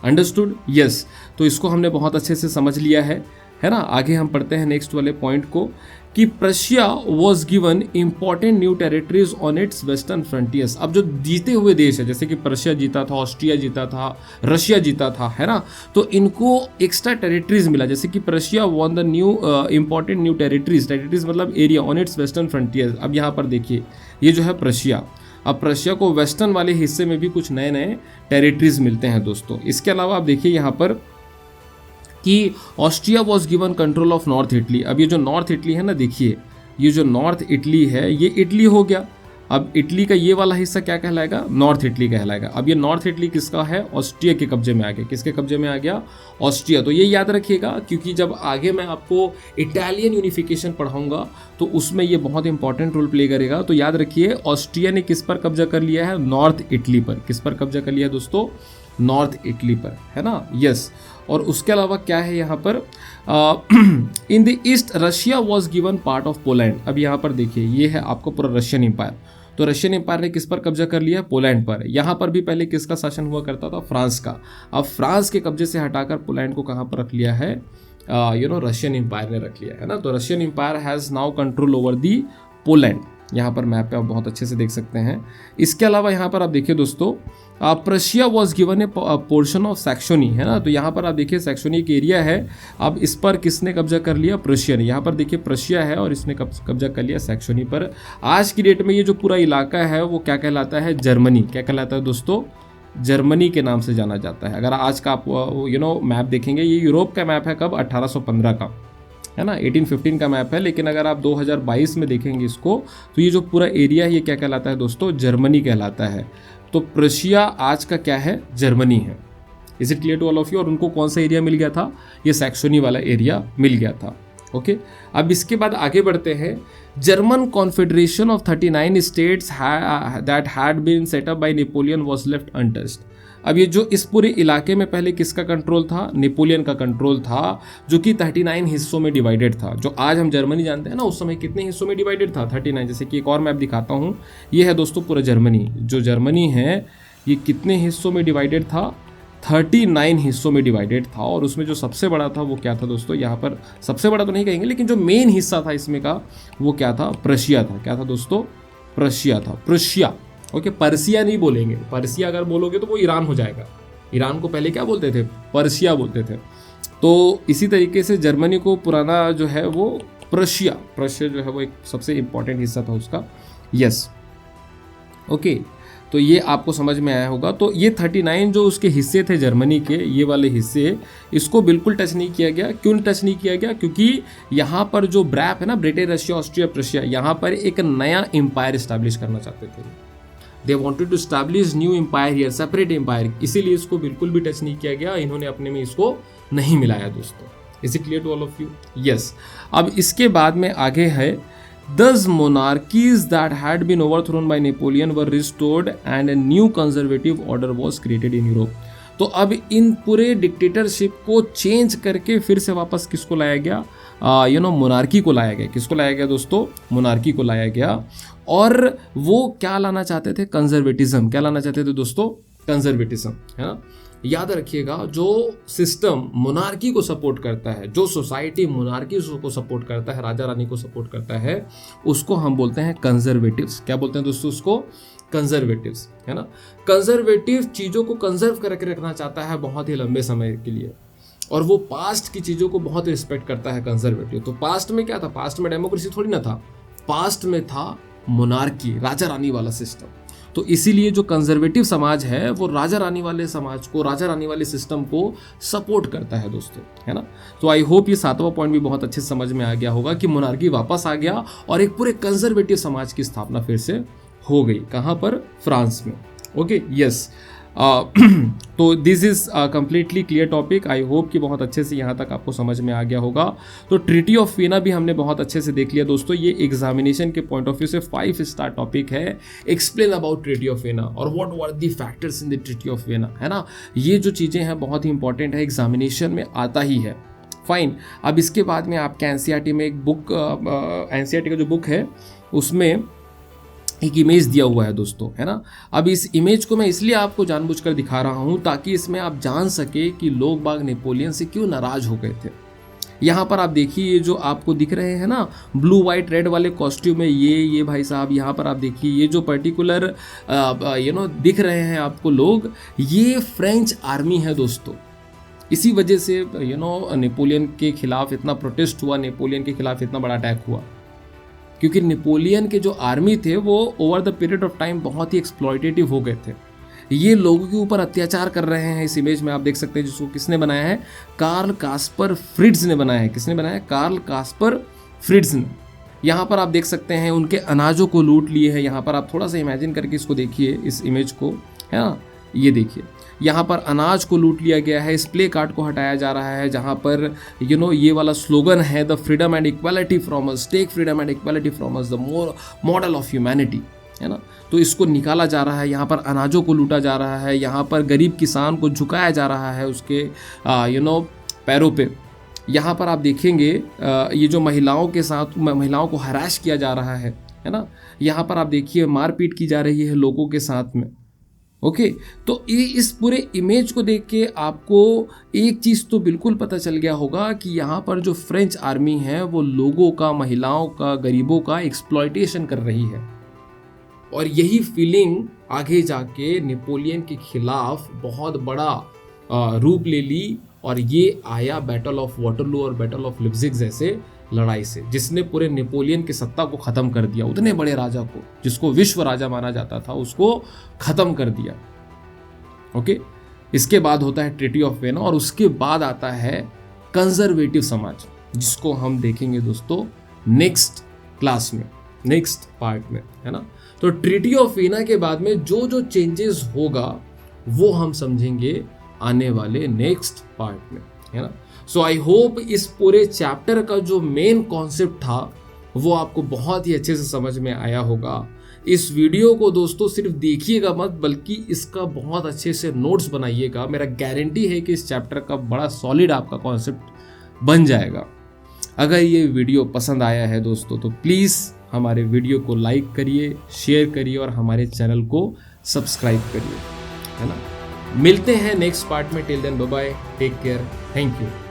अंडरस्टूड? यस। तो इसको हमने बहुत अच्छे से समझ लिया है ना। आगे हम पढ़ते हैं नेक्स्ट वाले पॉइंट को, कि Prussia was given important new territories on its western frontiers. अब जो जीते हुए देश है, जैसे कि प्रशिया जीता था, ऑस्ट्रिया जीता था, रशिया जीता था, है ना, तो इनको एक्स्ट्रा टेरिटरीज मिला, जैसे कि Prussia won the new important new territories मतलब area on its western frontiers. अब यहाँ पर देखिए, ये जो है प्रशिया, अब प्रशिया को वेस्टर्न वाले हिस्से में भी कुछ नए नए टेरिटरीज मिलते हैं दोस्तों। इसके अलावा आप देखिए यहाँ पर कि Austria was given control of north Italy. अब ये जो नॉर्थ इटली है ना, देखिए, ये जो नॉर्थ इटली है, ये इटली हो गया। अब इटली का ये वाला हिस्सा क्या कहलाएगा? नॉर्थ इटली कहलाएगा। अब ये नॉर्थ इटली किसका है? ऑस्ट्रिया के कब्जे में आ गया। किसके कब्जे में आ गया? ऑस्ट्रिया। तो ये याद रखिएगा, क्योंकि जब आगे मैं आपको इटालियन यूनिफिकेशन पढ़ाऊंगा तो उसमें ये बहुत इंपॉर्टेंट रोल प्ले करेगा। तो याद रखिए, ऑस्ट्रिया ने किस पर कब्जा कर लिया है? नॉर्थ इटली पर। किस पर कब्जा कर लिया है दोस्तों? नॉर्थ इटली पर, है ना। यस। और उसके अलावा क्या है यहाँ पर? In the east Russia was given part of Poland. अब यहाँ पर देखिए, ये है आपको पूरा रशियन एम्पायर। तो रशियन एम्पायर ने किस पर कब्जा कर लिया? पोलैंड पर। यहाँ पर भी पहले किसका शासन हुआ करता था? फ्रांस का। अब फ्रांस के कब्जे से हटाकर पोलैंड को कहाँ पर रख लिया है? रशियन एम्पायर ने रख लिया है ना। तो Russian empire has now control over the Poland. यहाँ पर मैप पे आप बहुत अच्छे से देख सकते हैं। इसके अलावा यहाँ पर आप देखिए दोस्तों, Prussia was given A portion of Saxony, है ना। तो यहाँ पर आप देखिए, सैक्सोनी एक एरिया है। अब इस पर किसने कब्जा कर लिया? प्रशिया ने। यहाँ पर देखिए प्रशिया है और इसने कब्जा कर लिया सैक्सोनी पर। आज की डेट में ये जो पूरा इलाका है वो क्या कहलाता है? जर्मनी। क्या कहलाता है दोस्तों? जर्मनी के नाम से जाना जाता है। अगर आज का आप मैप देखेंगे, ये यूरोप का मैप है, कब? 1815 का, है ना। 1815 का मैप है, लेकिन अगर आप 2022 में देखेंगे इसको, तो ये जो पूरा एरिया है ये क्या कहलाता है दोस्तों? जर्मनी कहलाता है। तो प्रशिया आज का क्या है? जर्मनी है। Is it clear to all of you? और उनको कौन सा एरिया मिल गया था? ये सैक्सोनी वाला एरिया मिल गया था। ओके, अब इसके बाद आगे बढ़ते हैं। German confederation of 39 states that had been set up by Napoleon was left untouched. अब ये जो इस पूरे इलाके में पहले किसका कंट्रोल था? नेपोलियन का कंट्रोल था, जो कि 39 हिस्सों में डिवाइडेड था। जो आज हम जर्मनी जानते हैं ना, उस समय कितने हिस्सों में डिवाइडेड था? 39। जैसे कि एक और मैप दिखाता हूँ, ये है दोस्तों पूरा जर्मनी। जो जर्मनी है ये कितने हिस्सों में डिवाइडेड था? 39 हिस्सों में डिवाइडेड था। और उसमें जो सबसे बड़ा था वो क्या था दोस्तों? यहाँ पर सबसे बड़ा तो नहीं कहेंगे, लेकिन जो मेन हिस्सा था इसमें का वो क्या था? प्रशिया था। क्या था दोस्तों? प्रशिया था। प्रशिया। ओके, पर्सिया नहीं बोलेंगे। पर्सिया अगर बोलोगे तो वो ईरान हो जाएगा। ईरान को पहले क्या बोलते थे? पर्सिया बोलते थे। तो इसी तरीके से जर्मनी को पुराना जो है वो प्रशिया जो है वो एक सबसे इंपॉर्टेंट हिस्सा था उसका। यस। ओके, तो ये आपको समझ में आया होगा। तो ये 39 जो उसके हिस्से थे जर्मनी के, ये वाले हिस्से, इसको बिल्कुल टच नहीं किया गया। क्यों टच नहीं किया गया? क्योंकि यहाँ पर जो ब्रैप है ना, ब्रिटेन, रशिया, ऑस्ट्रिया, प्रशिया, यहाँ पर एक नया एम्पायर इस्टेब्लिश करना चाहते थे। They wanted to establish new empire here, separate empire, इसीलिए इसको बिल्कुल भी टच नहीं किया गया। इन्होंने अपने में इसको नहीं मिलाया दोस्तों। Is it clear to all of you? Yes. अब इसके बाद में आगे है, Thus monarchies that had been overthrown by Napoleon were restored and a new conservative order was created in Europe. तो अब इन पूरे डिक्टेटरशिप को चेंज करके फिर से वापस किसको लाया गया? मोनार्की को लाया गया। किसको लाया गया दोस्तों? मोनार्की को लाया गया। और वो क्या लाना चाहते थे? कंजर्वेटिज्म। क्या लाना चाहते थे दोस्तों? कंजर्वेटिज्म, है ना। याद रखिएगा, जो सिस्टम मोनार्की को सपोर्ट करता है, जो सोसाइटी मोनार्की को सपोर्ट करता है, राजा रानी को सपोर्ट करता है, उसको हम बोलते हैं कंजर्वेटिव्स। क्या बोलते हैं दोस्तों? उसको कंजर्वेटिव्स, है ना। कंजर्वेटिव चीज़ों को कंजर्व करके रखना चाहता है बहुत ही लंबे समय के लिए, और वो पास्ट की चीज़ों को बहुत रिस्पेक्ट करता है कंजर्वेटिव। तो पास्ट में क्या था? पास्ट में डेमोक्रेसी थोड़ी ना था, पास्ट में था मोनार्की, राजा रानी वाला सिस्टम। तो इसीलिए जो कंजर्वेटिव समाज है वो राजा रानी वाले समाज को, राजा रानी वाले सिस्टम को सपोर्ट करता है दोस्तों, है ना। तो आई होप ये 7वां पॉइंट भी बहुत अच्छे से समझ में आ गया होगा कि मोनार्की वापस आ गया और एक पूरे कंजर्वेटिव समाज की स्थापना फिर से हो गई। कहाँ पर? फ्रांस में। Okay, yes. तो this is completely clear topic. I hope कि बहुत अच्छे से यहाँ तक आपको समझ में आ गया होगा। तो ट्रीटी ऑफ वियना भी हमने बहुत अच्छे से देख लिया दोस्तों। ये एग्जामिनेशन के पॉइंट ऑफ व्यू से 5 स्टार टॉपिक है। Explain about treaty of Vienna और what were the factors in the treaty of Vienna, है ना। ये जो चीज़ें हैं बहुत ही इंपॉर्टेंट है, एग्जामिनेशन में आता ही है। फाइन। अब इसके बाद में आपके एनसीईआरटी में एक बुक, एनसीईआरटी का जो बुक है उसमें एक इमेज दिया हुआ है दोस्तों, है ना। अब इस इमेज को मैं इसलिए आपको जानबूझकर दिखा रहा हूँ ताकि इसमें आप जान सके कि लोग बाग नेपोलियन से क्यों नाराज हो गए थे। यहाँ पर आप देखिए, ये जो आपको दिख रहे हैं ना ब्लू वाइट रेड वाले कॉस्ट्यूम में, ये भाई साहब, यहाँ पर आप देखिए ये जो पर्टिकुलर दिख रहे हैं आपको लोग, ये फ्रेंच आर्मी है दोस्तों। इसी वजह से नेपोलियन के खिलाफ इतना प्रोटेस्ट हुआ, नेपोलियन के खिलाफ इतना बड़ा अटैक हुआ, क्योंकि नेपोलियन के जो आर्मी थे वो over the period of time बहुत ही एक्सप्लॉयटेटिव हो गए थे। ये लोगों के ऊपर अत्याचार कर रहे हैं। इस इमेज में आप देख सकते हैं, जिसको किसने बनाया है? कार्ल कास्पर फ्रिट्ज ने बनाया है। किसने बनाया है? कार्ल कास्पर फ्रिट्ज ने। यहाँ पर आप देख सकते हैं उनके अनाजों को लूट लिए हैं। यहाँ पर आप थोड़ा सा इमेजिन करके इसको देखिए, इस इमेज को, है ना। ये देखिए, यहाँ पर अनाज को लूट लिया गया है, इस प्ले कार्ड को हटाया जा रहा है जहाँ पर ये वाला स्लोगन है, the freedom and equality from us, take freedom and equality from us, the model of humanity, है ना। तो इसको निकाला जा रहा है, यहाँ पर अनाजों को लूटा जा रहा है, यहाँ पर गरीब किसान को झुकाया जा रहा है उसके पैरों पे। यहाँ पर आप देखेंगे ये जो महिलाओं के साथ, महिलाओं को हरास किया जा रहा है ना। यहाँ पर आप देखिए मारपीट की जा रही है लोगों के साथ में। ओके, तो ये इस पूरे इमेज को देख के आपको एक चीज़ तो बिल्कुल पता चल गया होगा कि यहाँ पर जो फ्रेंच आर्मी है वो लोगों का, महिलाओं का, गरीबों का एक्सप्लॉयटेशन कर रही है। और यही फीलिंग आगे जाके नेपोलियन के खिलाफ बहुत बड़ा रूप ले ली, और ये आया बैटल ऑफ वाटरलू और बैटल ऑफ लिप्जिग जैसे लड़ाई से, जिसने पूरे नेपोलियन की सत्ता को ख़त्म कर दिया। उतने बड़े राजा को, जिसको विश्व राजा माना जाता था, उसको ख़त्म कर दिया। ओके, इसके बाद होता है ट्रीटी ऑफ वियना, और उसके बाद आता है कंजर्वेटिव समाज, जिसको हम देखेंगे दोस्तों नेक्स्ट क्लास में, नेक्स्ट पार्ट में, है ना। तो ट्रीटी ऑफ वियना के बाद में जो जो चेंजेस होगा वो हम समझेंगे आने वाले नेक्स्ट पार्ट में, है ना। सो आई होप इस पूरे चैप्टर का जो मेन कॉन्सेप्ट था वो आपको बहुत ही अच्छे से समझ में आया होगा। इस वीडियो को दोस्तों सिर्फ देखिएगा मत, बल्कि इसका बहुत अच्छे से नोट्स बनाइएगा। मेरा गारंटी है कि इस चैप्टर का बड़ा सॉलिड आपका कॉन्सेप्ट बन जाएगा। अगर ये वीडियो पसंद आया है दोस्तों तो प्लीज़ हमारे वीडियो को लाइक करिए, शेयर करिए और हमारे चैनल को सब्सक्राइब करिए, है ना। मिलते हैं नेक्स्ट पार्ट में। Till then bye bye, take care, thank you.